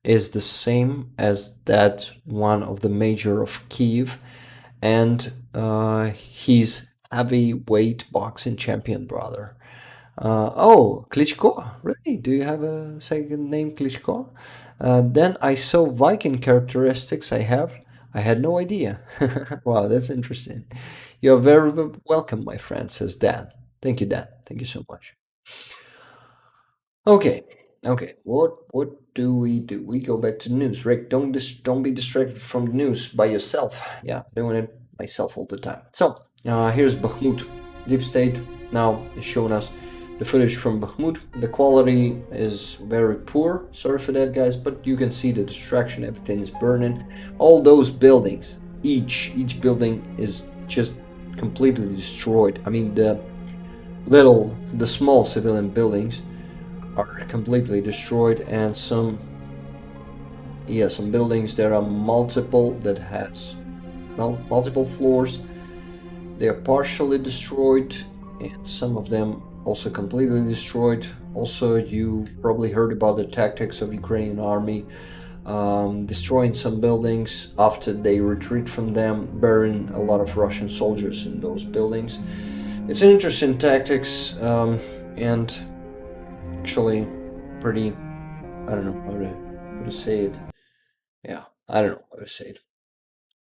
is the same as that one of the mayor of Kiev, and he's heavyweight boxing champion brother. Oh, Klitschko, really? Do you have a second name, Klitschko? Then I saw Viking characteristics I had no idea. Wow, that's interesting. You're very welcome, my friend, says Dan. Thank you, Dan. Thank you so much. Okay. What do? We go back to the news. Rick, don't be distracted from the news by yourself. Yeah, doing it myself all the time. So here's Bakhmut. Deep State now is showing us the footage from Bakhmut. The quality is very poor. Sorry for that, guys, but you can see the destruction. Everything is burning. All those buildings, each building is just completely destroyed. I mean, the small civilian buildings are completely destroyed, and some yeah, some buildings. There are multiple that has multiple floors. They are partially destroyed, and some of them also completely destroyed. Also, you've probably heard about the tactics of Ukrainian army, destroying some buildings after they retreat from them, burying a lot of Russian soldiers in those buildings. It's an interesting tactics, and actually pretty, I don't know how to say it. Yeah, I don't know how to say it.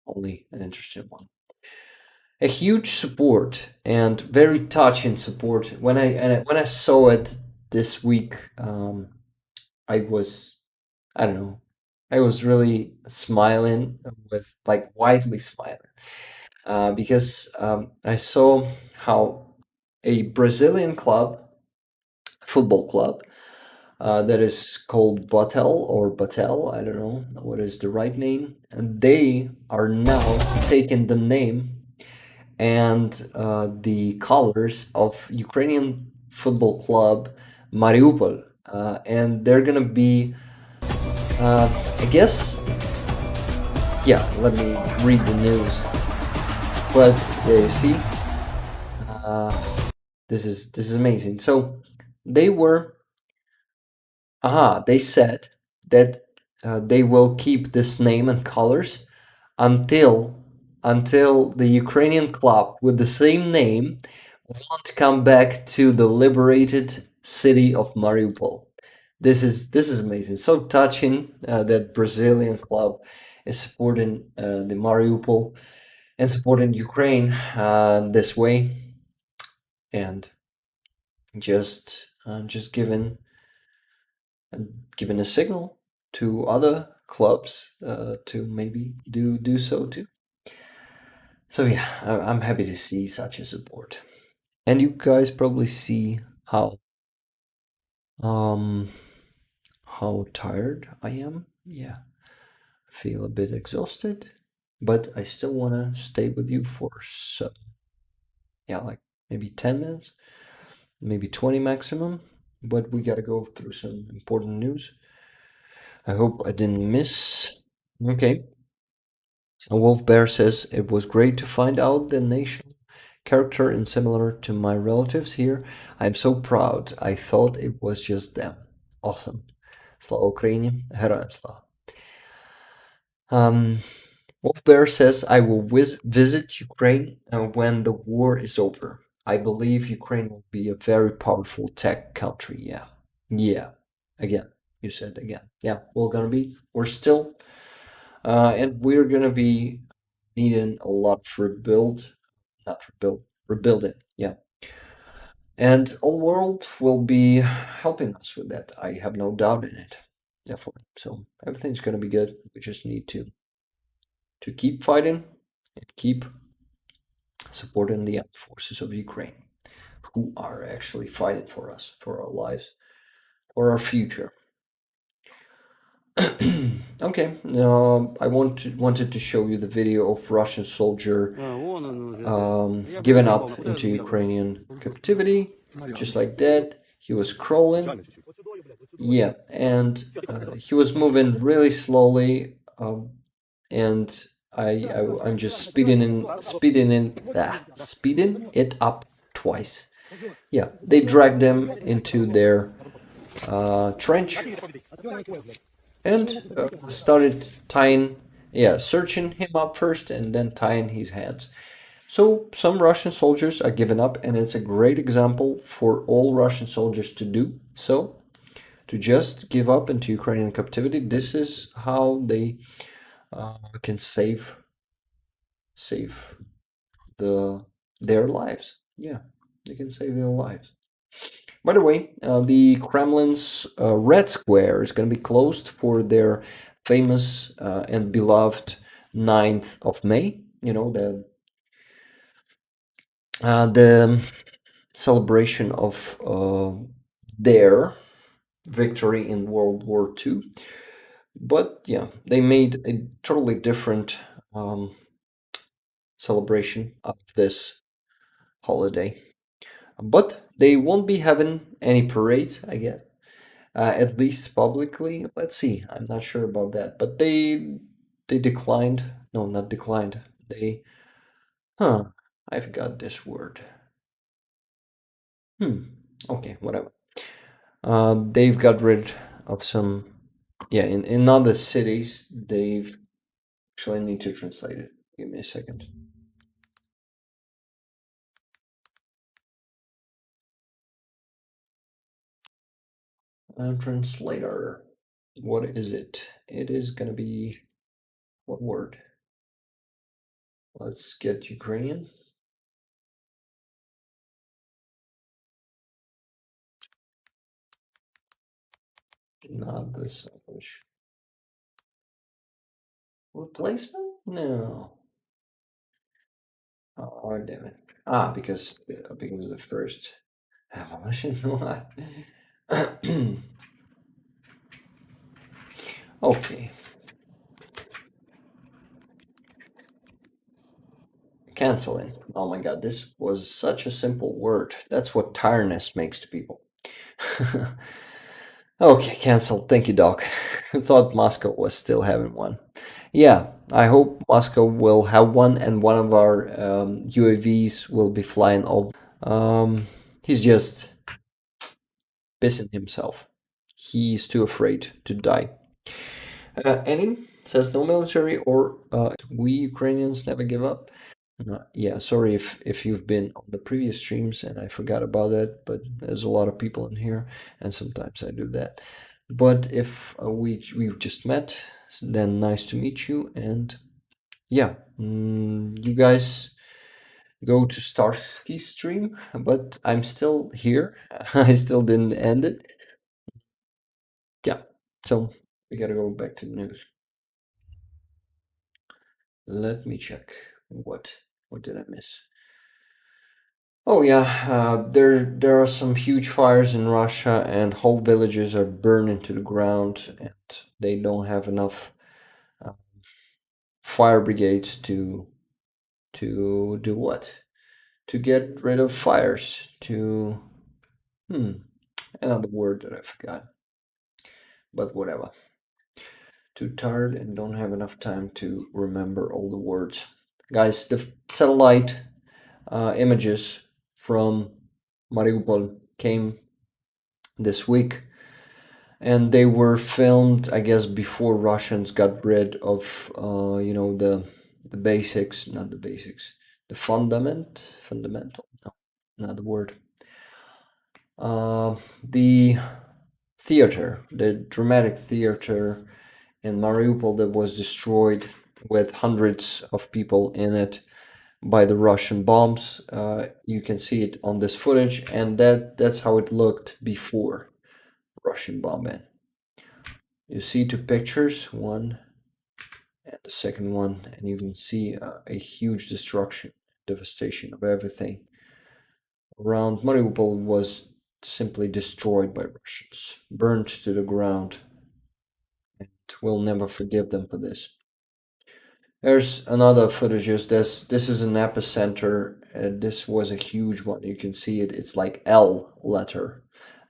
Only an interesting one. A huge support and very touching support. When I saw it this week, I was, I don't know, I was really smiling, with like widely smiling, because I saw how a Brazilian club, football club, that is called Batel, I don't know what is the right name, and they are now taking the name and the colors of Ukrainian football club Mariupol, and they're gonna be, I guess, yeah. Let me read the news. But there you see, uh, this is amazing. So they were, they said that they will keep this name and colors until the Ukrainian club with the same name won't come back to the liberated city of Mariupol. This is amazing. So touching that Brazilian club is supporting the Mariupol and supporting Ukraine this way, and just giving a signal to other clubs to maybe do so too. So yeah, I'm happy to see such a support. And you guys probably see how tired I am. Yeah, I feel a bit exhausted, but I still wanna stay with you for some, yeah, like maybe 10 minutes, maybe 20 maximum. But we gotta go through some important news. I hope I didn't miss. Okay. Wolf Bear says it was great to find out the nation character and similar to my relatives here. I'm so proud. I thought it was just them. Awesome. Slava Ukraini, Героям слава. Wolf Bear says I will visit Ukraine when the war is over. I believe Ukraine will be a very powerful tech country. Yeah. Yeah. Again. You said again. Yeah, we're still, and we're gonna be needing a lot of rebuilding. Yeah. And all world will be helping us with that. I have no doubt in it. Definitely. So everything's gonna be good. We just need to keep fighting and keep supporting the armed forces of Ukraine, who are actually fighting for us, for our lives, for our future. Okay, I wanted to show you the video of Russian soldier given up into Ukrainian captivity, just like that. He was crawling, yeah, and he was moving really slowly, and I'm just speeding it up twice. Yeah, they dragged them into their trench and started searching him up first and then tying his hands. So some Russian soldiers are giving up, and it's a great example for all Russian soldiers to do so, to just give up into Ukrainian captivity. This is how they can save their lives. Yeah, they can save their lives. By the way, the Kremlin's Red Square is going to be closed for their famous and beloved 9th of May. You know, the celebration of their victory in World War II. But yeah, they made a totally different celebration of this holiday. But they won't be having any parades, I guess. at least publicly. Let's see. I'm not sure about that, but they declined. No, not declined. They I forgot this word. Okay, whatever. They've got rid of some. Yeah, in other cities, they've actually I need to translate it. Give me a second. Translator. What is it? It is gonna be what word? Let's get Ukrainian. Not this language. Replacement? No. Oh, damn it. Because the first abolition. What? Okay. Canceling. Oh my god, this was such a simple word. That's what tiredness makes to people. Okay, cancel. Thank you, Doc. Thought Moscow was still having one. Yeah, I hope Moscow will have one, and one of our UAVs will be flying over. He's just pissing himself. He's too afraid to die. Enin says no military or we Ukrainians never give up. Yeah, sorry if you've been on the previous streams and I forgot about that, but there's a lot of people in here, and sometimes I do that. But if we've just met, then nice to meet you, and yeah, you guys go to Starsky stream, but I'm still here. I still didn't end it. Yeah, so we gotta go back to the news. Let me check. What did I miss? Oh yeah, there are some huge fires in Russia, and whole villages are burning to the ground, and they don't have enough fire brigades to do what? To get rid of fires. To another word that I forgot, but whatever. Too tired and don't have enough time to remember all the words. Guys, the satellite images from Mariupol came this week, and they were filmed, I guess, before Russians got rid of, the basics, not the basics, the fundamental, no, not the word. The theater, the dramatic theater in Mariupol that was destroyed with hundreds of people in it by the Russian bombs. You can see it on this footage, and that's how it looked before Russian bombing. You see two pictures, one and the second one, and you can see a huge destruction, devastation of everything around. Mariupol was simply destroyed by Russians, burnt to the ground, and we'll never forgive them for this. There's another footages. This is an epicenter. This was a huge one. You can see it. It's like L letter,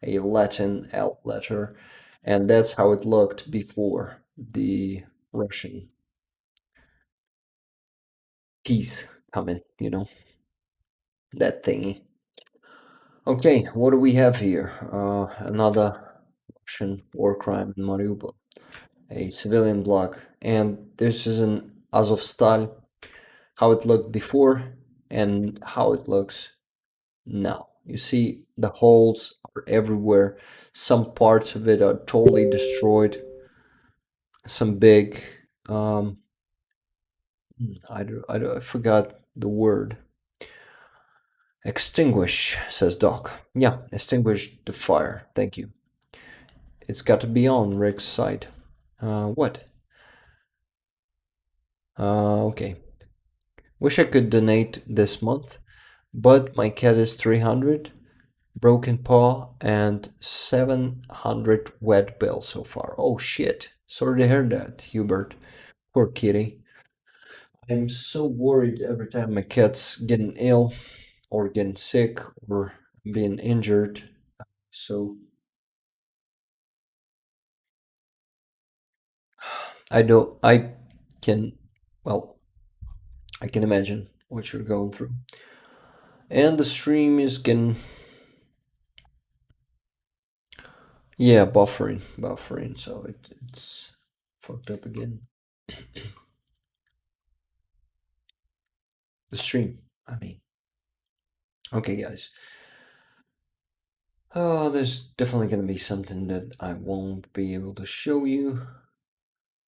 a Latin L letter, and that's how it looked before the Russian peace coming. That thingy. Okay, what do we have here? Another Russian war crime in Mariupol, a civilian block, and this is an Azovstal. How it looked before and how it looks now. You see the holes are everywhere. Some parts of it are totally destroyed. Some big I forgot the word. Extinguish, says Doc. Yeah, extinguish the fire. Thank you. It's got to be on Rick's side. What? Okay. Wish I could donate this month, but my cat is 300, broken paw, and 700 wet bill so far. Oh shit. Sorry to hear that, Hubert. Poor kitty. I'm so worried every time my cat's getting ill or getting sick or being injured. So I don't. I can. Well, I can imagine what you're going through. And the stream is getting. Yeah, buffering. So it's fucked up again. The stream. I mean. Okay, guys. Oh, there's definitely gonna be something that I won't be able to show you.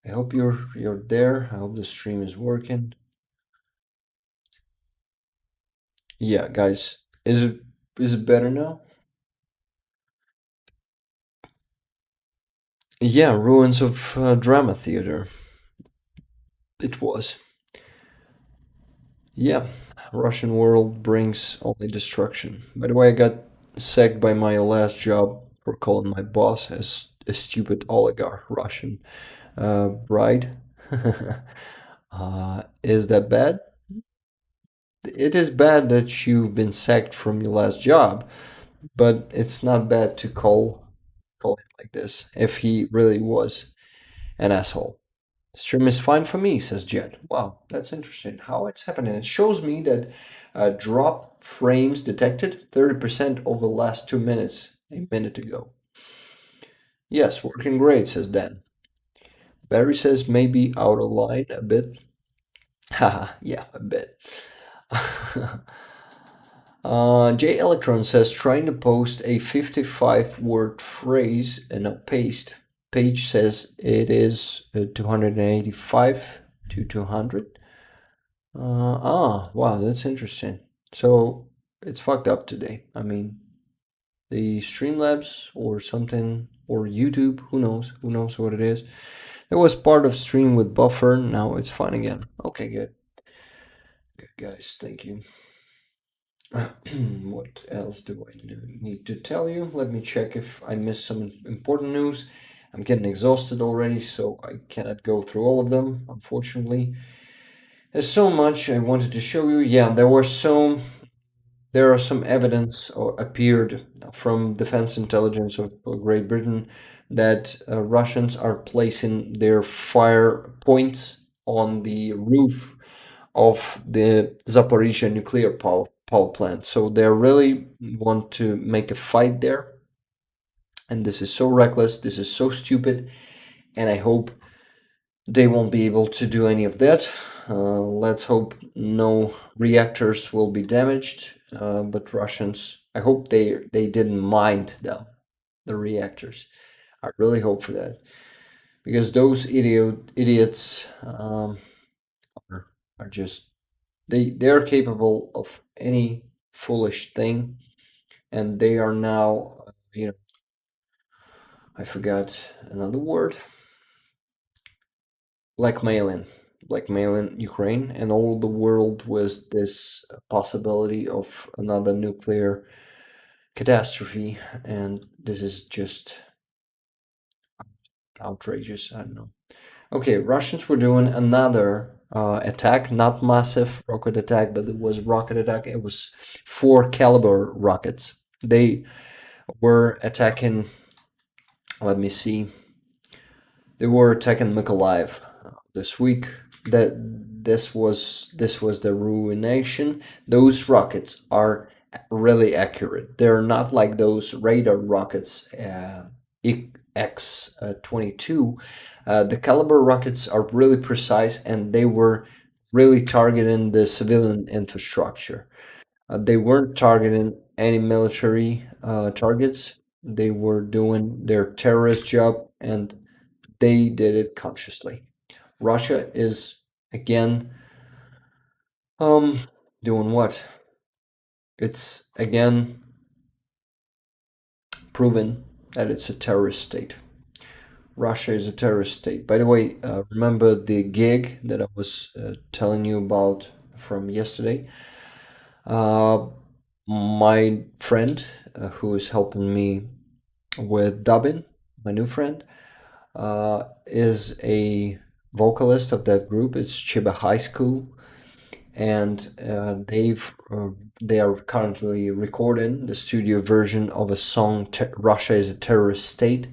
I hope you're there. I hope the stream is working. Yeah, guys, is it better now? Yeah, ruins of drama theater. It was. Yeah, Russian world brings only destruction. By the way, I got sacked by my last job for calling my boss as a stupid oligarch Russian bride. Is that bad? It is bad that you've been sacked from your last job, but it's not bad to call him like this if he really was an asshole. Stream is fine for me, says Jed. Wow, that's interesting. How it's happening? It shows me that drop frames detected 30% over the last 2 minutes, a minute ago. Yes, working great, says Dan. Barry says maybe out of line a bit. Haha, yeah, a bit. J Electron says trying to post a 55-word phrase and a paste. Page says it is 285 to 200. Wow, that's interesting. So it's fucked up today. I mean, the Streamlabs or something, or YouTube, who knows? Who knows what it is? It was part of stream with buffer, now it's fine again. Okay, good. Good, guys, thank you. What else do I need to tell you? Let me check if I missed some important news. I'm getting exhausted already, so I cannot go through all of them, unfortunately. There's so much I wanted to show you. Yeah, there are some evidence appeared from defense intelligence of Great Britain that Russians are placing their fire points on the roof of the Zaporizhia nuclear power plant. So they really want to make a fight there. And this is so reckless, this is so stupid, and I hope they won't be able to do any of that. Let's hope no reactors will be damaged. But Russians, I hope they didn't mind the reactors. I really hope for that, because those idiots are just they are capable of any foolish thing, and they are now I forgot another word, blackmailing Ukraine and all the world with this possibility of another nuclear catastrophe, and this is just outrageous. I don't know. Okay, Russians were doing another attack, not massive rocket attack, but it was rocket attack. It was 4 caliber rockets. They were attacking. Let me see. They were attacking Mykolaiv this week. That this was the ruination. Those rockets are really accurate. They're not like those radar rockets X-22. The caliber rockets are really precise, and they were really targeting the civilian infrastructure. They weren't targeting any military targets. They were doing their terrorist job, and they did it consciously. Russia is again doing what? It's again proven that it's a terrorist state. Russia is a terrorist state. By the way, remember the gig that I was telling you about from yesterday? My friend who is helping me with dubbing, my new friend, is a vocalist of that group. It's Chiba High School, and they are currently recording the studio version of a song, Russia is a Terrorist State.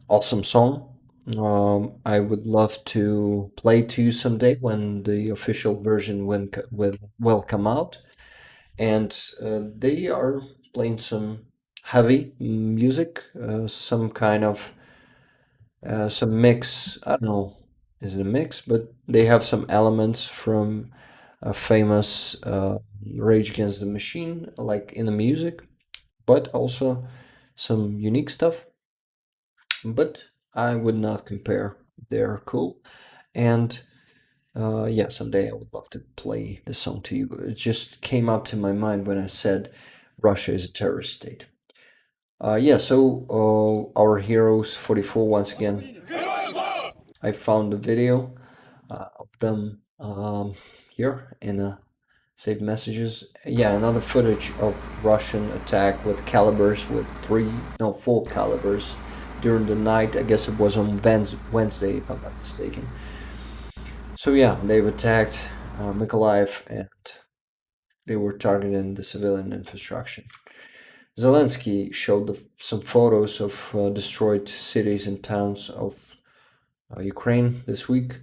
Awesome song. I would love to play to you someday when the official version will come out. And they are playing some heavy music, some kind of some mix. I don't know, is it a mix? But they have some elements from a famous Rage Against the Machine, like in the music, but also some unique stuff. But I would not compare. They're cool, and yeah, someday I would love to play the song to you. It just came up to my mind when I said Russia is a terrorist state. Yeah, so our heroes 44 once again. I found a video of them here in saved messages. Yeah, another footage of Russian attack with calibers, with four calibers during the night. I guess it was on Wednesday, if I'm not mistaken. So yeah, they've attacked Mykolaiv and they were targeting the civilian infrastructure. Zelensky showed some photos of destroyed cities and towns of Ukraine this week,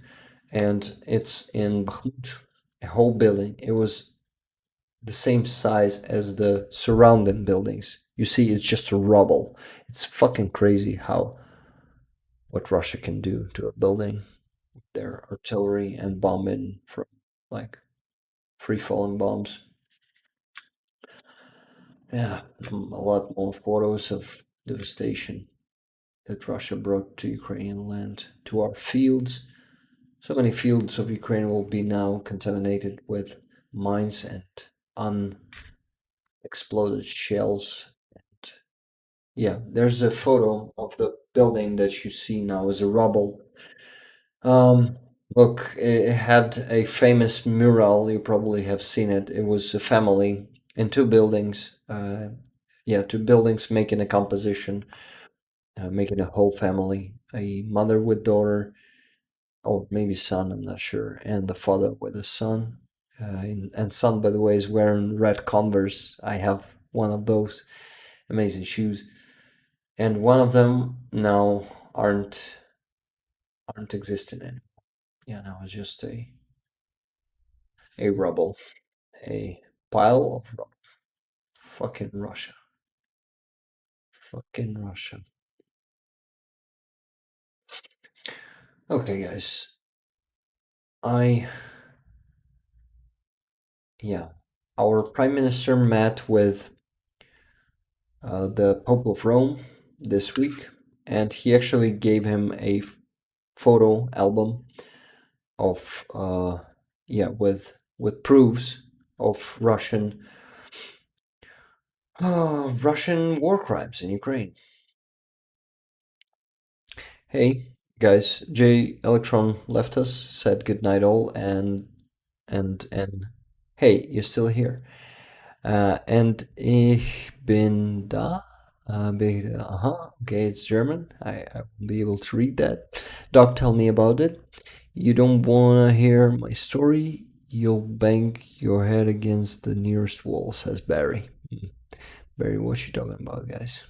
and it's in Bakhmut, a whole building. It was the same size as the surrounding buildings. You see, it's just a rubble. It's fucking crazy what Russia can do to a building with their artillery and bombing from like free falling bombs. Yeah, a lot more photos of devastation that Russia brought to Ukrainian land, to our fields. So many fields of Ukraine will be now contaminated with mines and unexploded shells. And yeah, there's a photo of the building that you see now as a rubble. Look, it had a famous mural. You probably have seen it. It was a family in two buildings. Yeah, two buildings making a composition, making a whole family. A mother with daughter, or maybe son, I'm not sure, and the father with a son. And son, by the way, is wearing red Converse. I have one of those amazing shoes, and one of them now aren't existing anymore. Yeah, now it's just a rubble, a pile of rubble. Fucking Russia. Fucking Russia. Okay, guys. Yeah, our prime minister met with the Pope of Rome this week, and he actually gave him a photo album of yeah, with proofs of Russian war crimes in Ukraine. Hey guys, J Electron left us, said goodnight all, and hey, you're still here. And ich bin da. Okay, it's German. I won't be able to read that. Doc, tell me about it. You don't wanna hear my story? You'll bang your head against the nearest wall, says Barry. Barry, what you talking about, guys?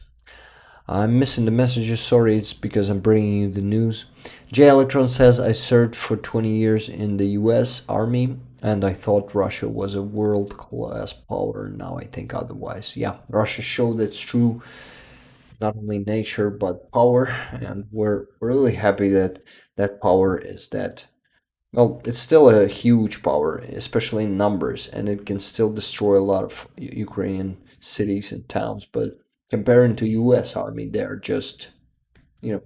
I'm missing the messages. Sorry, it's because I'm bringing you the news. J Electron says I served for 20 years in the US Army and I thought Russia was a world-class power. Now I think otherwise. Yeah, Russia showed its true, not only nature but power, and we're really happy that that power is that. Well, it's still a huge power, especially in numbers, and it can still destroy a lot of Ukrainian cities and towns. But comparing to U.S. Army, they're just, you know,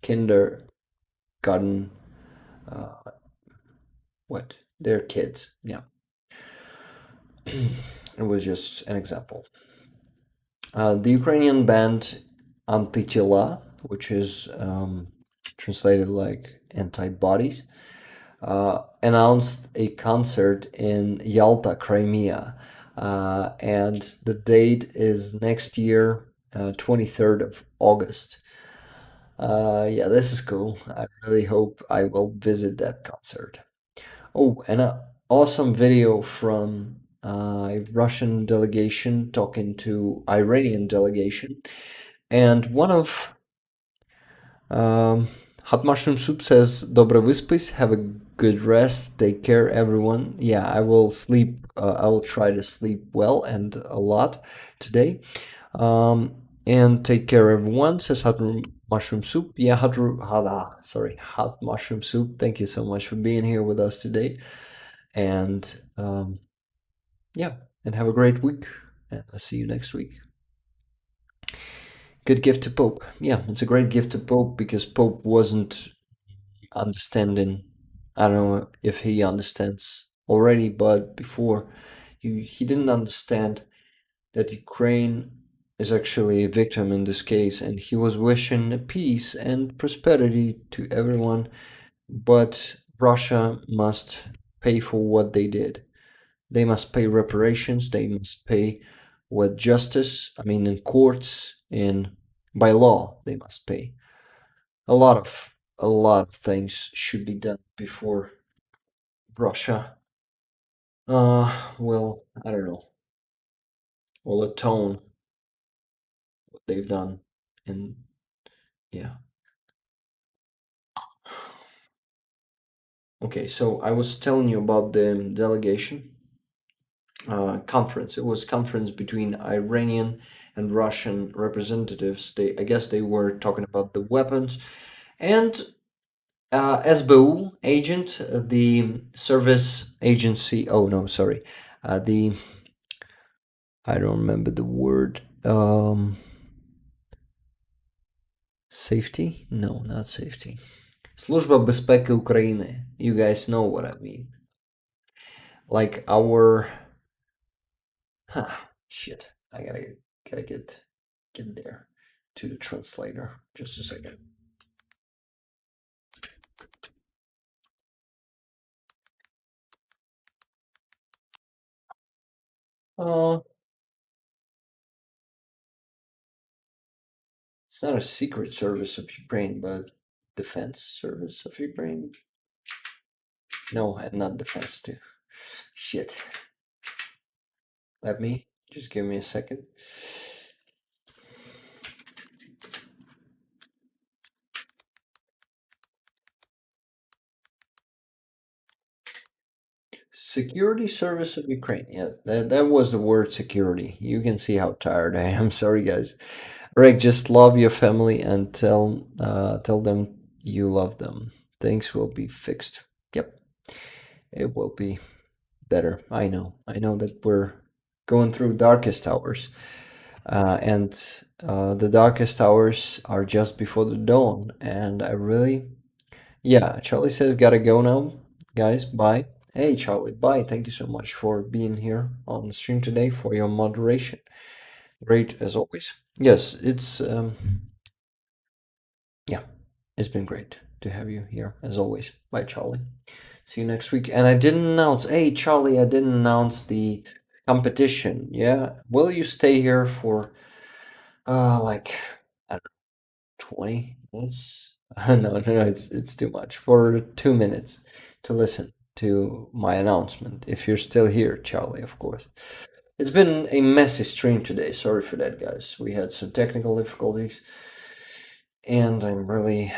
kindergarten. What? They're kids. Yeah. It was just an example. The Ukrainian band Antitila, which is translated like antibodies, announced a concert in Yalta, Crimea, and the date is next year, 23rd of August. Yeah, this is cool. I really hope I will visit that concert. Oh, and an awesome video from a Russian delegation talking to Iranian delegation, and one of Hot Mushroom Soup says, Dobre wyspis, have a good rest, take care, everyone. Yeah, I will sleep, I will try to sleep well and a lot today. And take care, everyone, says Hot Mushroom Soup. Yeah, Hot Mushroom Soup. Thank you so much for being here with us today. And yeah, and have a great week. And I'll see you next week. Good gift to Pope. Yeah, it's a great gift to Pope because Pope wasn't understanding. I don't know if he understands already, but before he didn't understand that Ukraine is actually a victim in this case, and he was wishing peace and prosperity to everyone, but Russia must pay for what they did. They must pay reparations, they must pay with justice, I mean in courts, by law they must pay. A lot of things should be done before Russia will, I don't know, will atone what they've done. And yeah. Okay, so I was telling you about the delegation conference. It was conference between Iranian and Russian representatives. I guess they were talking about the weapons and SBU agent, the service agency. Oh no, sorry, the I don't remember the word. Safety? No, not safety. Служба безпеки України. You guys know what I mean. Like our shit. I gotta get there to the translator. Just a second. It's not a secret service of Ukraine, but defense service of Ukraine. No, and not defense too. Shit. Just give me a second. Security Service of Ukraine. Yeah, that was the word security. You can see how tired I am. Sorry, guys. Rick, just love your family and tell them you love them. Things will be fixed. Yep, it will be better. I know that we're going through darkest hours, and the darkest hours are just before the dawn. And yeah. Charlie says gotta go now, guys. Bye. Hey, Charlie. Bye. Thank you so much for being here on the stream today, for your moderation. Great as always. Yes, it's been great to have you here as always. Bye, Charlie. See you next week. And I didn't announce. Hey, Charlie, I didn't announce the competition. Yeah, will you stay here for like I don't know, 20 minutes? No, it's too much. For 2 minutes to listen to my announcement. If you're still here, Charlie, of course. It's been a messy stream today. Sorry for that, guys. We had some technical difficulties, and I'm really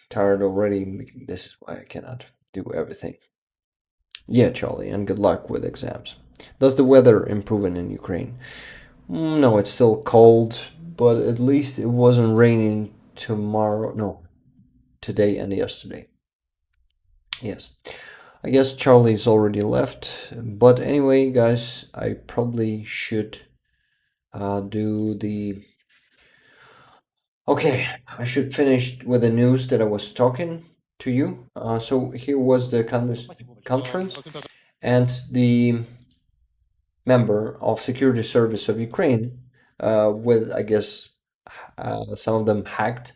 tired already. This is why I cannot do everything. Yeah, Charlie, and good luck with exams. Does the weather improving in Ukraine? No, it's still cold, but at least it wasn't raining tomorrow. No, today and yesterday. Yes. I guess Charlie's already left, but anyway, guys, I probably should do the. Okay, I should finish with the news that I was talking to you. So here was the conference, and the member of Security Service of Ukraine, with I guess some of them hacked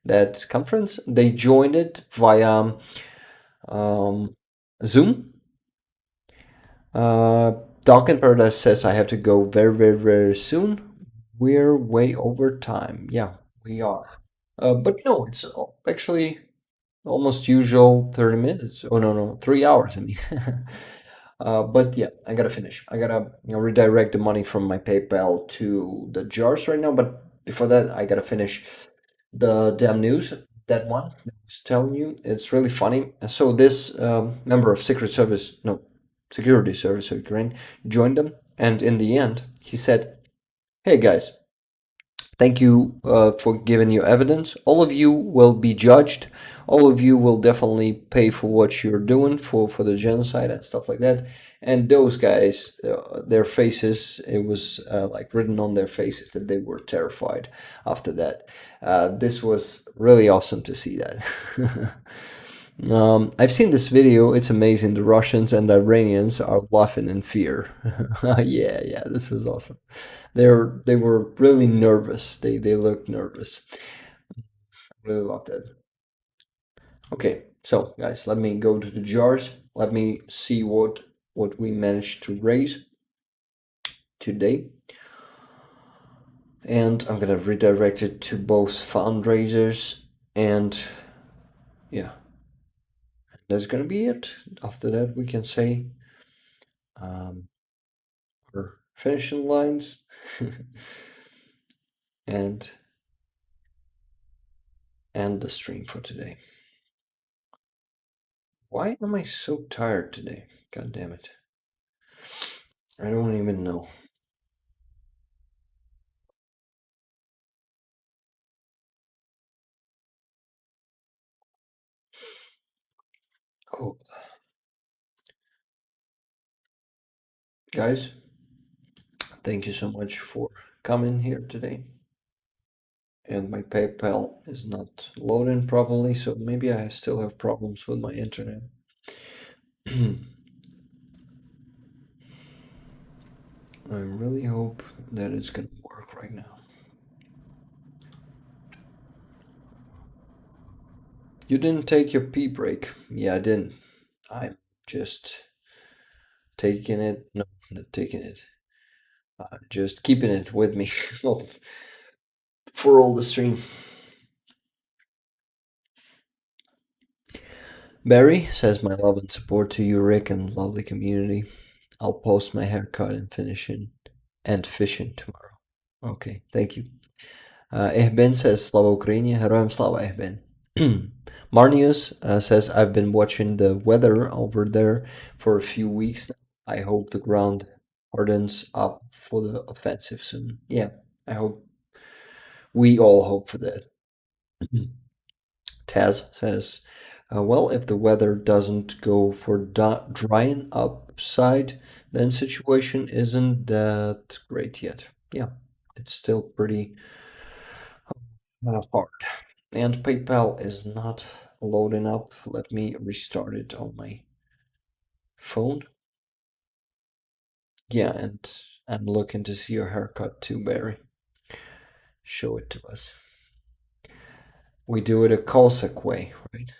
that conference. They joined it via Zoom. Dark in Paradise says I have to go very, very, very soon. We're way over time. Yeah, we are. But no, it's actually almost usual 30 minutes. Oh, no, 3 hours, I mean. But yeah, I gotta finish. I gotta redirect the money from my PayPal to the jars right now. But before that, I gotta finish the damn news. that one that I was telling you, it's really funny. So this member of Security Service of Ukraine joined them, and in the end, he said, "Hey guys, thank you for giving your evidence. All of you will be judged. All of you will definitely pay for what you're doing for the genocide and stuff like that." And those guys, their faces, it was like written on their faces that they were terrified after that. This was really awesome to see that. I've seen this video. It's amazing. The Russians and the Iranians are laughing in fear. Yeah, this was awesome. They were really nervous. They looked nervous. Really loved it. Okay, so guys, let me go to the jars. Let me see what we managed to raise today. And I'm gonna redirect it to both fundraisers, and yeah, that's gonna be it. After that, we can say our finishing lines and end the stream for today. Why am I so tired today? God damn it. I don't even know. Oh. Guys, thank you so much for coming here today. And my PayPal is not loading properly, so maybe I still have problems with my internet. I really hope that it's gonna work right now. You didn't take your pee break. Yeah, I didn't. I'm just taking it. No, not taking it. Just keeping it with me for all the stream. Barry says, "My love and support to you, Rick, and lovely community. I'll post my haircut and fishing tomorrow." Okay, thank you. Ehben says, "Slava Ukraini, Heroям Slava, Ehben." Marnius says, "I've been watching the weather over there for a few weeks now. I hope the ground hardens up for the offensive soon." Yeah, I hope. We all hope for that. Taz says, "Well, if the weather doesn't go for drying up side, then situation isn't that great yet." Yeah, it's still pretty hard. And PayPal is not loading up. Let me restart it on my phone. Yeah, and I'm looking to see your haircut too, Barry. Show it to us. We do it a Cossack way, right?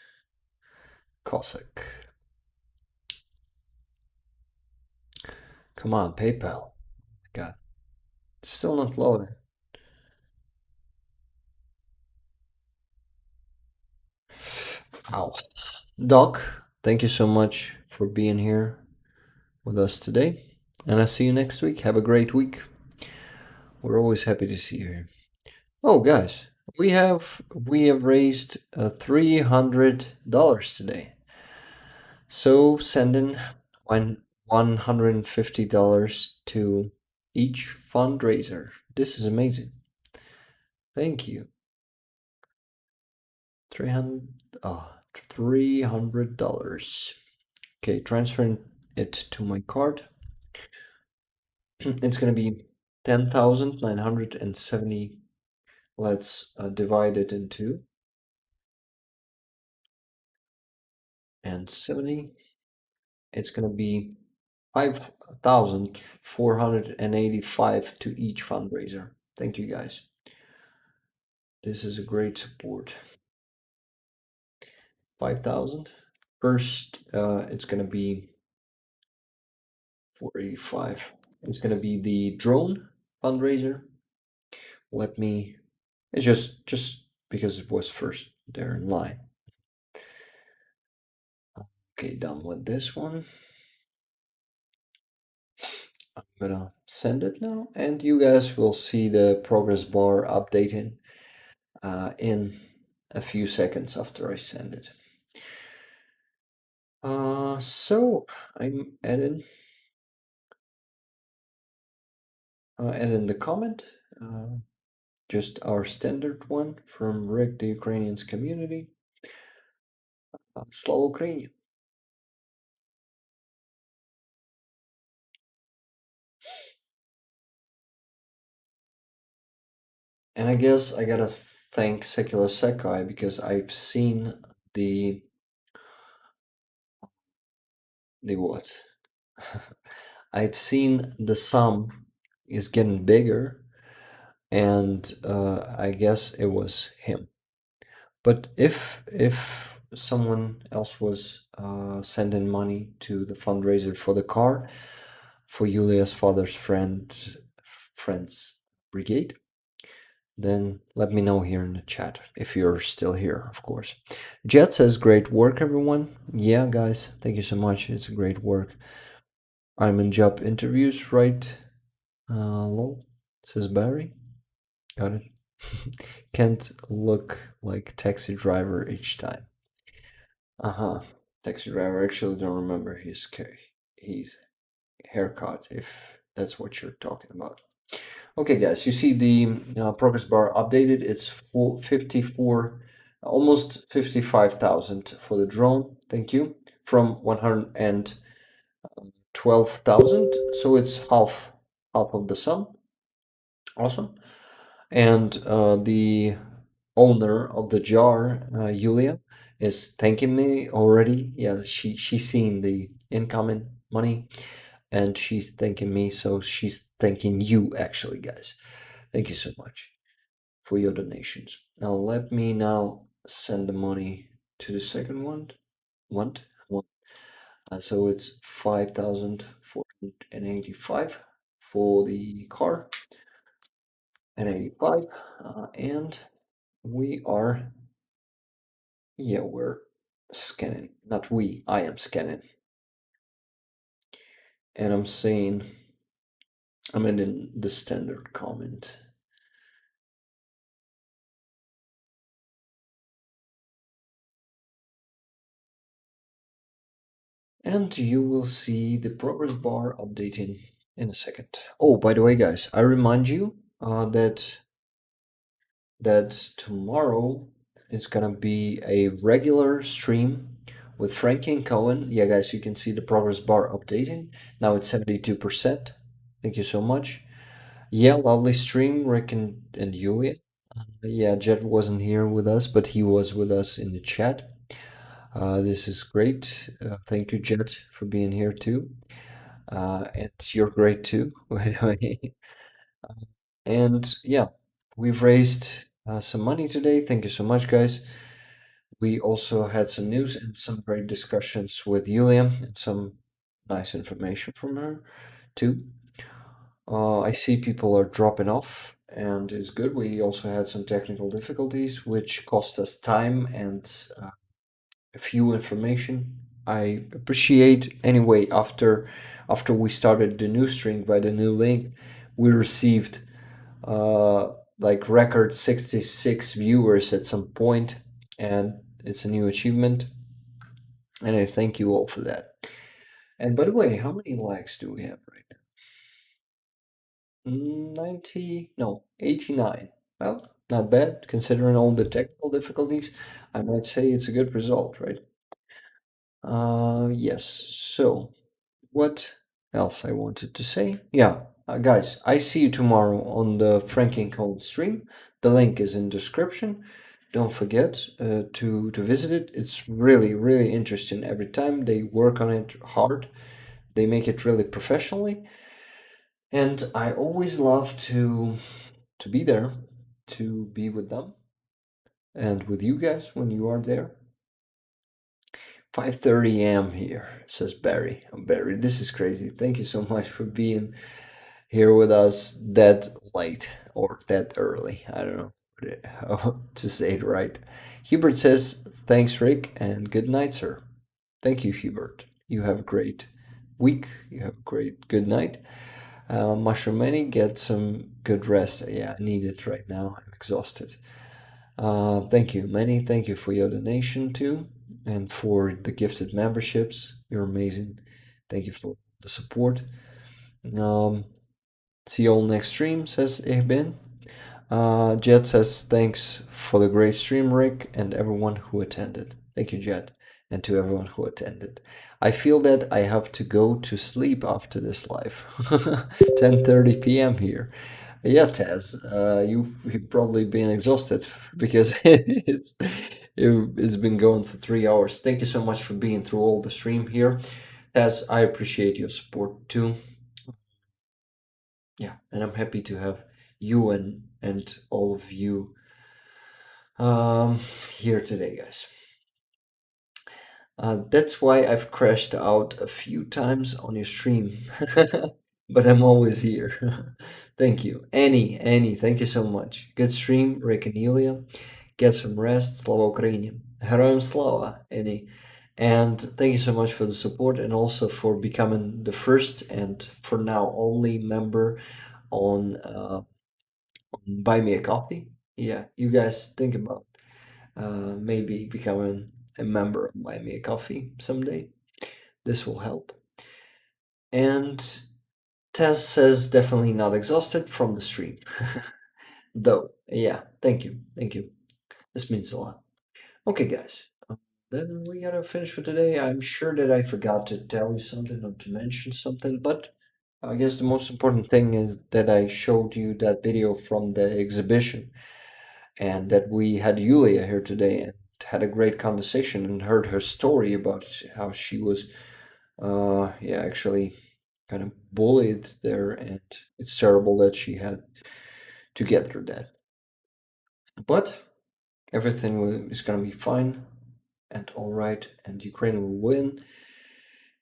Cossack. Come on, PayPal. God, it's still not loading. Ow. Doc, thank you so much for being here with us today. And I'll see you next week. Have a great week. We're always happy to see you here. Oh, guys, we have raised $300 today. So send in $150 to each fundraiser. This is amazing. Thank you. $300. Okay, transferring it to my card. It's gonna be 10,970. Let's divide it in two. And 70. It's gonna be 5,485 to each fundraiser. Thank you guys. This is a great support. 5,000. First, it's gonna be 485. It's gonna be the drone fundraiser. Let me. It's just because it was first there in line. Okay, done with this one. I'm gonna send it now, and you guys will see the progress bar updating in a few seconds after I send it. So I'm adding the comment, just our standard one from Rick, the Ukrainians community. Slava Ukraini. And I guess I gotta thank Secular Sekai because I've seen the what? I've seen the sum is getting bigger, and I guess it was him. But if someone else was sending money to the fundraiser for the car for Yulia's father's friends brigade, then let me know here in the chat if you're still here, of course. Jet says, great work, everyone. Yeah, guys, thank you so much. It's a great work. I'm in job interviews, right? Lol, says Barry. Got it. Can't look like taxi driver each time. Taxi driver. Actually, don't remember his haircut, if that's what you're talking about. Okay, guys, you see the progress bar updated. It's 54, almost 55,000 for the drone. Thank you. From 112,000, so it's half of the sum. Awesome. And the owner of the jar, Yulia, is thanking me already. Yeah, she's seen the incoming money, and she's thanking me. So she's thanking you, actually, guys. Thank you so much for your donations. Now let me now send the money to the second one. So it's 5,485 for the car, and 85, and we are, yeah, we're scanning. Not we, I am scanning, and I'm saying, I'm in the standard comment. And you will see the progress bar updating in a second. Oh, by the way, guys, I remind you that tomorrow is gonna be a regular stream with Frankie and Cohen. Yeah, guys, you can see the progress bar updating. Now it's 72%. Thank you so much. Yeah, lovely stream, Rick and Yulia. Yeah, Jet wasn't here with us, but he was with us in the chat. This is great. Thank you, Jet, for being here too. And you're great too, by the way. And yeah, we've raised some money today. Thank you so much, guys. We also had some news and some great discussions with Yulia and some nice information from her too. I see people are dropping off, and it's good. We also had some technical difficulties, which cost us time and a few information. I appreciate anyway. After we started the new string by the new link, we received like record 66 viewers at some point, and it's a new achievement. And I thank you all for that. And by the way, how many likes do we have right now? 90, no, 89. Well, not bad, considering all the technical difficulties. I might say it's a good result, right? Yes, so what else I wanted to say? Yeah, guys, I see you tomorrow on the Franking Code stream. The link is in description. Don't forget to visit it. It's really, really interesting every time. They work on it hard. They make it really professionally. And I always love to be there, to be with them and with you guys when you are there. 5:30 a.m. here, says Barry. Barry, this is crazy. Thank you so much for being here with us that late or that early. I don't know how to say it right. Hubert says, thanks, Rick, and good night, sir. Thank you, Hubert. You have a great week. You have a great good night. Mushroom Manny, get some good rest. Yeah, I need it right now. I'm exhausted. Thank you, Manny. Thank you for your donation too, and for the gifted memberships. You're amazing. Thank you for the support. Um, See you all next stream, says Ihbin. Jet says thanks for the great stream, Rick, and everyone who attended. Thank you, Jet, and to everyone who attended. I feel that I have to go to sleep after this live. 10:30 p.m. here. Yeah, Taz, you've probably been exhausted because it's been going for 3 hours. Thank you so much for being through all the stream here. Taz, I appreciate your support too. Yeah, and I'm happy to have you and all of you here today, guys. That's why I've crashed out a few times on your stream, but I'm always here. Thank you, Annie. Thank you so much. Good stream, Rick and Yulia. Get some rest. Slava Ukraini. Героям слава, Annie. And thank you so much for the support and also for becoming the first and for now only member on Buy Me a Coffee. Yeah, you guys think about maybe becoming a member of Buy Me a Coffee someday. This will help. And Tess says definitely not exhausted from the stream. Though, yeah, thank you. This means a lot. Okay, guys. Then we gotta finish for today. I'm sure that I forgot to tell you something or to mention something, but I guess the most important thing is that I showed you that video from the exhibition and that we had Yulia here today and had a great conversation and heard her story about how she was, actually kind of bullied there, and it's terrible that she had to get through that. But everything is gonna be fine and all right, and Ukraine will win,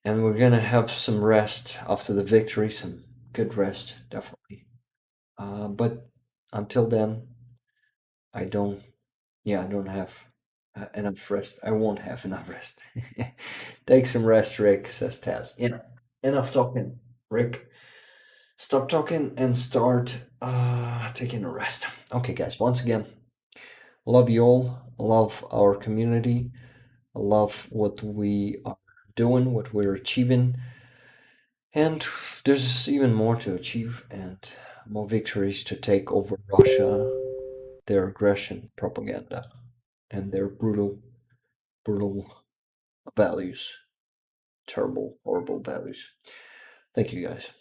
and we're gonna have some rest after the victory, some good rest, definitely. But until then, I don't have enough rest. I won't have enough rest. Take some rest, Rick, says Taz. Enough talking, Rick. Stop talking and start taking a rest. Okay, guys, once again, love you all. Love our community. Love what we are doing, what we're achieving. And there's even more to achieve and more victories to take over Russia, their aggression propaganda, and their brutal values. Terrible, horrible values. Thank you, guys.